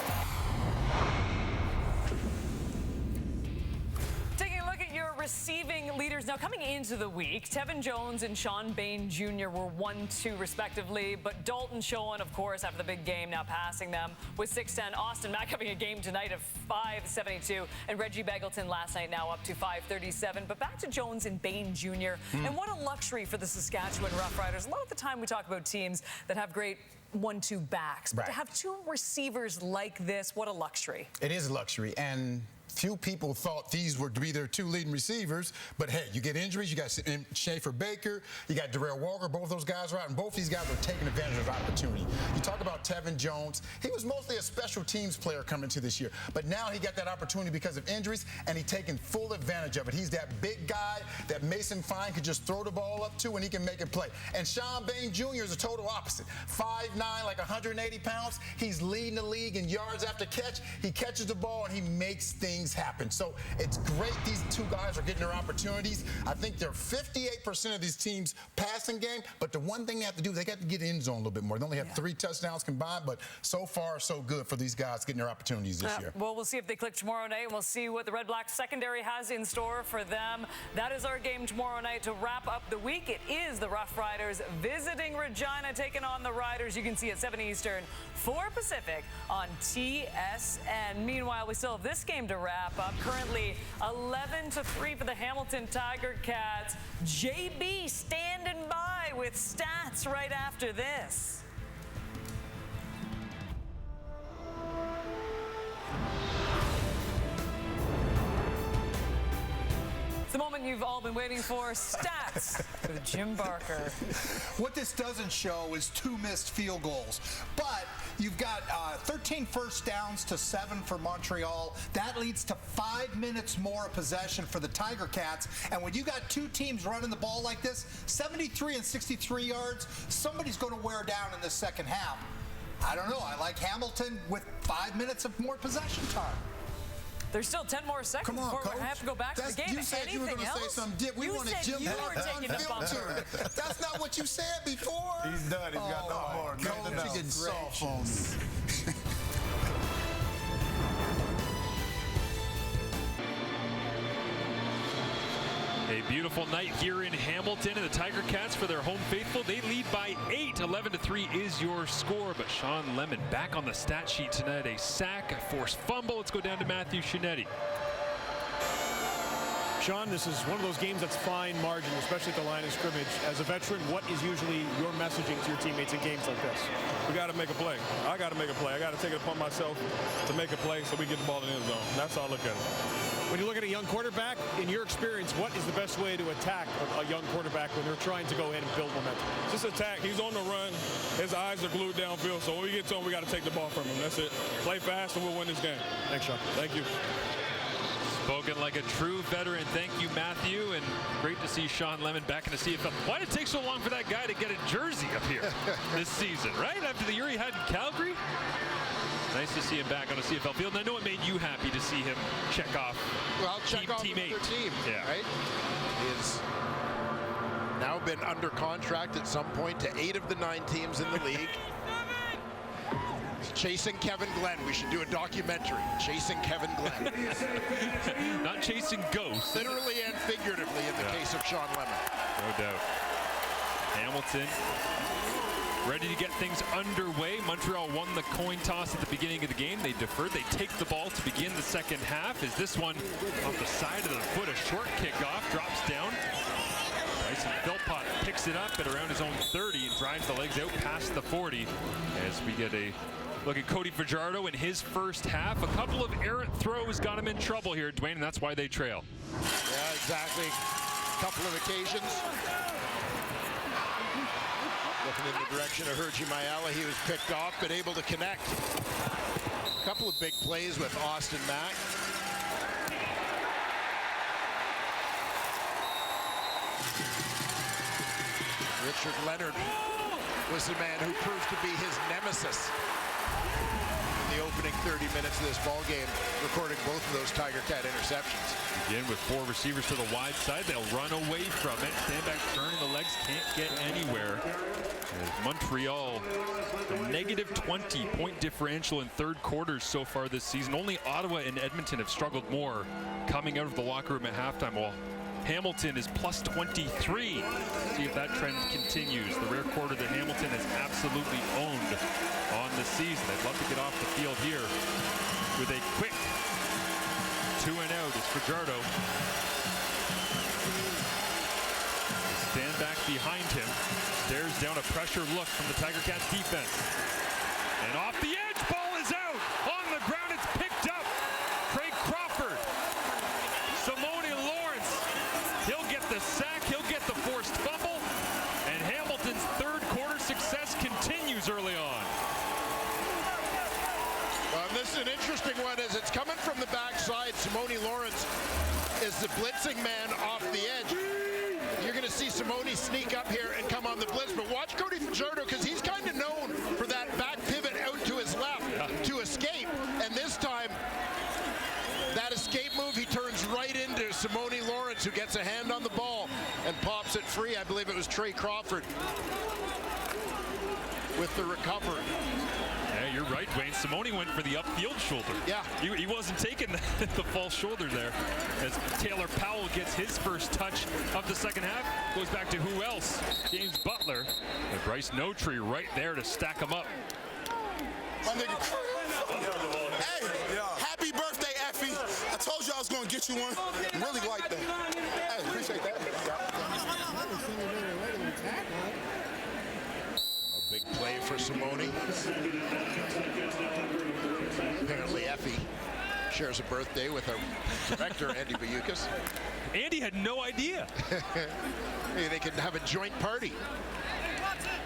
Taking a look at your receiving leaders now coming into the week, Tevin Jones and Sean Payne Jr. were 1-2 respectively, but Dalton Schoen, of course, after the big game, now passing them with 6'10". Austin Mack having a game tonight of 5'72", and Reggie Begelton last night now up to 5'37". But back to Jones and Payne Jr. And what a luxury for the Saskatchewan Roughriders. A lot of the time we talk about teams that have great 1-2 backs, but to have 2 receivers like this, what a luxury. It is a luxury, and few people thought these were to be their 2 leading receivers, but hey, you get injuries. You got Schaefer Baker, you got Darrell Walker. Both those guys are out, and both these guys are taking advantage of opportunity. You talk about Tevin Jones. He was mostly a special teams player coming into this year, but now he got that opportunity because of injuries, and he's taking full advantage of it. He's that big guy that Mason Fine could just throw the ball up to, and he can make it play. And Sean Payne Jr. is a total opposite. 5'9", like 180 pounds. He's leading the league in yards after catch. He catches the ball, and he makes things happen. So it's great these 2 guys are getting their opportunities. I think they're 58% of these teams' passing game, but the one thing they have to do, they got to get in zone a little bit more. They only have 3 touchdowns combined, but so far so good for these guys getting their opportunities this year. Well, we'll see if they click tomorrow night, and we'll see what the Red Black secondary has in store for them. That is our game tomorrow night to wrap up the week. It is the Rough Riders visiting Regina, taking on the Riders. You can see at 7 Eastern, 4 Pacific on TSN. Meanwhile, we still have this game to wrap. wrap-up. Currently 11-3 for the Hamilton Tiger Cats. JB standing by with stats right after this. The moment you've all been waiting for, stats with Jim Barker. What this doesn't show is 2 missed field goals, but you've got 13 first downs to 7 for Montreal. That leads to 5 minutes more of possession for the Tiger Cats. And when you got 2 teams running the ball like this, 73 and 63 yards, somebody's going to wear down in the second half. I don't know. I like Hamilton with 5 minutes of more possession time. There's still 10 more seconds before we have to go back to the game. You said you were going to say something. We wanted Jim you were taking the bumper. That's not what you said before. He's done. He's got no more. Coach, you're getting soft on me. A beautiful night here in Hamilton, and the Tiger Cats, for their home faithful, they lead by 8. 11-3 is your score, but Sean Lemon back on the stat sheet tonight. A sack, a forced fumble. Let's go down to Matthew Shinetti. Sean, this is one of those games that's fine margin, especially at the line of scrimmage. As a veteran, what is usually your messaging to your teammates in games like this? We got to make a play. I got to make a play. I got to take it upon myself to make a play so we get the ball in the end zone. That's how I look at it. When you look at a young quarterback, in your experience, what is the best way to attack a young quarterback when they're trying to go ahead and build momentum? Just attack. He's on the run. His eyes are glued downfield. So when we get to him, we got to take the ball from him. That's it. Play fast and we'll win this game. Thanks, Sean. Thank you. Spoken like a true veteran. Thank you, Matthew, and great to see Sean Lemon back in the CFL. Why did it take so long for that guy to get a jersey up here this season, right? After the year he had in Calgary? Nice to see him back on a CFL field. And I know it made you happy to see him check off team 8. Yeah. Right? He's now been under contract at some point to 8 of the 9 teams in the league. Chasing Kevin Glenn. We should do a documentary. Chasing Kevin Glenn. Not chasing ghosts. Literally and figuratively in the case of Sean Lemon. No doubt. Hamilton ready to get things underway. Montreal won the coin toss at the beginning of the game. They deferred. They take the ball to begin the second half. Is this one off the side of the foot? A short kickoff. Drops down. Bryson Philpott picks it up at around his own 30 and drives the legs out past the 40 as we get a look at Cody Fajardo in his first half. A couple of errant throws got him in trouble here, Dwayne, and that's why they trail. Yeah, exactly. A couple of occasions. Looking in the direction of Hergy Mayala, he was picked off, but able to connect. A couple of big plays with Austin Mack. Richard Leonard was the man who proved to be his nemesis in the opening 30 minutes of this ball game, recording both of those Tiger Cat interceptions. Again, with 4 receivers to the wide side, they'll run away from it. Stand back, turn, the legs can't get anywhere. As Montreal, a negative 20-point differential in third quarters so far this season. Only Ottawa and Edmonton have struggled more coming out of the locker room at halftime. Well, Hamilton is plus 23. See if that trend continues. The rare quarter that Hamilton has absolutely owned on the season. They'd love to get off the field here with a quick 2-and-out as Fajardo. Stand back behind him. Stares down a pressure look from the Tiger Cats defense. And off the edge, ball is out. On the ground, it's picked up. Craig Crawford. Simone Lawrence. He'll get the sack. He'll get the forced fumble. And Hamilton's third quarter success continues early on. This is an interesting one as it's coming from the backside. Simone Lawrence is the blitzing man off the edge. You're going to see Simone sneak up here and come on the blitz, but watch Cody Fajardo because he's kind of known for that back pivot out to his left to escape. And this time, that escape move, he turns right into Simone Lawrence, who gets a hand on the ball and pops it free. I believe it was Trey Crawford with the recovery. Yeah, you're right, Dwayne. Simone went for the upfield shoulder. Yeah. He wasn't taking the false shoulder there. As Taylor Powell gets his first touch of the second half. Goes back to who else? James Butler. And Bryce Notree right there to stack him up. My nigga. Hey, happy birthday, Effie. I told I was going to get you one. Really like that. Hey, appreciate that. A big play for Simone. Apparently Effie shares a birthday with our director, Andy Bayukas. Andy had no idea. Maybe they can have a joint party.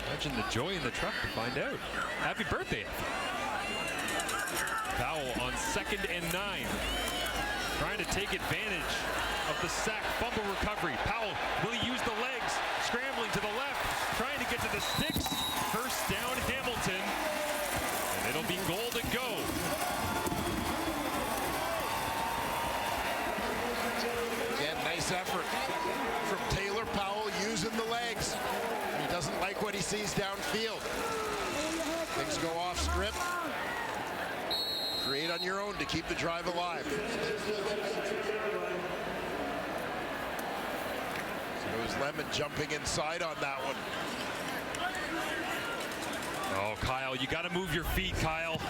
Imagine the joy in the truck to find out. Happy birthday. Powell on 2nd and 9. Trying to take advantage of the sack fumble recovery. Powell, will he use the legs? Scrambling to the left, trying to get to the sticks. First down, Hamilton. And it'll be goal to go. Again, nice effort from Taylor Powell using the legs. He doesn't like what he sees downfield. Things go off script. Create on your own to keep the drive alive. So it was Lemon jumping inside on that one. Oh, Kyle, you got to move your feet, Kyle.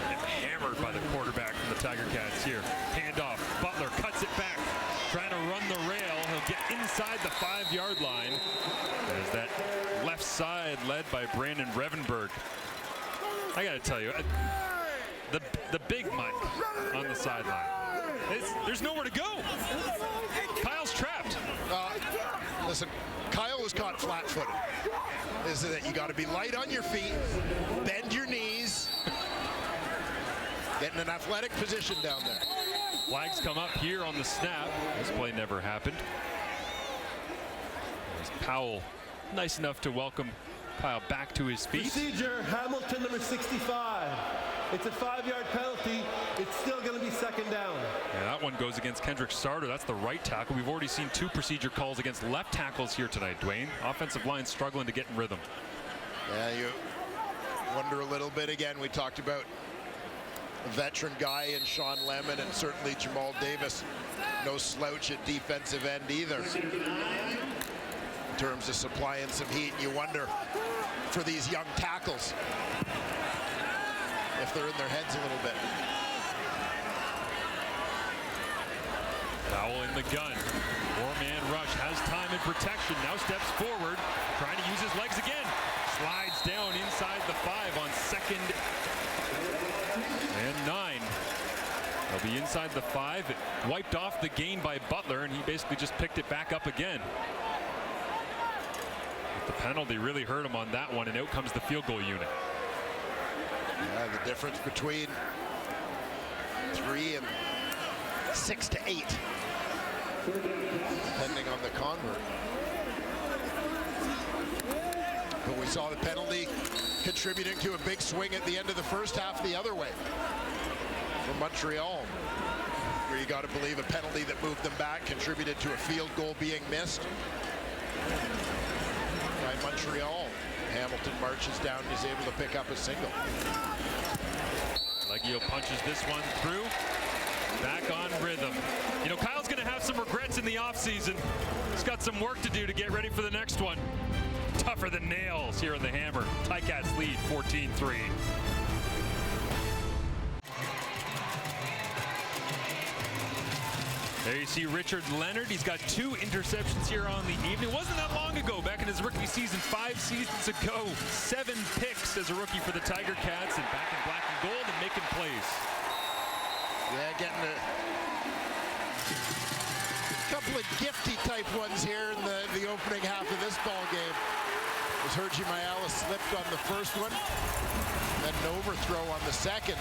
And hammered by the quarterback from the Tiger Cats here. Handoff. Butler cuts it back. Trying to run the rail. He'll get inside the 5-yard line. As that left side led by Brandon Revenberg. I got to tell you, the big Mike on the sideline. There's nowhere to go. Kyle's trapped. Listen, Kyle was caught flat-footed. Is that you got to be light on your feet, bend your knees, get in an athletic position down there. Flags come up here on the snap. This play never happened. As Powell, nice enough to welcome Kyle back to his feet. Procedure, Hamilton, number 65. It's a 5-yard penalty. It's still going to be 2nd down. Yeah, that one goes against Kendrick Starter. That's the right tackle. We've already seen 2 procedure calls against left tackles here tonight, Dwayne. Offensive line struggling to get in rhythm. Yeah, you wonder a little bit again. We talked about a veteran guy in Sean Lemon and certainly Jamal Davis. No slouch at defensive end either. In terms of supplying some heat, you wonder for these young tackles if they're in their heads a little bit. Powell in the gun. 4-man rush, has time and protection. Now steps forward, trying to use his legs again. Slides down inside the 5 on 2nd and 9. They'll be inside the 5. It wiped off the gain by Butler, and he basically just picked it back up again. But the penalty really hurt him on that one, and out comes the field goal unit. Yeah, the difference between 3 and 6 to 8, depending on the convert. But we saw the penalty contributing to a big swing at the end of the first half the other way for Montreal, where you got to believe a penalty that moved them back contributed to a field goal being missed by Montreal. Hamilton marches down and is able to pick up a single. Leggio punches this one through. Back on rhythm. You know, Kyle's going to have some regrets in the offseason. He's got some work to do to get ready for the next one. Tougher than nails here in the Hammer. Ticats lead 14-3. There you see Richard Leonard. He's got 2 interceptions here on the evening. It wasn't that long ago, back in his rookie season, 5 seasons ago. 7 picks as a rookie for the Tiger Cats, and back in black and gold and making plays. Yeah, getting a couple of gifty type ones here in the opening half of this ball game. As Hergy Mayala slipped on the first one, then an overthrow on the second.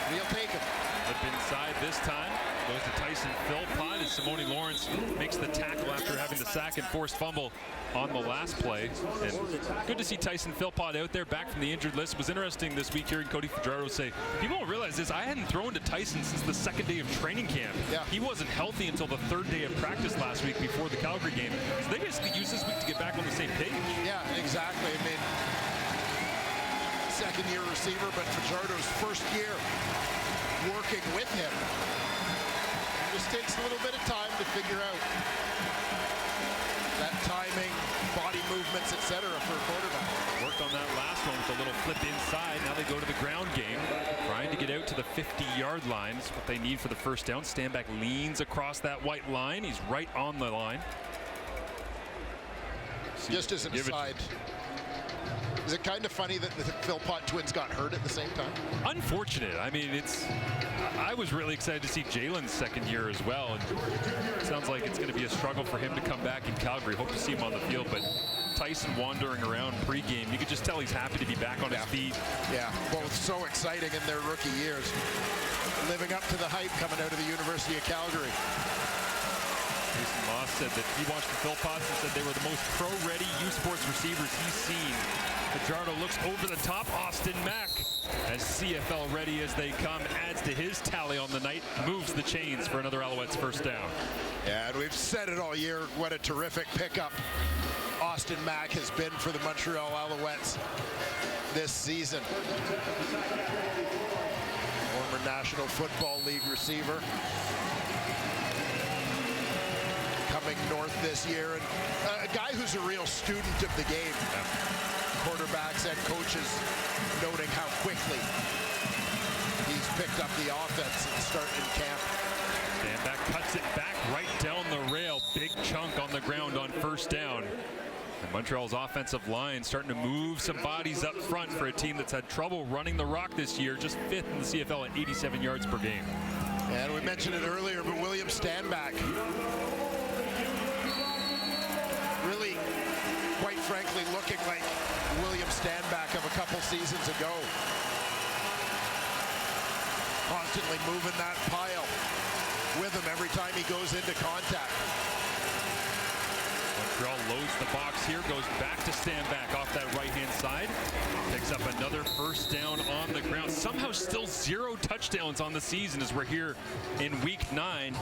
He'll take him. Up inside this time. Goes to Tyson Philpott as Simone Lawrence makes the tackle after having the sack and forced fumble on the last play. And good to see Tyson Philpott out there back from the injured list. It was interesting this week hearing Cody Fajardo say, people don't realize this, I hadn't thrown to Tyson since the 2nd day of training camp. Yeah. He wasn't healthy until the 3rd day of practice last week before the Calgary game. So they basically used this week to get back on the same page. Yeah, exactly. I mean, 2nd-year receiver, but Fajardo's 1st year working with him. It just takes a little bit of time to figure out that timing, body movements, etc. for a quarterback. Worked on that last one with a little flip slip inside. Now they go to the ground game, trying to get out to the 50-yard line. That's what they need for the first down. Stanback leans across that white line. He's right on the line. Just as an aside, is it kind of funny that the Philpott twins got hurt at the same time? Unfortunate. I mean, I was really excited to see Jalen's second year as well. And it sounds like it's going to be a struggle for him to come back in Calgary. Hope to see him on the field, but Tyson wandering around pregame, you could just tell he's happy to be back on his feet. Yeah, both so exciting in their rookie years. Living up to the hype coming out of the University of Calgary. Jason Moss said that he watched the Philpotts and said they were the most pro-ready U Sports receivers he's seen. Fajardo looks over the top. Austin Mack, as CFL ready as they come, adds to his tally on the night, moves the chains for another Alouettes first down. Yeah, and we've said it all year, what a terrific pickup Austin Mack has been for the Montreal Alouettes this season. Former National Football League receiver. Coming north this year, and a guy who's a real student of the game. Quarterbacks and coaches noting how quickly he's picked up the offense and starting in camp. Stanback cuts it back right down the rail. Big chunk on the ground on first down. And Montreal's offensive line starting to move some bodies up front for a team that's had trouble running the rock this year, just 5th in the CFL at 87 yards per game. And we mentioned it earlier, but William Stanback, really, quite frankly, looking like William Stanback of a couple seasons ago. Constantly moving that pile with him every time he goes into contact. Montreal loads the box here, goes back to Stanback off that right-hand side. Picks up another first down on the ground. Somehow still 0 touchdowns on the season as we're here in week 9.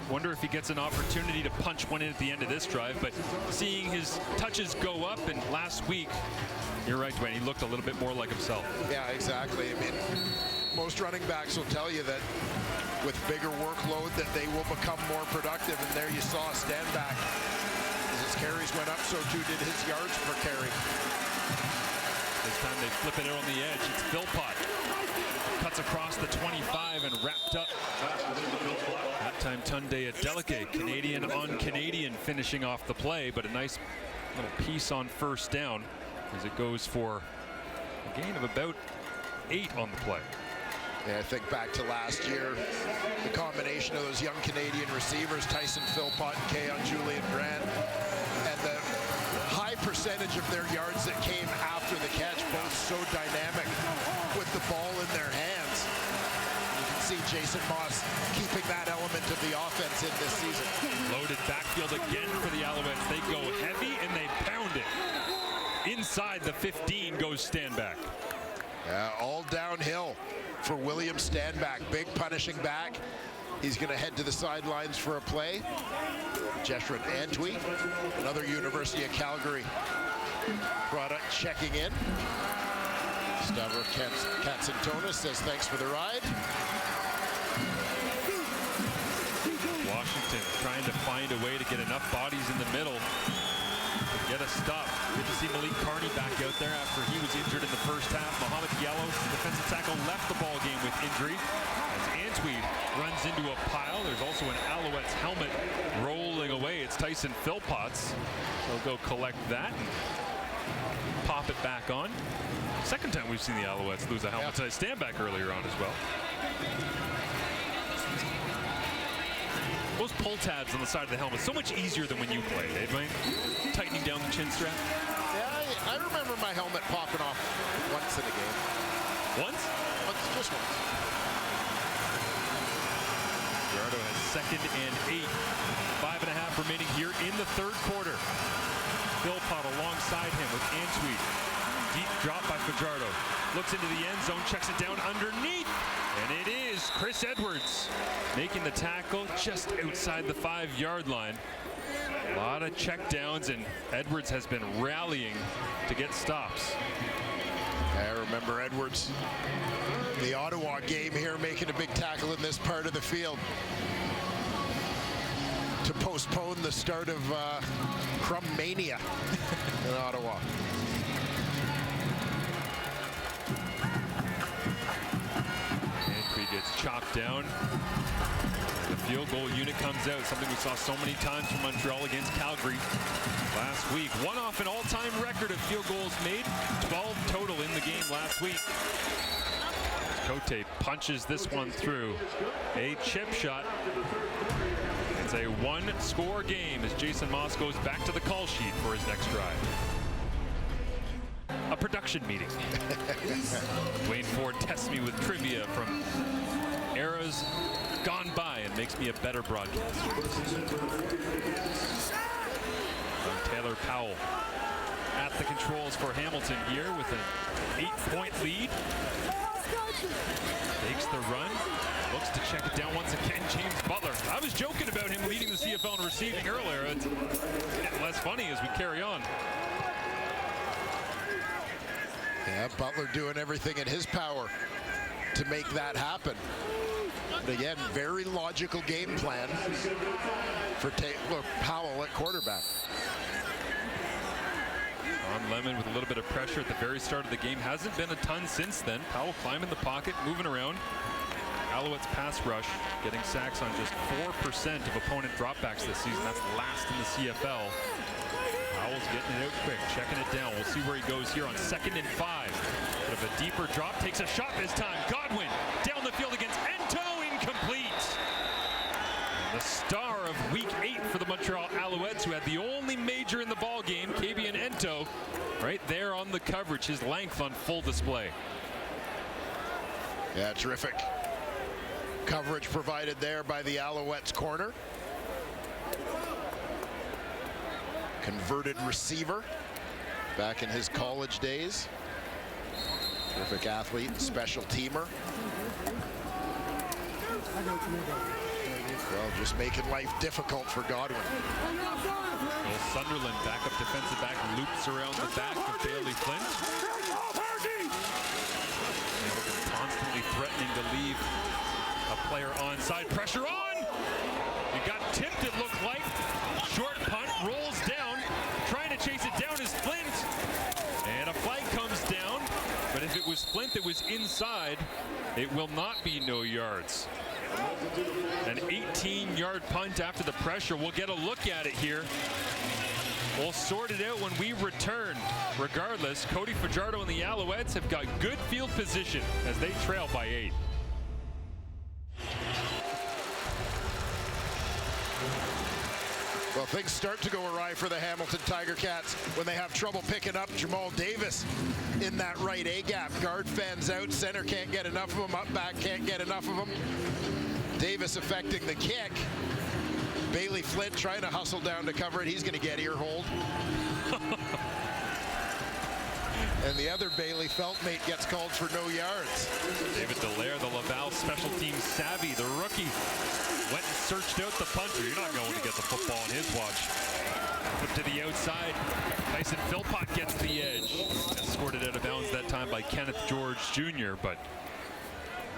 Wonder if he gets an opportunity to punch one in at the end of this drive, but seeing his touches go up, and last week, you're right, Dwayne, he looked a little bit more like himself. Yeah, exactly. I mean, most running backs will tell you that with bigger workload that they will become more productive, and there you saw Stanback. As his carries went up, so too did his yards per carry. This time they flip it out on the edge. It's Philpott. Cuts across the 25 and wrapped up. That time Tunde Adeleke, Canadian on Canadian, finishing off the play, but a nice little piece on first down as it goes for a gain of about 8 on the play. Yeah, I think back to last year, the combination of those young Canadian receivers, Tyson Philpott and Keon Julian Grant, and the high percentage of their yards that came after the catch, both so dynamic with the ball in their hands. You can see Jason Moss keeping that element of the offense in this season. Loaded backfield again for the Alouettes. They go heavy and they pound it. Inside the 15 goes Stanback. Yeah, all downhill for William Stanback. Big punishing back. He's going to head to the sidelines for a play. Jeshrin Antwi, another University of Calgary product, checking in. Stavros Katsantonis says thanks for the ride. Washington trying to find a way to get enough bodies in the middle to get a stop. Good to see Malik Carney back out there after he was injured in the first half. Mohamed Diallo, defensive tackle, left the ball game with injury. As Antwi runs into a pile, there's also an Alouettes helmet rolling away. It's Tyson Philpotts. They'll go collect that and pop it back on. Second time we've seen the Alouettes lose a helmet to Stanback earlier on as well. Those pull tabs on the side of the helmet, so much easier than when you played, eh, Dwayne? Tightening down the chin strap. Yeah, I remember my helmet popping off once in a game. Once? Just once. Gerardo has 2nd and 8. 5.5 remaining here in the third quarter. Philpott alongside him with Antwi. Deep drop by Fajardo. Looks into the end zone, checks it down underneath. And it is Chris Edwards making the tackle just outside the 5-yard line. A lot of checkdowns, and Edwards has been rallying to get stops. I remember Edwards, the Ottawa game here, making a big tackle in this part of the field to postpone the start of Crumb Mania in Ottawa. chopped down. The field goal unit comes out, something we saw so many times from Montreal against Calgary last week. One off an all-time record of field goals made, 12 total in the game last week. Cote punches this one through. A chip shot. It's a one-score game as Jason Moss goes back to the call sheet for his next drive. A production meeting. Wayne Ford tests me with trivia from eras gone by and makes me a better broadcaster. Taylor Powell at the controls for Hamilton here with an 8-point lead. Takes the run, looks to check it down once again. James Butler. I was joking about him leading the CFL in receiving earlier. It's getting less funny as we carry on. Yeah, Butler doing everything in his power to make that happen. But again, very logical game plan for Taylor Powell at quarterback. On Lemon with a little bit of pressure at the very start of the game. Hasn't been a ton since then. Powell climbing the pocket, moving around. Alouettes pass rush, getting sacks on just 4% of opponent dropbacks this season. That's last in the CFL. Powell's getting it out quick, checking it down. We'll see where he goes here on 2nd and 5. Bit of a deeper drop, takes a shot this time. Godwin down the field against Ento, incomplete. The star of Week 8 for the Montreal Alouettes, who had the only major in the ball game, Kabian Ento, right there on the coverage, his length on full display. Yeah, terrific coverage provided there by the Alouettes corner. Converted receiver back in his college days. Terrific athlete, special teamer. Well, just making life difficult for Godwin. Well, Sunderland, backup defensive back, loops around the back of Bailey Flint. Constantly threatening to leave a player onside. Pressure on! It got tipped, it looked like. Short punt, rolls down. Trying to chase it down is Flint. And a flag comes down. But if it was Flint that was inside, it will not be no yards. An 18-yard punt after the pressure. We'll get a look at it here. We'll sort it out when we return. Regardless, Cody Fajardo and the Alouettes have got good field position as they trail by 8. Well, things start to go awry for the Hamilton Tiger Cats when they have trouble picking up Jamal Davis in that right A-gap. Guard fans out, center can't get enough of him, up back can't get enough of him. Davis affecting the kick. Bailey Flint trying to hustle down to cover it. He's going to get ear hold. And the other Bailey Feltmate gets called for no yards. David Dallaire, the Laval special team savvy, the rookie, went and searched out the punter. You're not going to get the football on his watch. Up to the outside. Tyson Philpott gets the edge. Escorted out of bounds that time by Kenneth George Jr., but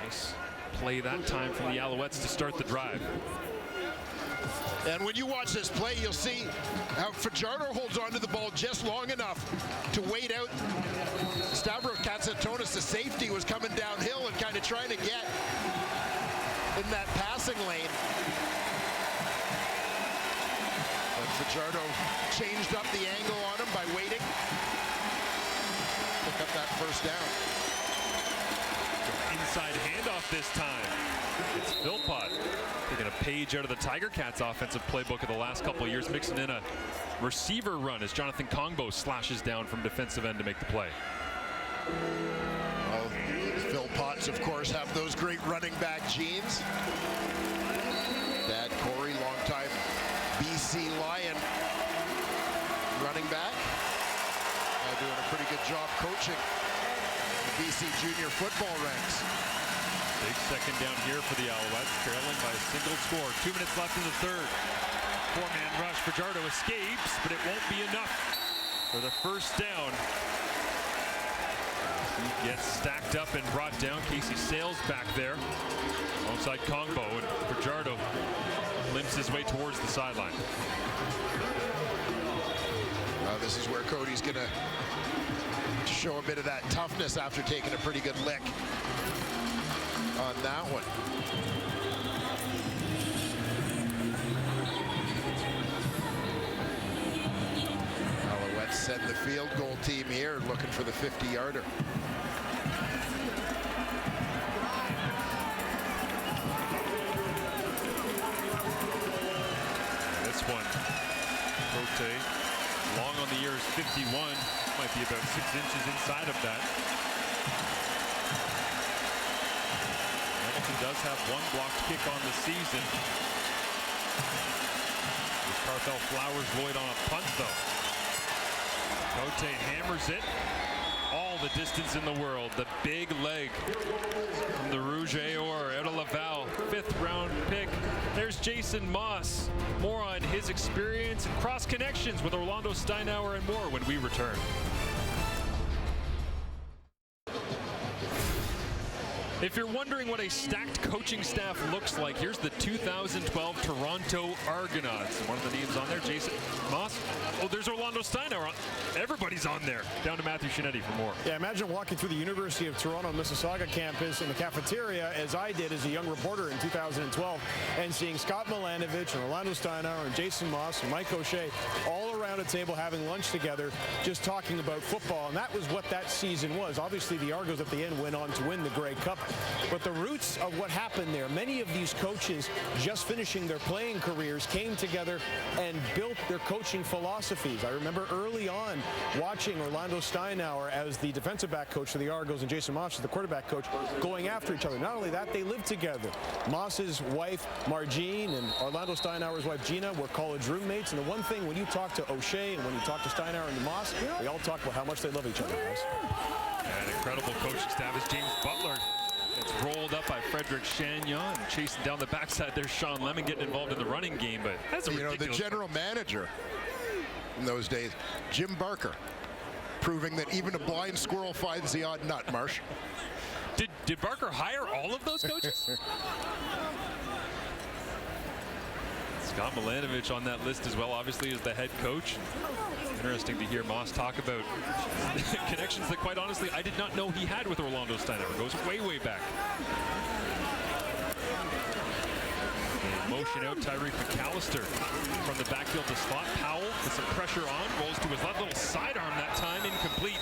nice play that time from the Alouettes to start the drive. And when you watch this play, you'll see how Fajardo holds onto the ball just long enough to wait out. Stavros Katsatonis, the safety, was coming downhill and kind of trying to get in that passing lane. But Fajardo changed up the angle on him by waiting. Pick up that first down. Inside handoff this time. It's Philpott taking a page out of the Tiger Cats offensive playbook of the last couple of years, mixing in a receiver run as Jonathan Kongbo slashes down from defensive end to make the play. Well, Philpotts, of course, have those great running back genes. Dad Corey, longtime BC Lion running back. Doing a pretty good job coaching the BC junior football ranks. Big second down here for the Alouettes, trailing by a single score. 2 minutes left in the third. Four-man rush. Fajardo escapes, but it won't be enough for the first down. He gets stacked up and brought down. Casey Sales back there alongside Kongbo, and Fajardo limps his way towards the sideline. This is where Cody's going to show a bit of that toughness after taking a pretty good lick. on that one. Alouettes send the field goal team here, looking for the 50-yarder. This one, Cote, long on the year is 51. Might be about 6 inches inside of that. Hamilton does have one blocked kick on the season. There's Carthel Flowers Lloyd on a punt, though. Cote hammers it all the distance in the world. The big leg from the Rouge et Or out of Laval, 5th round pick. There's Jason Moss. More on his experience and cross connections with Orlando Steinauer and more when we return. If you're wondering what a stacked coaching staff looks like, here's the 2012 Toronto Argonauts. One of the names on there, Jason Moss. Oh, there's Orlando Steinauer. Everybody's on there. Down to Matthew Shinetti for more. Yeah, imagine walking through the University of Toronto Mississauga campus in the cafeteria, as I did as a young reporter in 2012, and seeing Scott Milanovich and Orlando Steinauer and Jason Moss and Mike O'Shea all around a table having lunch together, just talking about football. And that was what that season was. Obviously, the Argos at the end went on to win the Grey Cup. But the roots of what happened there, many of these coaches just finishing their playing careers came together and built their coaching philosophies. I remember early on watching Orlando Steinauer as the defensive back coach for the Argos and Jason Moss as the quarterback coach going after each other. Not only that, they lived together. Moss's wife, Margene, and Orlando Steinauer's wife, Gina, were college roommates. And the one thing, when you talk to O'Shea and when you talk to Steinauer and Moss, they all talk about how much they love each other, guys. An incredible coaching staff is James Butler. It's rolled up by Frederick Chagnon, and chasing down the backside. There's Sean Lemon getting involved in the running game, but that's a ridiculous. The general manager in those days, Jim Barker, proving that even a blind squirrel finds the odd nut. Marsh. Did Barker hire all of those coaches? Scott Milanovich on that list as well, obviously, as the head coach. Interesting to hear Moss talk about connections that, quite honestly, I did not know he had with Orlando Steinauer. It goes way, way back. And motion out Tyreek McAllister from the backfield to slot. Powell with some pressure on, rolls to his left, little sidearm that time, incomplete,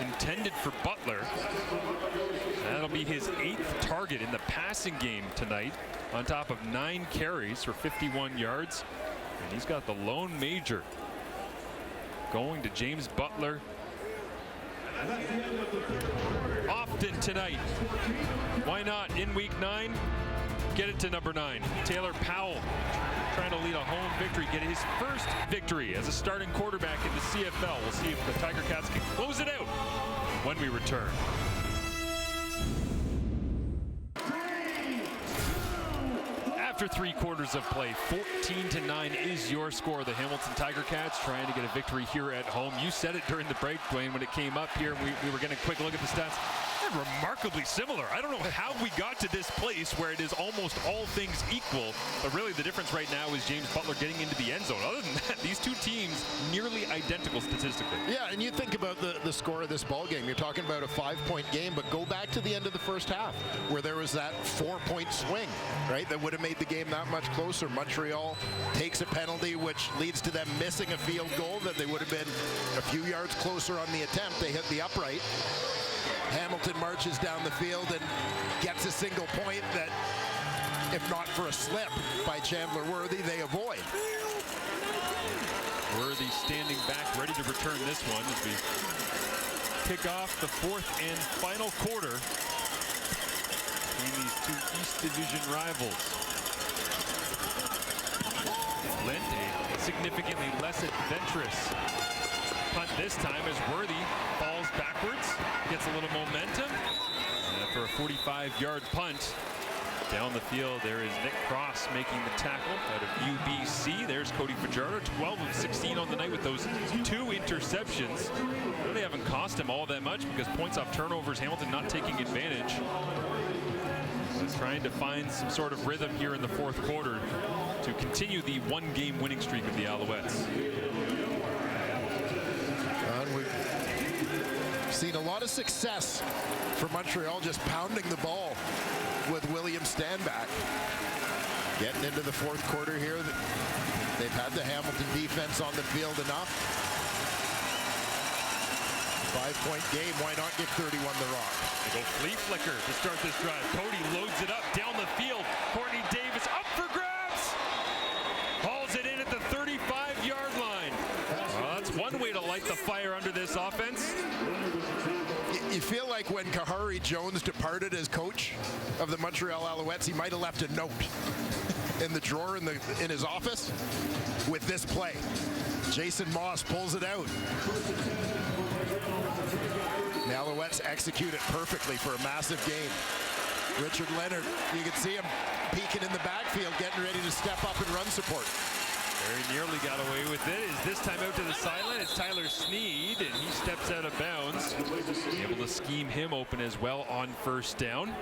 intended for Butler. That'll be his 8th target in the passing game tonight, on top of 9 carries for 51 yards. And he's got the lone major going to James Butler. Often tonight. Why not? In week 9, get it to number 9. Taylor Powell trying to lead a home victory, get his first victory as a starting quarterback in the CFL. We'll see if the Tiger Cats can close it out when we return. After 3 quarters of play, 14-9 is your score. The Hamilton Tiger Cats trying to get a victory here at home. You said it during the break, Dwayne, when it came up here. We were getting a quick look at the stats. They're remarkably similar. I don't know how we got to this place where it is almost all things equal, but really the difference right now is James Butler getting into the end zone. Other than that, these two teams nearly identical statistically. Yeah, and you think about the score of this ball game. You're talking about a 5-point game, but go back to the end of the first half where there was that 4-point swing, right? That would have made the game that much closer. Montreal takes a penalty, which leads to them missing a field goal that they would have been a few yards closer on the attempt. They hit the upright. Hamilton marches down the field and gets a single point that, if not for a slip by Chandler Worthy, they avoid. Worthy standing back, ready to return this one as we kick off the 4th and final quarter between these two East Division rivals. Flint, a significantly less adventurous punt this time as Worthy falls backwards, gets a little momentum, and for a 45-yard punt down the field, there is Nick Cross making the tackle out of UBC. There's Cody Fajardo, 12 of 16 on the night with those 2 interceptions. Really haven't cost him all that much because points off turnovers, Hamilton not taking advantage. But trying to find some sort of rhythm here in the 4th quarter to continue the 1-game winning streak of the Alouettes. We've seen a lot of success for Montreal just pounding the ball with William Stanback. Getting into the fourth quarter here, they've had the Hamilton defense on the field enough. 5-point game, why not give 31 the rock? They go flea flicker to start this drive. Cody loads it up down the field. Courtney Davis up for grabs. Hauls it in at the 35-yard line. Well, that's one way to light the fire under this offense. You feel like when Kahari Jones departed as coach of the Montreal Alouettes, he might have left a note in the drawer in his office with this play. Jason Moss pulls it out. The Alouettes execute it perfectly for a massive gain. Richard Leonard, you can see him peeking in the backfield, getting ready to step up and run support. Very nearly got away with it. Is this time out to the sideline? It's Tyler Sneed, and he steps out of bounds. Able to scheme him open as well on first down.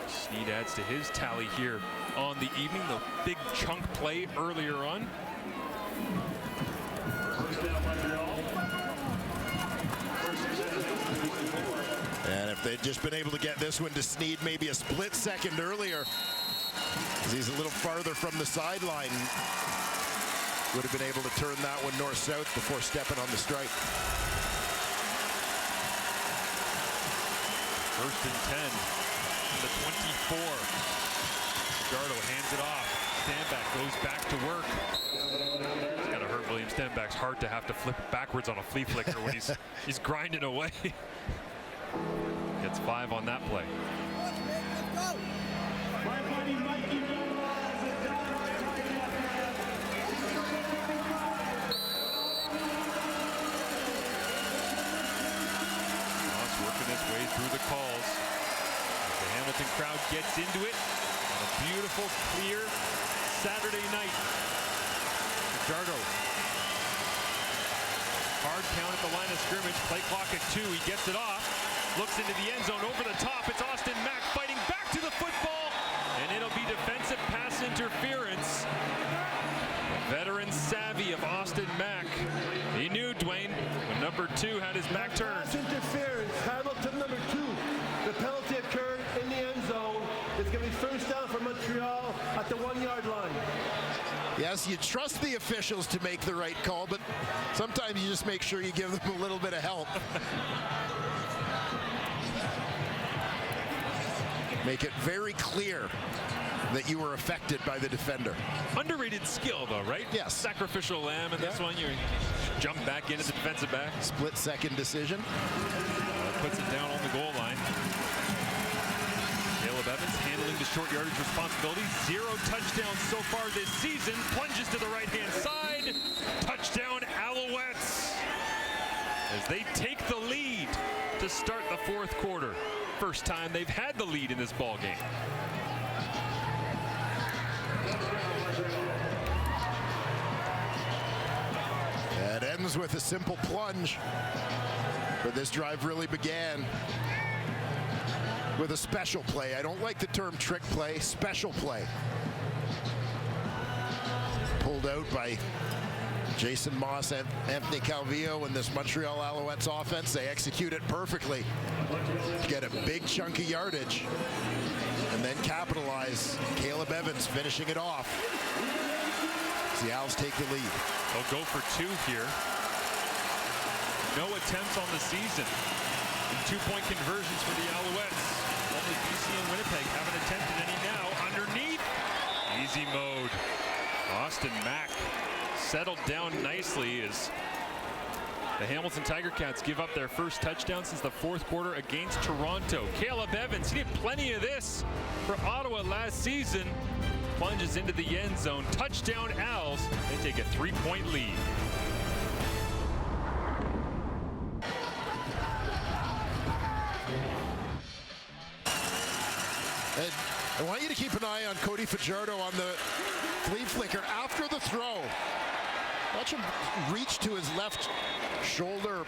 Sneed adds to his tally here on the evening. The big chunk play earlier on. And if they'd just been able to get this one to Sneed maybe a split second earlier, as he's a little farther from the sideline, would have been able to turn that one north-south before stepping on the stripe. First and 10 from the 24. Fajardo hands it off. Stanback goes back to work. It's gotta hurt William Stanback's heart to have to flip it backwards on a flea flicker when he's grinding away. Gets 5 on that play. Working his way through the calls. As the Hamilton crowd gets into it on a beautiful, clear Saturday night. Fajardo. Hard count at the line of scrimmage. Play clock at 2. He gets it off. Looks into the end zone over the top. It's Austin Mack fighting back to the football. And it'll be defensive pass interference. The veteran savvy of Austin Mack. He knew, Dwayne, when number 2 had his back turned. Pass interference. Hamilton number 2. The penalty occurred in the end zone. It's going to be first down for Montreal at the 1-yard line. Yes, you trust the officials to make the right call, but sometimes you just make sure you give them a little bit of help. Make it very clear that you were affected by the defender. Underrated skill, though, right? Yes. Sacrificial lamb in this one. You jump back into the defensive back. Split-second decision. Puts it down on the goal line. Caleb Evans handling the short yardage responsibility. 0 touchdowns so far this season. Plunges to the right-hand side. Touchdown, Alouettes. As they take the lead to start the fourth quarter. First time they've had the lead in this ball game. It ends with a simple plunge, but this drive really began with a special play. I don't like the term trick play, special play. Pulled out by Jason Moss and Anthony Calvillo in this Montreal Alouettes offense. They execute it perfectly to get a big chunk of yardage and then capitalize. Caleb Evans finishing it off. The Owls take the lead. They'll go for 2 here. No attempts on the season. 2-point conversions for the Alouettes. Only BC and Winnipeg haven't attempted any now. Underneath. Easy mode. Austin Mack settled down nicely as the Hamilton Tiger Cats give up their first touchdown since the fourth quarter against Toronto. Caleb Evans, he did plenty of this for Ottawa last season. Plunges into the end zone. Touchdown, Owls. They take a 3-point lead. And I want you to keep an eye on Cody Fajardo on the flea flicker after the throw. Watch him reach to his left shoulder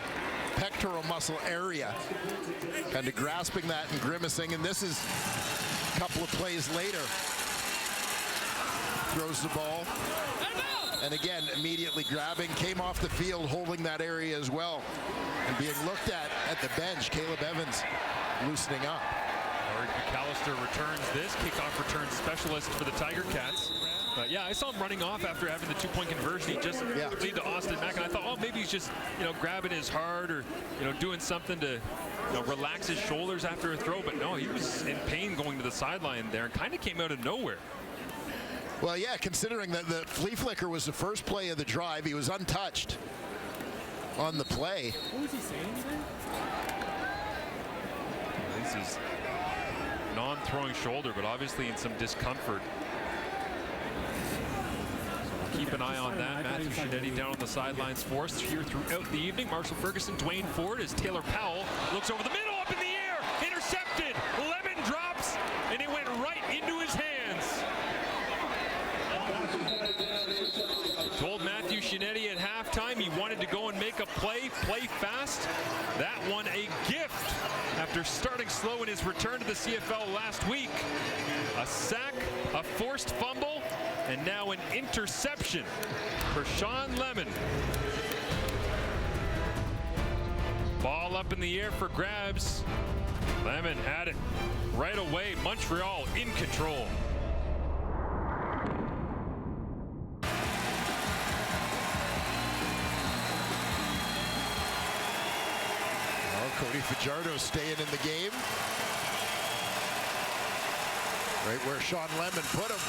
pectoral muscle area, kind of grasping that and grimacing. And this is a couple of plays later. Throws the ball. And again, immediately grabbing, came off the field holding that area as well. And being looked at the bench, Caleb Evans loosening up. Howard McAllister returns this. Kickoff return specialist for the Tiger Cats. But yeah, I saw him running off after having the 2-point conversion. He just lead to Austin Mack, and I thought, oh, maybe he's just, grabbing his heart or, doing something to, relax his shoulders after a throw. But no, he was in pain going to the sideline there and kind of came out of nowhere. Well, yeah, considering that the flea flicker was the first play of the drive, he was untouched on the play. What was he saying there? This is non-throwing shoulder, but obviously in some discomfort. Keep an eye on that. Matthew Shinetti down on the sidelines for us here throughout the evening. Marshall Ferguson, Dwayne Ford as Taylor Powell looks over the middle, up in the air, intercepted. Lemon drops, and it went right into his hands. Told Matthew Shinetti at halftime he wanted to go and make a play fast. That one a gift after starting slow in his return to the CFL last week. A sack, a forced fumble, and now an interception for Sean Lemon. Ball up in the air for grabs. Lemon had it right away. Montreal in control. Well, Cody Fajardo staying in the game. Right where Sean Lemon put him.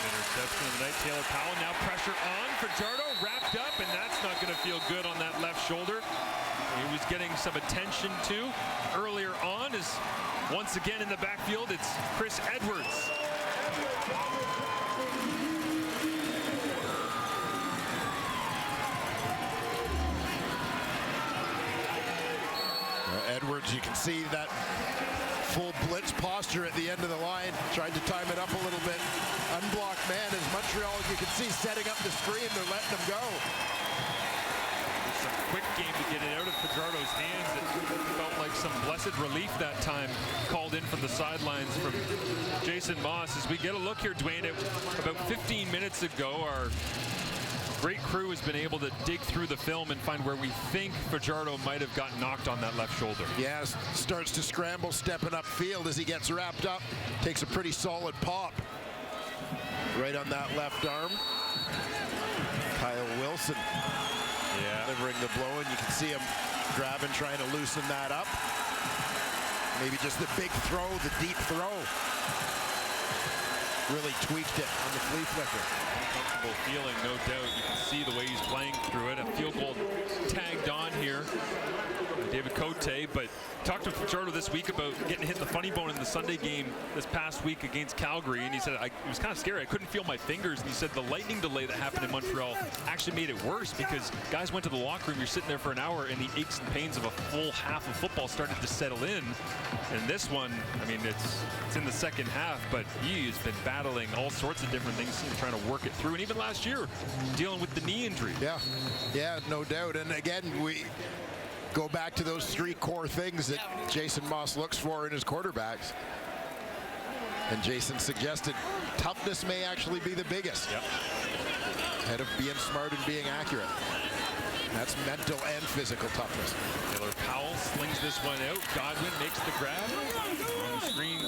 Interception of the night. Taylor Powell now pressure on. Fajardo wrapped up, and that's not going to feel good on that left shoulder. He was getting some attention too earlier on. As once again in the backfield, it's Chris Edwards. Edwards, you can see that full blitz posture at the end of the line. Tried to time it up a little bit. Unblocked man as Montreal, you can see, setting up the screen. They're letting him go. Some quick game to get it out of Fajardo's hands. It felt like some blessed relief that time called in from the sidelines from Jason Moss. As we get a look here, Dwayne, about 15 minutes ago, our great crew has been able to dig through the film and find where we think Fajardo might have got knocked on that left shoulder. Yeah, starts to scramble, stepping upfield as he gets wrapped up. Takes a pretty solid pop right on that left arm. Kyle Wilson delivering the blow, and you can see him grabbing, trying to loosen that up. Maybe just the big throw, the deep throw. Really tweaked it on the flea flicker. Uncomfortable feeling, no doubt. You can see the way he's playing through it. A field goal tagged on here. David Cote, but talked to Fajardo this week about getting hit the funny bone in the Sunday game this past week against Calgary, and he said, it was kind of scary. I couldn't feel my fingers, and he said the lightning delay that happened in Montreal actually made it worse because guys went to the locker room, you're sitting there for an hour, and the aches and pains of a full half of football started to settle in. And this one, I mean, it's in the second half, but he has been battling all sorts of different things and trying to work it through, and even last year, dealing with the knee injury. Yeah, no doubt. And again, we go back to those three core things that Jason Moss looks for in his quarterbacks. And Jason suggested toughness may actually be the biggest. Ahead of being smart and being accurate. That's mental and physical toughness. Taylor Powell slings this one out. Godwin makes the grab. On the screen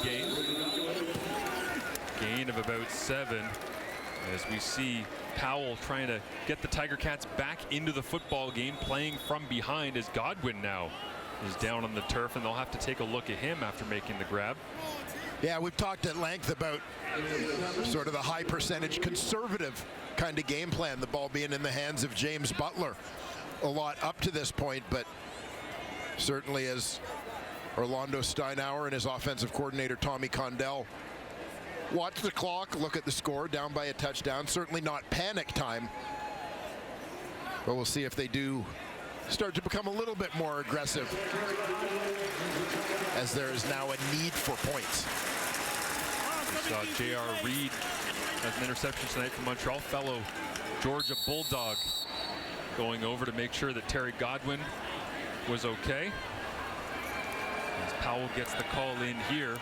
gain of about 7. As we see Powell trying to get the Tiger Cats back into the football game, playing from behind, as Godwin now is down on the turf, and they'll have to take a look at him after making the grab. Yeah, we've talked at length about sort of the high percentage conservative kind of game plan, the ball being in the hands of James Butler a lot up to this point, but certainly as Orlando Steinauer and his offensive coordinator Tommy Condell watch the clock, look at the score, down by a touchdown. Certainly not panic time, but we'll see if they do start to become a little bit more aggressive, as there is now a need for points. We saw J.R. Reed as an interception tonight from Montreal, fellow Georgia Bulldog, going over to make sure that Terry Godwin was okay. As Powell gets the call in here.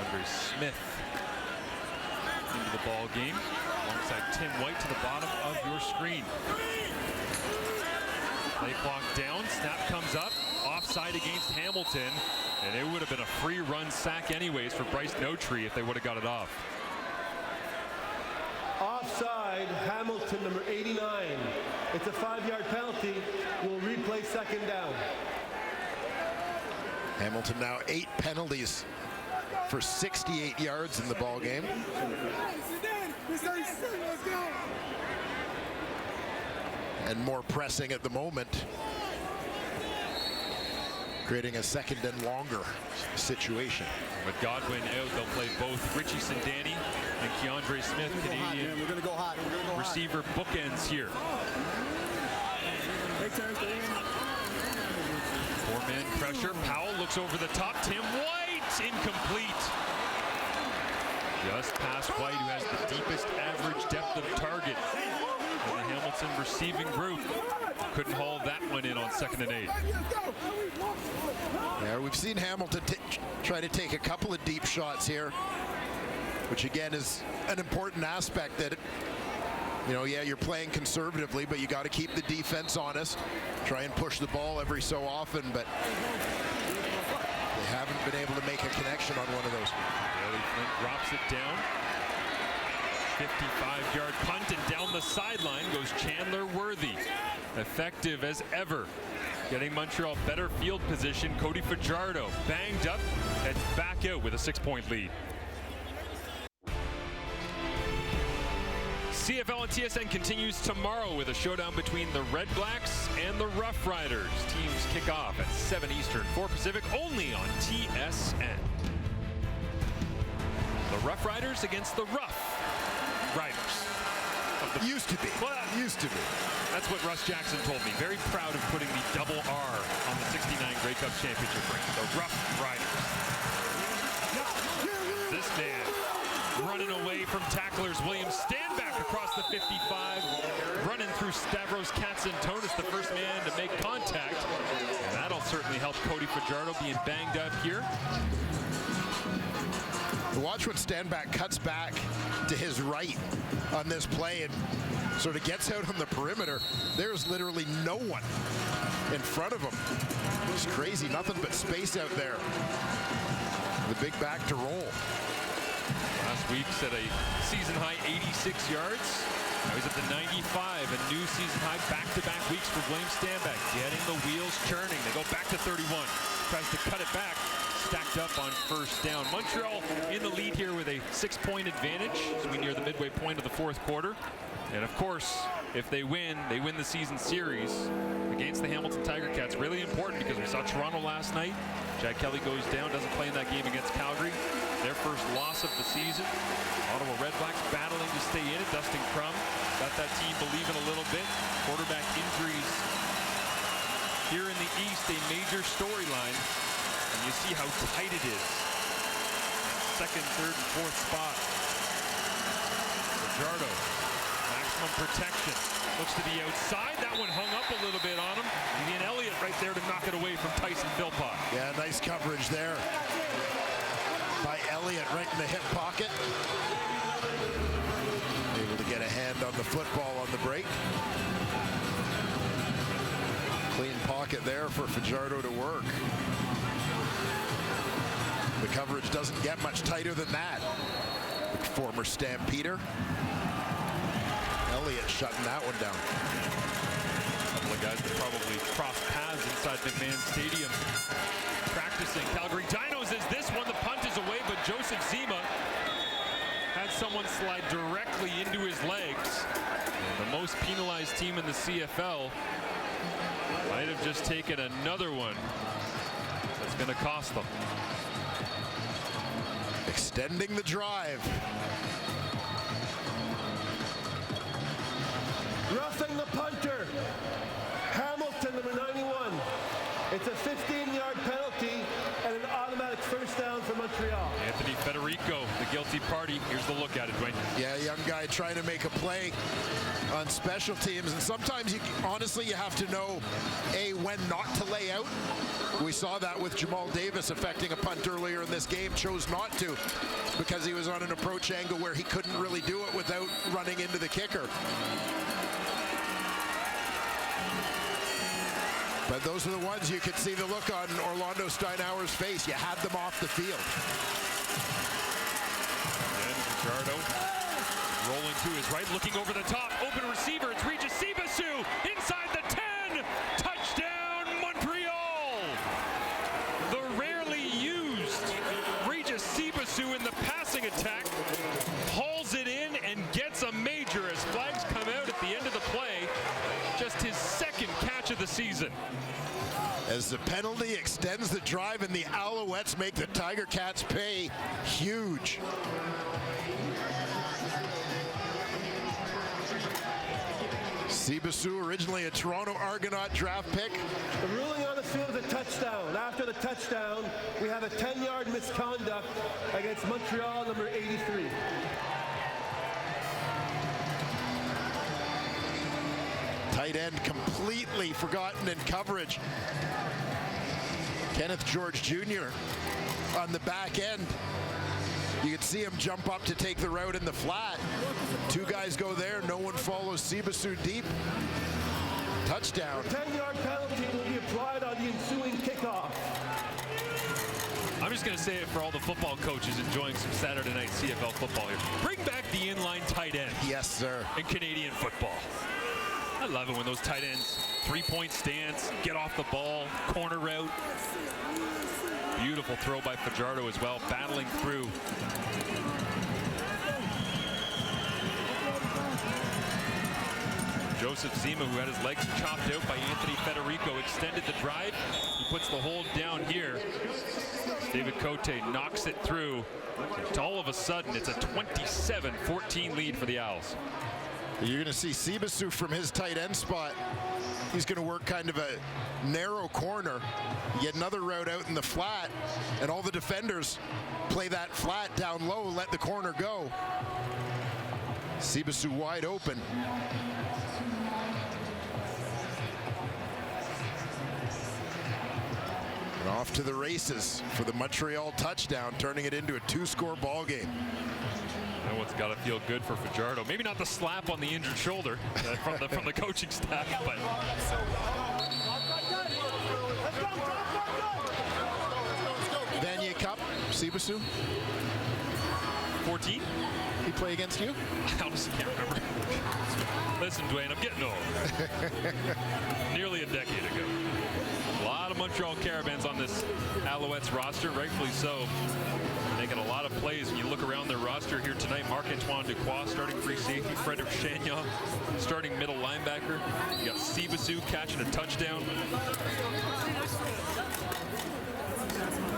Andre Smith into the ball game alongside Tim White to the bottom of your screen. Play clock down, snap comes up, offside against Hamilton, and it would have been a free run sack anyways for Bryce Notree if they would have got it off. Offside, Hamilton, number 89. It's a 5-yard penalty. We'll replay second down. Hamilton now 8 penalties for 68 yards in the ball game. And more pressing at the moment, creating a second and longer situation. With Godwin out, they'll play both Richie Sindani and Keandre Smith, Canadian We're gonna go hot. We're gonna go receiver bookends here. Four-man pressure. Powell looks over the top. Tim White, incomplete. Just past White, who has the deepest average depth of target in the Hamilton receiving group. Couldn't haul that one in on 2nd and 8. Yeah, we've seen Hamilton try to take a couple of deep shots here, which again is an important aspect that, yeah, you're playing conservatively, but you got to keep the defense honest. Try and push the ball every so often, but they haven't been able to make a connection on one of those. Bailey Flint drops it down. 55-yard punt, and down the sideline goes Chandler Worthy. Effective as ever, getting Montreal better field position. Cody Fajardo banged up, heads back out with a 6-point lead. CFL and TSN continues tomorrow with a showdown between the Red Blacks and the Rough Riders. Teams kick off at 7 Eastern, 4 Pacific, only on TSN. The Rough Riders against the Rough Riders. Used to be. Well, used to be. That's what Russ Jackson told me. Very proud of putting the double R on the 69 Grey Cup championship ring. The Rough Riders. This man running away from tacklers. William Stanback across the 55. Running through Stavros Katsantonis, the first man to make contact. And that'll certainly help Cody Fajardo being banged up here. Watch when Stanback cuts back to his right on this play and sort of gets out on the perimeter. There's literally no one in front of him. It's crazy, nothing but space out there. The big back to roll. Last week set a season-high 86 yards. Now he's at the 95, a new season-high back-to-back weeks for William Stanback. Getting the wheels churning. They go back to 31. Tries to cut it back. Stacked up on first down. Montreal in the lead here with a 6-point advantage as we near the midway point of the 4th quarter. And of course, if they win the season series against the Hamilton Tiger Cats. Really important because we saw Toronto last night. Jack Kelly goes down, doesn't play in that game against Calgary. Their first loss of the season. Ottawa Red Blacks battling to stay in it. Dustin Crum got that team believing a little bit. Quarterback injuries here in the East, a major storyline. And you see how tight it is. 2nd, 3rd, and 4th spot. Fajardo, maximum protection. Looks to be outside. That one hung up a little bit on him. Ian Elliott right there to knock it away from Tyson Philpott. Yeah, nice coverage there by Elliott right in the hip pocket. Able to get a hand on the football on the break. Clean pocket there for Fajardo to work. The coverage doesn't get much tighter than that. The former Stampeder. Elliott shutting that one down. A couple of guys that probably crossed paths inside McMahon Stadium practicing. Calgary Dinos as this one. The punt is away, but Joseph Zima had someone slide directly into his legs. And the most penalized team in the CFL might have just taken another one that's going to cost them. Extending the drive. Roughing the punter. Hamilton, number 91. It's a 15-yard penalty and an automatic first down for Montreal. Anthony Federico, the guilty party. Here's the look at it, Dwayne. Yeah, young guy trying to make a play on special teams. And sometimes, honestly, you have to know, A, when not to lay out. We saw that with Jamal Davis affecting a punt earlier in this game. Chose not to because he was on an approach angle where he couldn't really do it without running into the kicker. But those are the ones you could see the look on Orlando Steinauer's face. You had them off the field. And Fajardo rolling to his right, looking over the top. Open receiver. It's Regis Sibasu inside the 10. Touchdown, Montreal. The rarely used Regis Sibasu in the passing attack hauls it in and gets a major as flags come out at the end of the play. Just his second catch of the season. As the penalty extends the drive and the Alouettes make the Tiger Cats pay huge. Sibasu, originally a Toronto Argonaut draft pick. The ruling on the field is a touchdown. After the touchdown, we have a 10-yard misconduct against Montreal, number 83. Tight end completely forgotten in coverage. Kenneth George Jr. on the back end. You can see him jump up to take the route in the flat. Two guys go there. No one follows Sibasu deep. Touchdown. A 10-yard penalty will be applied on the ensuing kickoff. I'm just going to say it for all the football coaches enjoying some Saturday night CFL football here. Bring back the inline tight end. Yes, sir. In Canadian football. I love it when those tight ends, three-point stance, get off the ball, corner route. Beautiful throw by Fajardo as well, battling through. Joseph Zima, who had his legs chopped out by Anthony Federico, extended the drive. He puts the hold down here. David Cote knocks it through. And all of a sudden, it's a 27-14 lead for the Owls. You're going to see Sibasu from his tight end spot. He's going to work kind of a narrow corner, get another route out in the flat, and all the defenders play that flat down low, let the corner go. Sibasu wide open. And off to the races for the Montreal touchdown, turning it into a two-score ball game. That one's got to feel good for Fajardo. Maybe not the slap on the injured shoulder from the coaching staff, but Vanier Cup, Sibasu. 14? He play against you? I honestly can't remember. Listen, Dwayne, I'm getting old. Nearly a decade ago. A lot of Montreal Caravans on this Alouettes roster, rightfully so. Making a lot of plays when you look around their roster here tonight. Marc-Antoine Duquois starting free safety. Frederick Chagnon starting middle linebacker. You got Sibasu catching a touchdown.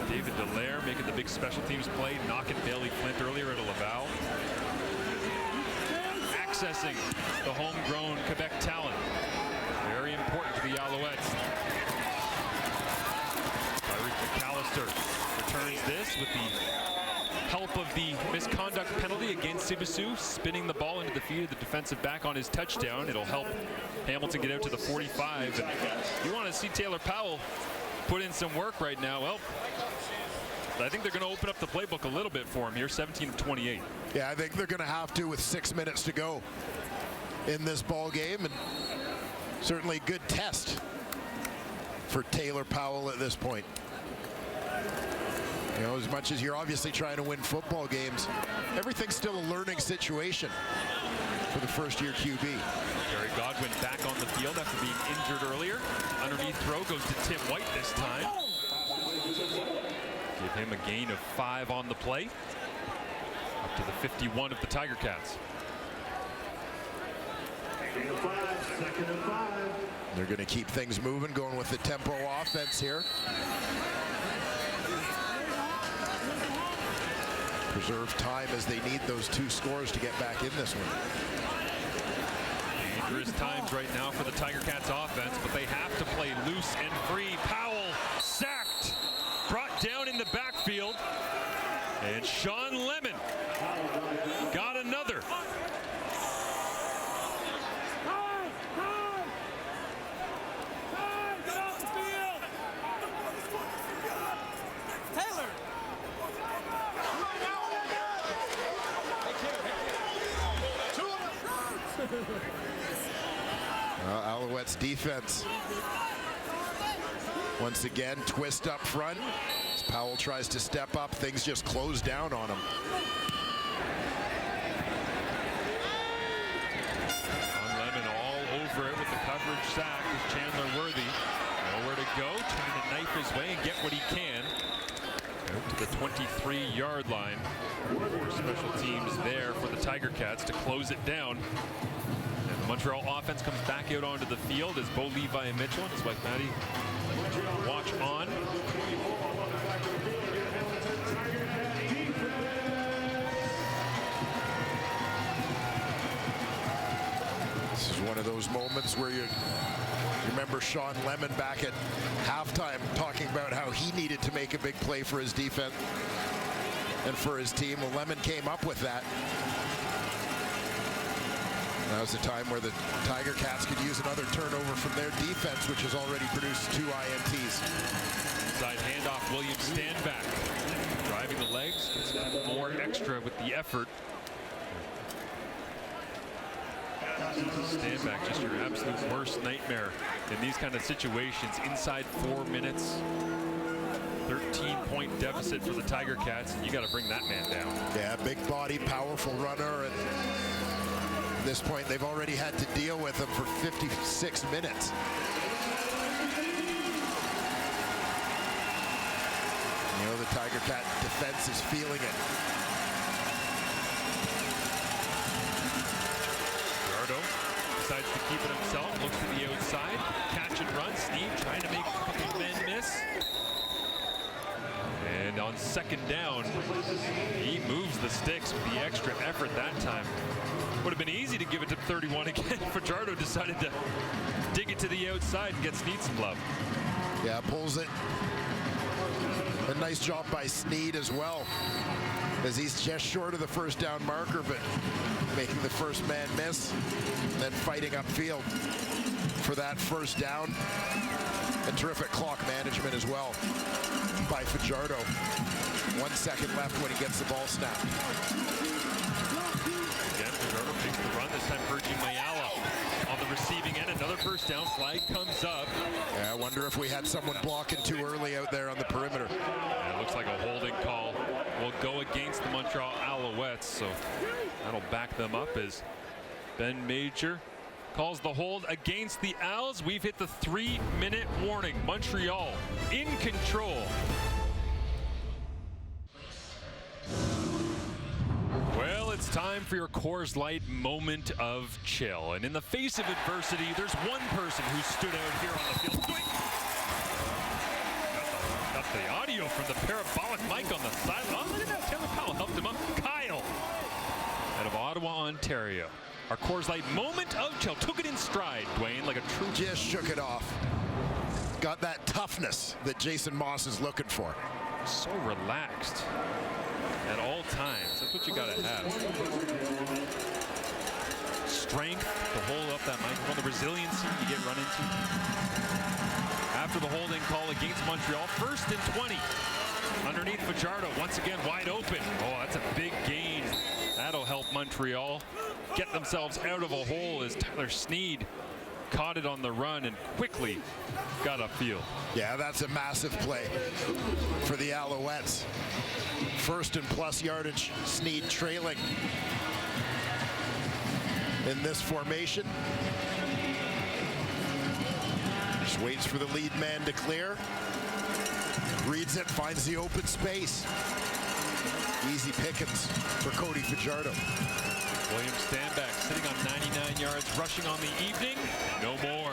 David Dallaire making the big special teams play, knocking Bailey Flint earlier at a Laval. Accessing the homegrown Quebec talent. Very important to the Alouettes. Tyreek McAllister returns this with the help of the misconduct penalty against Sibasu, spinning the ball into the feet of the defensive back on his touchdown. It'll help Hamilton get out to the 45. And you want to see Taylor Powell put in some work right now. Well, I think they're going to open up the playbook a little bit for him here, 17-28. Yeah, I think they're going to have to with 6 minutes to go in this ball game, and certainly good test for Taylor Powell at this point. You know, as much as you're obviously trying to win football games, everything's still a learning situation for the first-year QB. Jerry Godwin back on the field after being injured earlier. Underneath throw goes to Tim White this time. Give him a gain of 5 on the play. Up to the 51 of the Tiger Cats. They're going to keep things moving, going with the tempo offense here. Preserve time as they need those 2 scores to get back in this one. Dangerous times right now for the Tiger Cats offense, but they have to play loose and free. Powell sacked, brought down in the backfield, and Sean Lemon got another. Alouettes defense Once again, twist up front. As Powell tries to step up, things just close down on him. Sean Lemon all over it with the coverage sack is Chandler Worthy. Nowhere to go, trying to knife his way and get what he can. Out to the 23-yard line. For special teams there for the Tiger Cats to close it down. And the Montreal offense comes back out onto the field as Bo Levi and Mitchell and his wife Maddie watch on. This is one of those moments where you remember Sean Lemon back at halftime talking about how he needed to make a big play for his defense and for his team. Well, Lemon came up with that. That was a time where the Tiger Cats could use another turnover from their defense, which has already produced 2 INTs. Side handoff, William Standback. Driving the legs, gets a little more extra with the effort. Standback, just your absolute worst nightmare in these kind of situations. Inside 4 minutes. 13-point deficit for the Tiger Cats, and you got to bring that man down. Yeah, big body, powerful runner, and at this point they've already had to deal with him for 56 minutes. You know, the Tiger Cat defense is feeling it. Gerardo decides to keep it himself, looks to the outside, catch and run. Sneed trying to make a couple of men miss. And on second down, he moves the sticks with the extra effort that time. Would have been easy to give it to 31 again. Fajardo decided to dig it to the outside and get Sneed some love. Yeah, pulls it. A nice job by Sneed as well, as he's just short of the first down marker, but making the first man miss, and then fighting upfield for that first down. And terrific clock management as well by Fajardo. 1 second left when he gets the ball snapped. Again, Fajardo takes the run, this time Virgin Mayala on the receiving end. Another first down, flag comes up. Yeah, I wonder if we had someone blocking too early out there on the perimeter. Yeah, it looks like a holding call will go against the Montreal Alouettes, so that'll back them up as Ben Major calls the hold against the Owls. We've hit the 3-minute warning. Montreal in control. Well, it's time for your Coors Light moment of chill. And in the face of adversity, there's one person who stood out here on the field. Got the audio from the parabolic mic on the side. Oh, look at that. Taylor Powell helped him up. Kyle out of Ottawa, Ontario. Our Coors Light moment of chill. Took it in stride, Dwayne, like a true. Just shook it off. Got that toughness that Jason Moss is looking for. So relaxed at all times. That's what you got to have. Strength to hold up that microphone. The resiliency you get run into. After the holding call against Montreal, 1st and 20. Underneath Fajardo, once again wide open. Oh, that's a big gain. That'll help Montreal get themselves out of a hole as Tyler Sneed caught it on the run and quickly got upfield. Yeah, that's a massive play for the Alouettes. 1st and plus yardage, Sneed trailing in this formation. Just waits for the lead man to clear. Reads it, finds the open space. Easy pickings for Cody Fajardo. William Standback sitting on 99 yards, rushing on the evening. No more.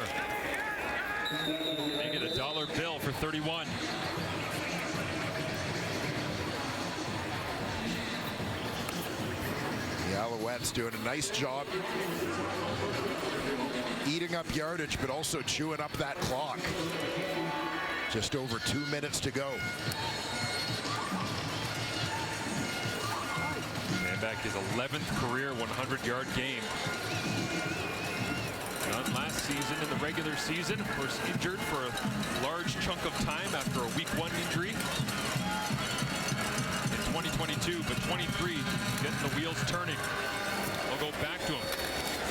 Make it a dollar bill for 31. The Alouettes doing a nice job eating up yardage, but also chewing up that clock. Just over 2 minutes to go. Standback his 11th career 100-yard game. Done last season in the regular season. Of course, injured for a large chunk of time after a week 1 injury in 2022, but 23 getting the wheels turning. We'll go back to him.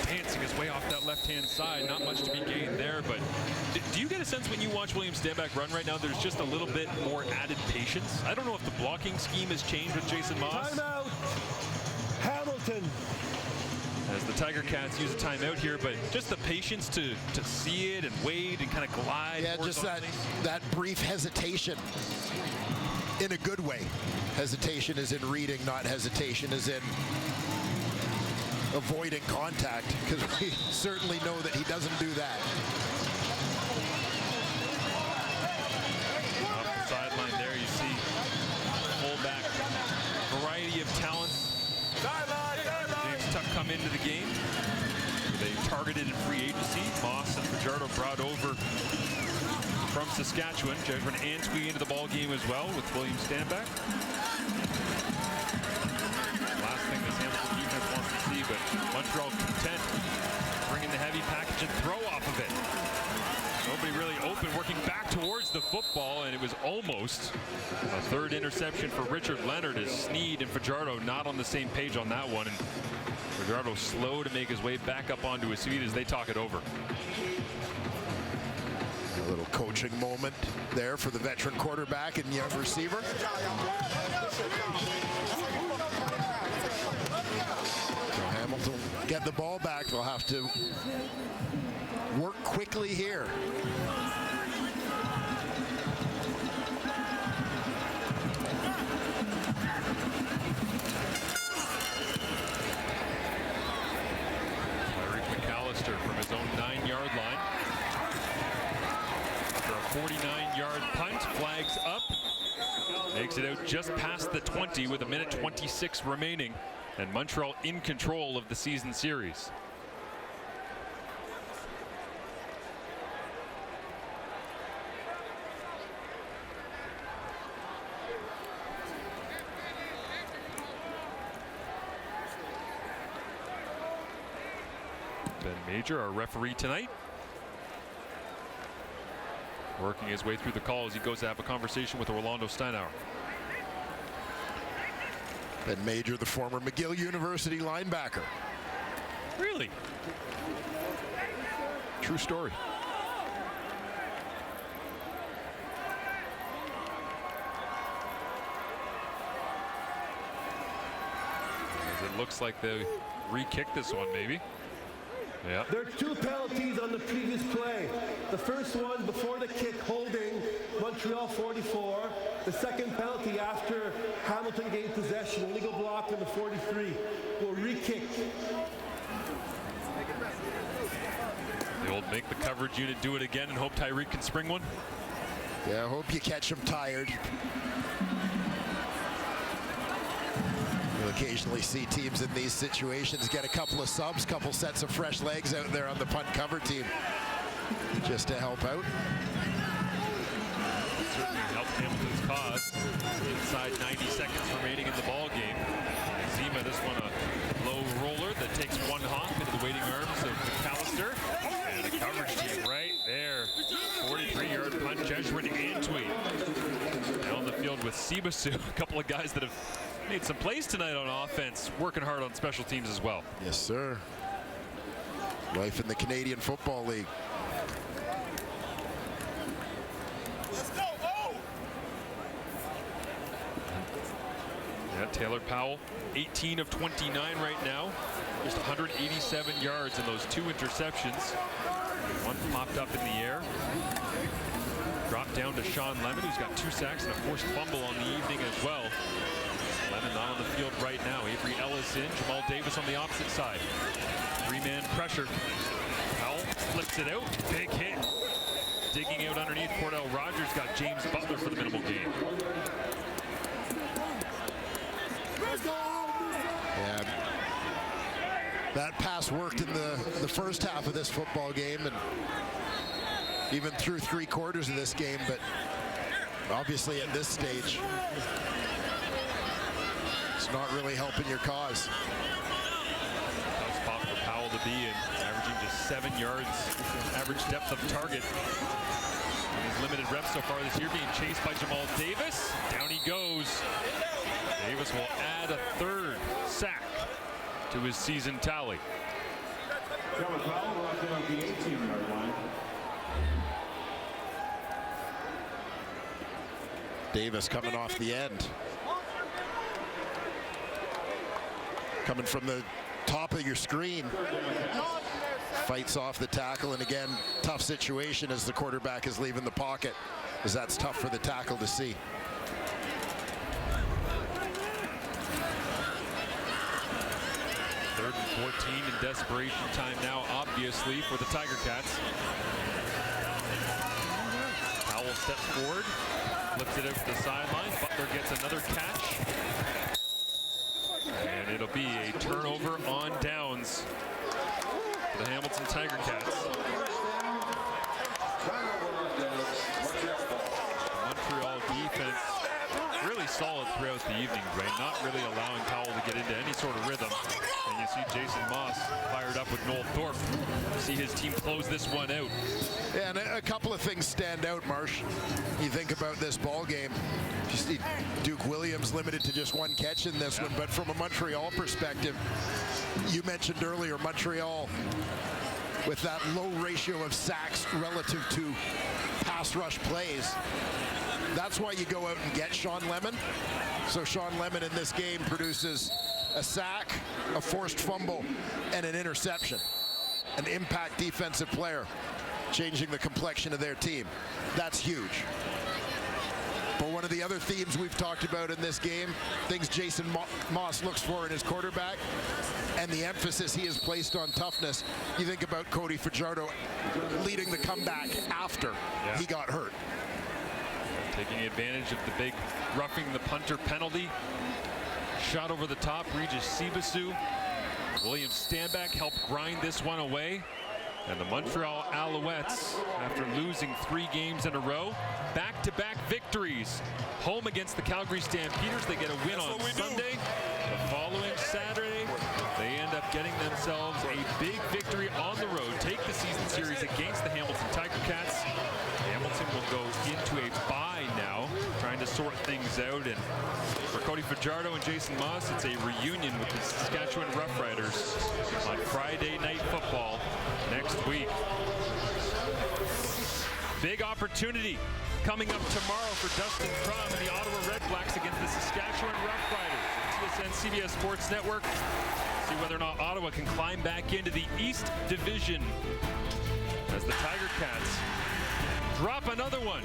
Dancing his way off that left-hand side. Not much to be gained there, but Do you get a sense when you watch William Stanback run right now, there's just a little bit more added patience? I don't know if the blocking scheme has changed with Jason Moss. Timeout. Hamilton. As the Tiger Cats use a timeout here, but just the patience to see it and wait and kind of glide. Yeah, just that brief hesitation in a good way. Hesitation is in reading, not hesitation is in avoiding contact, because we certainly know that he doesn't do that. Off the sideline there, you see fullback, variety of talents. James Tuck come into the game. They targeted in free agency. Moss and Fajardo brought over from Saskatchewan. Jesuit Antwi into the ball game as well with William Stanback. Last thing this Hamilton defense wants to see, but Montreal content bringing the heavy package and throw off of it. Nobody really open, working back towards the football, and it was almost a third interception for Richard Leonard as Sneed and Fajardo not on the same page on that one. And Fajardo slow to make his way back up onto his feet as they talk it over. A little coaching moment there for the veteran quarterback and young receiver. So Hamilton get the ball back. They'll have to work quickly here. From his own 9-yard line. After a 49-yard punt, flags up. Makes it out just past the 20 with 1:26 remaining. And Montreal in control of the season series. Ben Major, our referee tonight, working his way through the call as he goes to have a conversation with Orlando Steinauer. Ben Major, the former McGill University linebacker. Really? True story. As it looks like they re-kicked this one, maybe. Yeah. There are 2 penalties on the previous play. The first one before the kick, holding Montreal 44. The second penalty after Hamilton gained possession, illegal block on the 43. Will re-kick. The old make the coverage unit do it again and hope Tyreek can spring one. Yeah, I hope you catch him tired. You'll occasionally see teams in these situations get a couple of subs, couple sets of fresh legs out there on the punt cover team just to help out. Certainly helped Hamilton's cause. Inside 90 seconds remaining in the ball game. Zima, this one a low roller that takes one hop into the waiting arms of McAllister. And the coverage team right there. 43-yard punt, Jesuit Antwi. Now on the field with Sibasu, a couple of guys that have made some plays tonight on offense, working hard on special teams as well. Yes, sir. Life in the Canadian Football League. Let's go. Oh! Yeah, Taylor Powell, 18 of 29 right now. Just 187 yards in those 2 interceptions. One popped up in the air. Dropped down to Sean Lemon, who's got 2 sacks and a forced fumble on the evening as well. Lemon not on the field right now. Avery Ellis in, Jamal Davis on the opposite side. 3-man pressure. Powell flips it out. Big hit. Digging out underneath, Cordell Rogers got James Butler for the minimal gain. Yeah. That pass worked in the first half of this football game and even through 3 quarters of this game, but obviously at this stage, it's not really helping your cause. Tough spot for Powell to be in, averaging just 7 yards average depth of target. In his limited reps so far this year, being chased by Jamal Davis. Down he goes. Davis will add a 3rd sack to his season tally. Davis coming off the end. Coming from the top of your screen. Fights off the tackle, and again, tough situation as the quarterback is leaving the pocket, as that's tough for the tackle to see. Third and 14 in desperation time now, obviously, for the Tiger Cats. Powell steps forward, flips it out to the sideline. Butler gets another catch. And it'll be a turnover on downs for the Hamilton Tiger Cats. Montreal defense really solid throughout the evening, Ray. Not really allowing Powell to get into any sort of rhythm. And you see Jason Moss fired up with Noel Thorpe. See his team close this one out. Yeah, and a couple of things stand out, Marsh. You think about this ball game. You see Duke Williams limited to just one catch in this one, but from a Montreal perspective, you mentioned earlier Montreal with that low ratio of sacks relative to pass rush plays. That's why you go out and get Sean Lemon. So Sean Lemon in this game produces a sack, a forced fumble, and an interception. An impact defensive player, changing the complexion of their team. That's huge. But one of the other themes we've talked about in this game, things Jason Moss looks for in his quarterback, and the emphasis he has placed on toughness. You think about Cody Fajardo leading the comeback after he got hurt. Taking advantage of the big roughing the punter penalty. Shot over the top, Regis Sibasu. William Stanback helped grind this one away. And the Montreal Alouettes, after losing 3 games in a row, back-to-back victories. Home against the Calgary Stampeders, they get a win on Sunday. The following Saturday, they end up getting themselves a big victory on the road. Take the season series against the Hamilton Tiger Cats. Hamilton will go into a bye now, trying to sort things out. And for Cody Fajardo and Jason Moss, it's a reunion with the Saskatchewan Roughriders on Friday Night Football next week. Big opportunity coming up tomorrow for Dustin Crum and the Ottawa Redblacks against the Saskatchewan Roughriders. TSN CBS Sports Network. See whether or not Ottawa can climb back into the East Division as the Tiger Cats drop another one.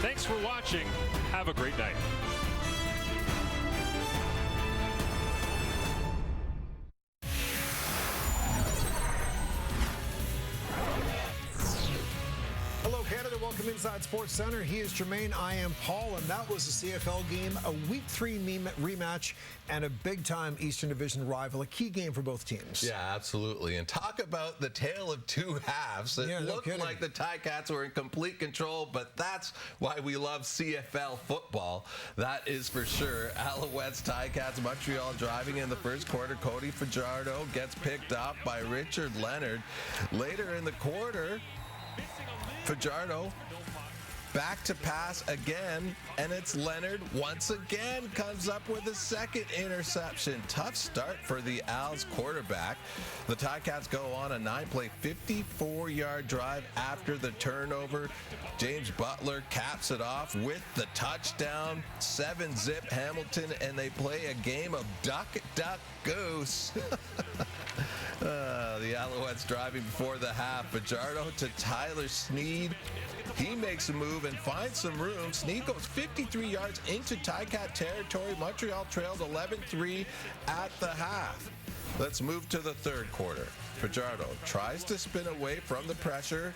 Thanks for watching. Have a great night. Hello, Canada. Welcome inside Sports Center. He is Jermaine. I am Paul. And that was a CFL game, a Week 3 rematch, and a big-time Eastern Division rival. A key game for both teams. Yeah, absolutely. And talk about the tale of two halves. It looked like the Ticats were in complete control, but that's why we love CFL football. That is for sure. Alouettes, Ticats, Montreal driving in the first quarter. Cody Fajardo gets picked up by Richard Leonard. Later in the quarter, Fajardo back to pass again, and it's Leonard once again comes up with a second interception. Tough start for the Als quarterback. The Ticats go on a 9-play, 54-yard drive after the turnover. James Butler caps it off with the touchdown. 7-zip Hamilton, and they play a game of duck, duck, goose. The Alouettes driving before the half. Fajardo to Tyler Sneed. He makes a move and finds some room. Sneed goes 53 yards into Ticat territory. Montreal trailed 11-3 at the half. Let's move to the third quarter. Fajardo tries to spin away from the pressure,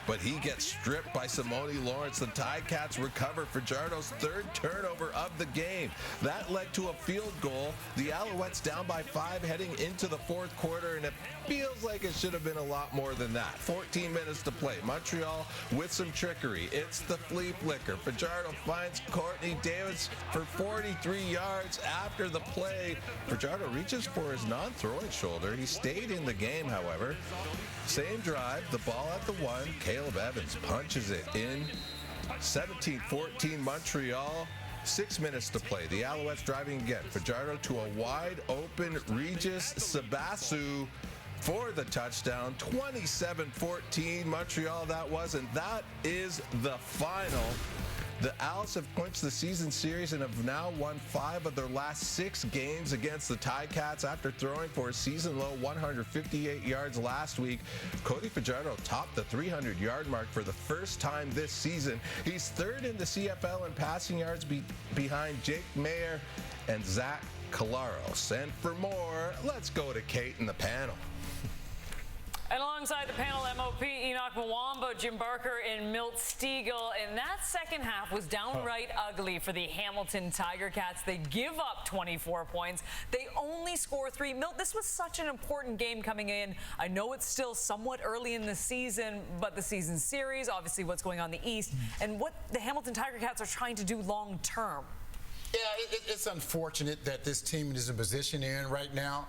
but he gets stripped by Simone Lawrence. The Ticats recover Fajardo's third turnover of the game. That led to a field goal. The Alouettes down by 5 heading into the fourth quarter, and it feels like it should have been a lot more than that. 14 minutes to play. Montreal with some trickery. It's the flea flicker. Fajardo finds Courtney Davis for 43 yards after the play. Fajardo reaches for his non-throwing shoulder. He stayed in the game, however. Same drive, the ball at the 1. Caleb Evans punches it in. 17-14 Montreal. 6 minutes to play. The Alouettes driving again. Fajardo to a wide open Regis Sibasu. for the touchdown. 27-14 Montreal that was, and that is the final. The Owls have clinched the season series and have now won 5 of their last 6 games against the Ticats after throwing for a season-low 158 yards last week. Cody Fajardo topped the 300-yard mark for the first time this season. He's third in the CFL in passing yards behind Jake Mayer and Zach Collaros. And for more, let's go to Kate and the panel. And alongside the panel, MOP, Enoch Mwamba, Jim Barker, and Milt Stiegel. And that second half was downright ugly for the Hamilton Tiger Cats. They give up 24 points. They only score 3. Milt, this was such an important game coming in. I know it's still somewhat early in the season, but the season series, obviously what's going on in the East, and what the Hamilton Tiger Cats are trying to do long term. Yeah, it's unfortunate that this team is in position they're in right now.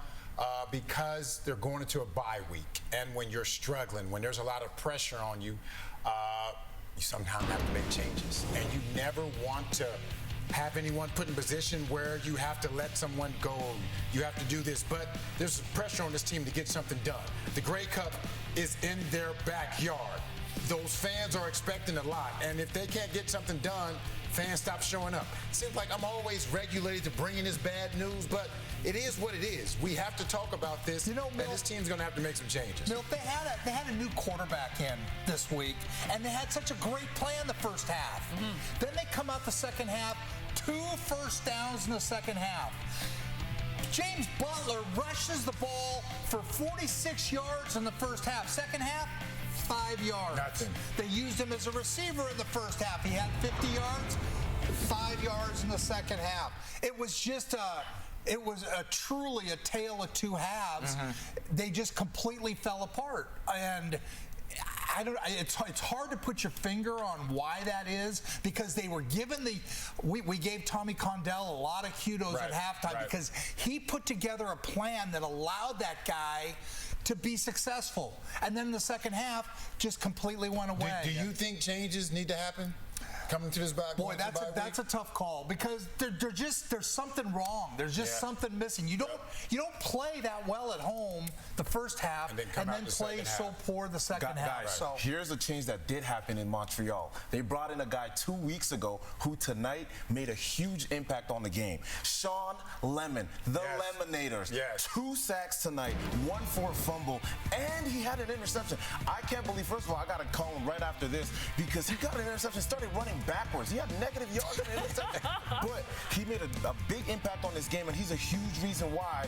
Because they're going into a bye week, and when you're struggling, when there's a lot of pressure on you, you sometimes have to make changes, and you never want to have anyone put in position where you have to let someone go, you have to do this, but there's pressure on this team to get something done. The Grey Cup is in their backyard. Those fans are expecting a lot, and if they can't get something done, fans stop showing up. It seems like I'm always regulated to bring in this bad news, but it is what it is. We have to talk about this, and this team's going to have to make some changes. Milt, they had a new quarterback in this week, and they had such a great play in the first half. Then they come out the second half, 2 first downs in the second half. James Butler rushes the ball for 46 yards in the first half. Second half, 5 yards. Nothing. They used him as a receiver in the first half. He had 50 yards, 5 yards in the second half. It was just truly a tale of two halves. They just completely fell apart. And it's hard to put your finger on why that is, because they were given we gave Tommy Condell a lot of kudos at halftime because he put together a plan that allowed that guy to be successful. And then the second half just completely went away. Do you think changes need to happen? Coming to this back. Boy, that's a tough call, because there's something wrong. There's just something missing. You don't play that well at home the first half and then play so poor the second half. Guys, so here's a change that did happen in Montreal. They brought in a guy 2 weeks ago who tonight made a huge impact on the game. Sean Lemon, the Lemonators. 2 sacks tonight, 1 forced fumble, and he had an interception. I can't believe, first of all, I got to call him right after this, because he got an interception, started running backwards. He had negative yards in the interception. But he made a big impact on this game, and he's a huge reason why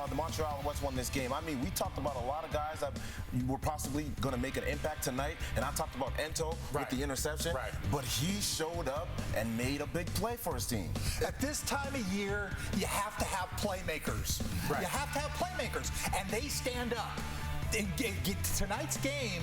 the Montreal Alouettes won this game. I mean, we talked about a lot of guys that were possibly going to make an impact tonight, and I talked about Ento with the interception, but he showed up and made a big play for his team. At this time of year, you have to have playmakers. You have to have playmakers, and they stand up. In tonight's game,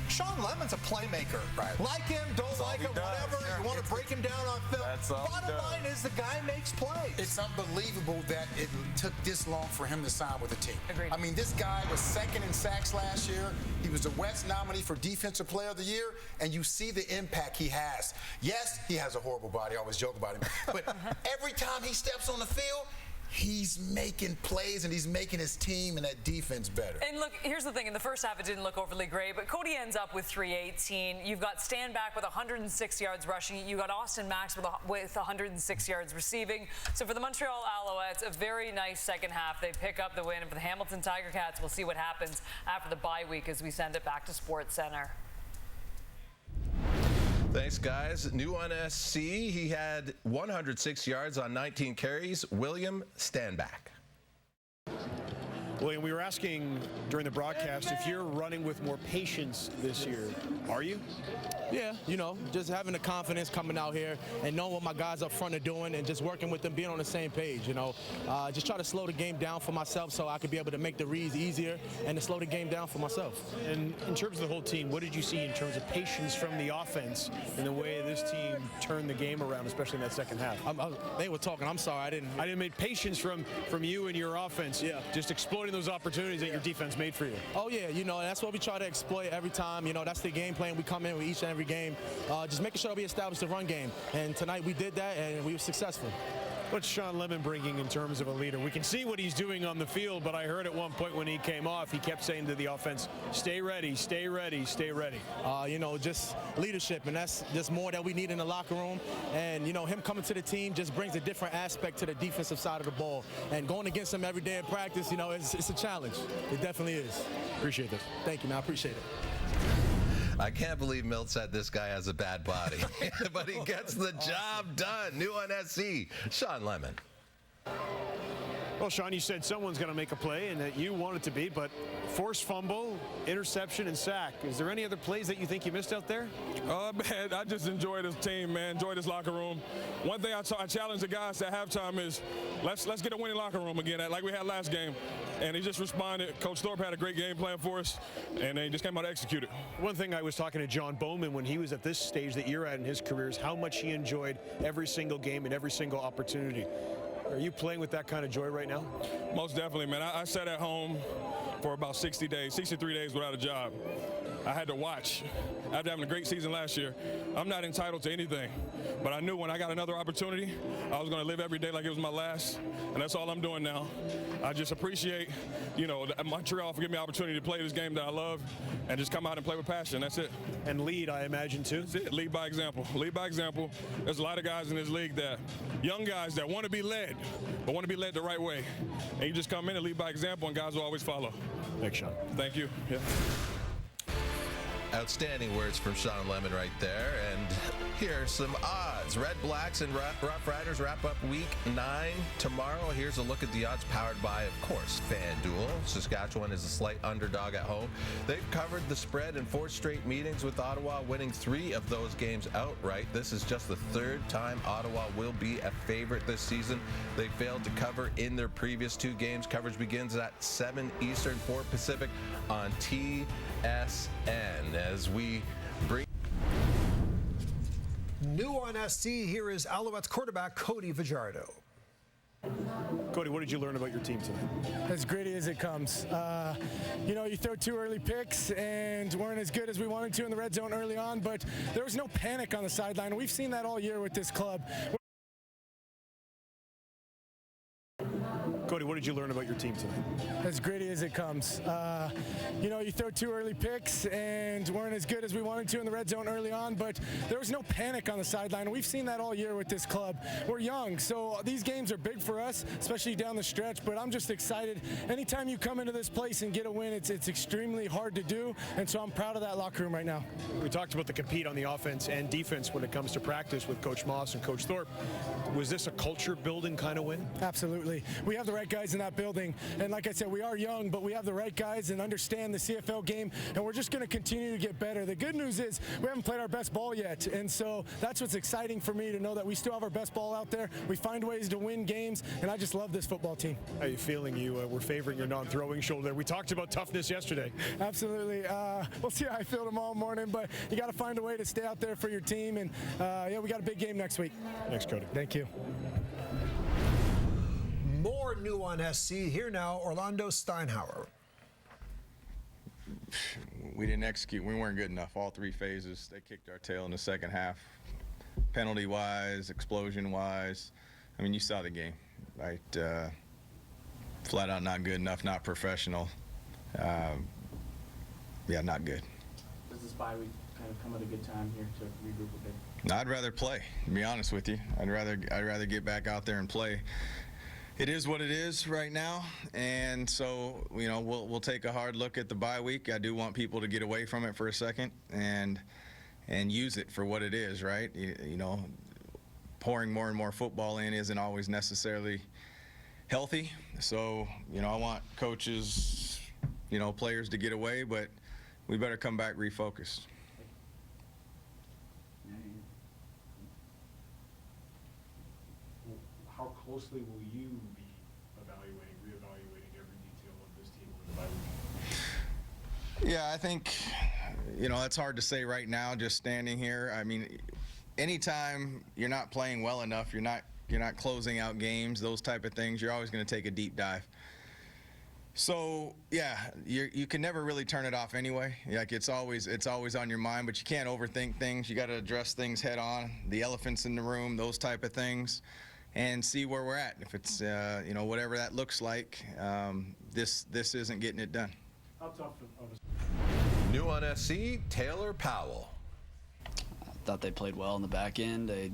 Sean Lemon's a playmaker. Like him, don't like him, whatever. You want to break him down on film. Bottom line is the guy makes plays. It's unbelievable that it took this long for him to sign with the team. Agreed. I mean, this guy was 2nd in sacks last year. He was the West nominee for Defensive Player of the Year, and you see the impact he has. Yes, he has a horrible body. I always joke about him. But every time he steps on the field, he's making plays, and he's making his team and that defense better. And look, here's the thing. In the first half, it didn't look overly great, but Cody ends up with 318. You've got Standback with 106 yards rushing. You got Austin Max with 106 yards receiving. So for the Montreal Alouettes, a very nice second half. They pick up the win. And for the Hamilton Tiger Cats, we'll see what happens after the bye week as we send it back to Sports Center. Thanks, guys. New on SC, he had 106 yards on 19 carries. William Standback. William, we were asking during the broadcast if you're running with more patience this year. Are you? Yeah, just having the confidence coming out here and knowing what my guys up front are doing and just working with them, being on the same page, Just try to slow the game down for myself so I could be able to make the reads easier and to slow the game down for myself. And in terms of the whole team, what did you see in terms of patience from the offense and the way this team turned the game around, especially in that second half? They were talking. I'm sorry. I didn't mean patience from you and your offense. Yeah. Just exploiting those opportunities that your defense made for you. Oh, yeah. That's what we try to exploit every time. That's the game plan. We come in with each and every game, just making sure we establish the run game. And tonight we did that, and we were successful. What's Sean Lemon bringing in terms of a leader? We can see what he's doing on the field, but I heard at one point when he came off, he kept saying to the offense, stay ready, stay ready, stay ready. You know, just leadership, and that's just more that we need in the locker room. And, you know, him coming to the team just brings a different aspect to the defensive side of the ball. And going against him every day in practice, you know, it's a challenge. It definitely is. Appreciate this. Thank you, man. I appreciate it. I can't believe Milt said this guy has a bad body, but he gets the job done. New on SC, Sean Lemon. Well, Sean, you said someone's going to make a play and that you want it to be, but forced fumble, interception, and sack. Is there any other plays that you think you missed out there? Man, I just enjoy this team, man. Enjoy this locker room. One thing I challenge the guys at halftime is let's get a winning locker room again, like we had last game. And he just responded. Coach Thorpe had a great game plan for us, and they just came out to execute it. One thing I was talking to John Bowman when he was at this stage that you're at in his career is how much he enjoyed every single game and every single opportunity. Are you playing with that kind of joy right now? Most definitely, man. I sat at home for about 63 days without a job. I had to watch. After having a great season last year, I'm not entitled to anything. But I knew when I got another opportunity, I was going to live every day like it was my last. And that's all I'm doing now. I just appreciate, you know, Montreal for giving me the opportunity to play this game that I love and just come out and play with passion. That's it. And lead, I imagine, too? That's it. Lead by example. Lead by example. There's a lot of guys in this league young guys that want to be led, but want to be led the right way. And you just come in and lead by example, and guys will always follow. Thanks, Sean. Thank you. Yeah. Outstanding words from Sean Lemon right there. And here are some odds. Red Blacks and Rough Riders wrap up week 9 tomorrow. Here's a look at the odds powered by, of course, FanDuel. Saskatchewan is a slight underdog at home. They've covered the spread in 4 straight meetings, with Ottawa winning 3 of those games outright. This is just the 3rd time Ottawa will be a favorite this season. They failed to cover in their previous 2 games. Coverage begins at 7 Eastern, 4 Pacific on TSN as we bring. New on SC, here is Alouettes quarterback Cody Fajardo. Cody, what did you learn about your team tonight? As gritty as it comes. You know, you throw 2 early picks and weren't as good as we wanted to in the red zone early on, but there was no panic on the sideline. We've seen that all year with this club. Cody, what did you learn about your team tonight? As gritty as it comes. You know, you throw 2 early picks and weren't as good as we wanted to in the red zone early on, but there was no panic on the sideline. We've seen that all year with this club. We're young, so these games are big for us, especially down the stretch, but I'm just excited. Anytime you come into this place and get a win, it's extremely hard to do, and so I'm proud of that locker room right now. We talked about the compete on the offense and defense when it comes to practice with Coach Moss and Coach Thorpe. Was this a culture-building kind of win? Absolutely. We have the right guys in that building, and like I said, we are young, but we have the right guys and understand the CFL game, and we're just going to continue to get better. The good news is we haven't played our best ball yet, and so that's what's exciting for me, to know that we still have our best ball out there. We find ways to win games, and I just love this football team. How are you feeling? You were favoring your non-throwing shoulder. We talked about toughness yesterday. Absolutely. We'll see how I feel tomorrow morning, but you got to find a way to stay out there for your team, and yeah, we got a big game next week. Thanks, Cody. Thank you. More New on SC. Here now, Orlando Steinhauer. We didn't execute. We weren't good enough. All 3 phases. They kicked our tail in the second half. Penalty-wise, explosion-wise. I mean, you saw the game, right? Flat out not good enough, not professional. Yeah, not good. Does this bye week kind of come at a good time here to regroup a bit? No, I'd rather play, to be honest with you. I'd rather get back out there and play. It is what it is right now, and so, you know, we'll take a hard look at the bye week. I do want people to get away from it for a second and use it for what it is, right? You know, pouring more and more football in isn't always necessarily healthy. So, you know, I want coaches, you know, players to get away, but we better come back refocused. How closely will you be reevaluating every detail of this team over the bye week? Yeah, I think, you know, that's hard to say right now, just standing here. I mean, anytime you're not playing well enough, you're not closing out games, those type of things, you're always going to take a deep dive. So yeah, you can never really turn it off anyway. Like it's always on your mind, but you can't overthink things. You got to address things head on. The elephants in the room, those type of things. and see where we're at. If it's you know, whatever that looks like, this isn't getting it done. How tough of a... New on SC, Taylor Powell. I thought they played well in the back end. They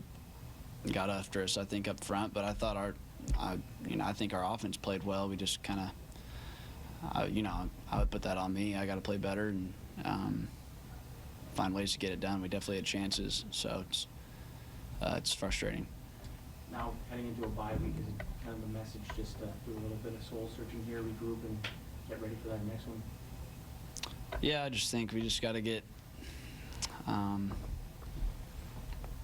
got after us, I think, up front, but I thought I think our offense played well. We just kind of, you know, I would put that on me. I got to play better and find ways to get it done. We definitely had chances, so it's frustrating. Now, heading into a bye week, is it kind of a message just to do a little bit of soul searching here, regroup, and get ready for that next one? Yeah, I just think we just got to get,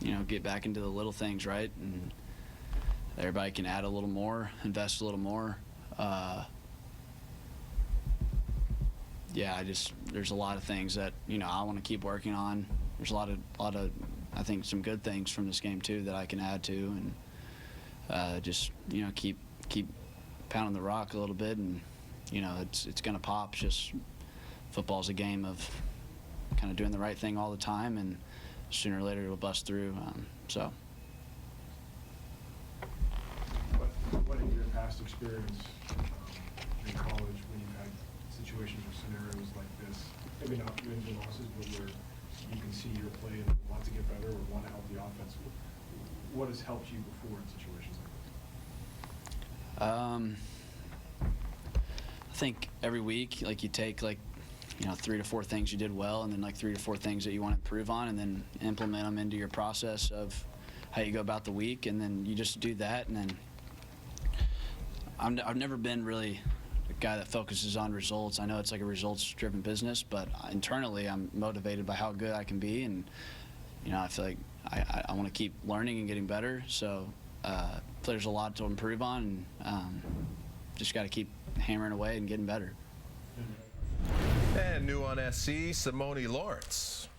you know, get back into the little things, right? And everybody can add a little more, invest a little more. Yeah, there's a lot of things that, you know, I want to keep working on. There's a lot of, I think, some good things from this game too that I can add to, and just, you know, keep pounding the rock a little bit, and, you know, it's gonna pop. It's just football's a game of kind of doing the right thing all the time, and sooner or later it'll bust through. So. What in your past experience in college, when you've had situations or scenarios like this, maybe not wins and losses, but where you can see your play and want to get better or want to help the offense, what has helped you before in situations like this? I think every week, like, you take, like, you know, 3 to 4 things you did well, and then like 3 to 4 things that you want to improve on, and then implement them into your process of how you go about the week, and then you just do that. And then I've never been really a guy that focuses on results. I know it's like a results-driven business, but internally I'm motivated by how good I can be, and, you know, I feel like I want to keep learning and getting better. So there's a lot to improve on, and just got to keep hammering away and getting better. And new on SC, Simone Lawrence.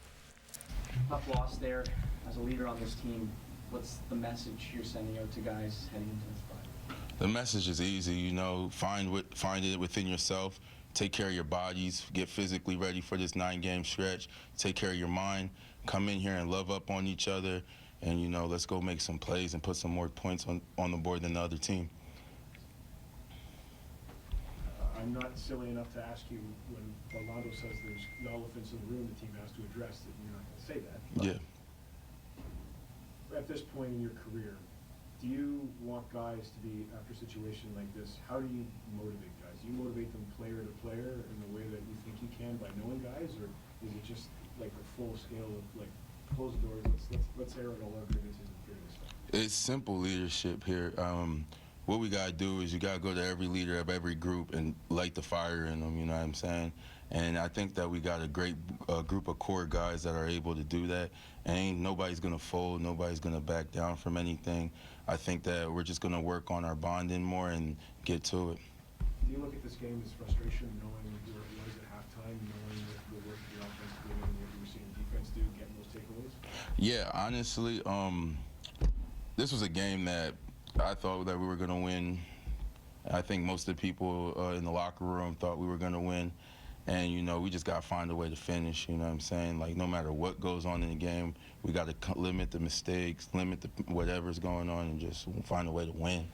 Tough loss there. As a leader on this team, what's the message you're sending out to guys heading into this bye? The message is easy, you know, find it within yourself, take care of your bodies, get physically ready for this 9-game stretch, take care of your mind, come in here and love up on each other, and, you know, let's go make some plays and put some more points on the board than the other team. I'm not silly enough to ask you, when Orlando says there's elephants in the room the team has to address, that you're not going to say that. Yeah. At this point in your career, do you want guys to be, after a situation like this, how do you motivate guys? Do you motivate them player to player in the way that you think you can by knowing guys, or is it just like a full scale of, like, close the doors, let's air it all our grievances and figure this out? It's simple leadership here. What we got to do is you got to go to every leader of every group and light the fire in them, you know what I'm saying? And I think that we got a great group of core guys that are able to do that. And ain't nobody's going to fold, nobody's going to back down from anything. I think that we're just going to work on our bonding more and get to it. Do you look at this game as frustration, knowing where it was at halftime, knowing the work the offense did and what you were seeing defense do, getting those takeaways? Yeah, honestly, this was a game that I thought that we were going to win. I think most of the people in the locker room thought we were going to win. And, you know, we just got to find a way to finish, you know what I'm saying? Like, no matter what goes on in the game, we got to limit the mistakes, limit whatever's going on, and just find a way to win.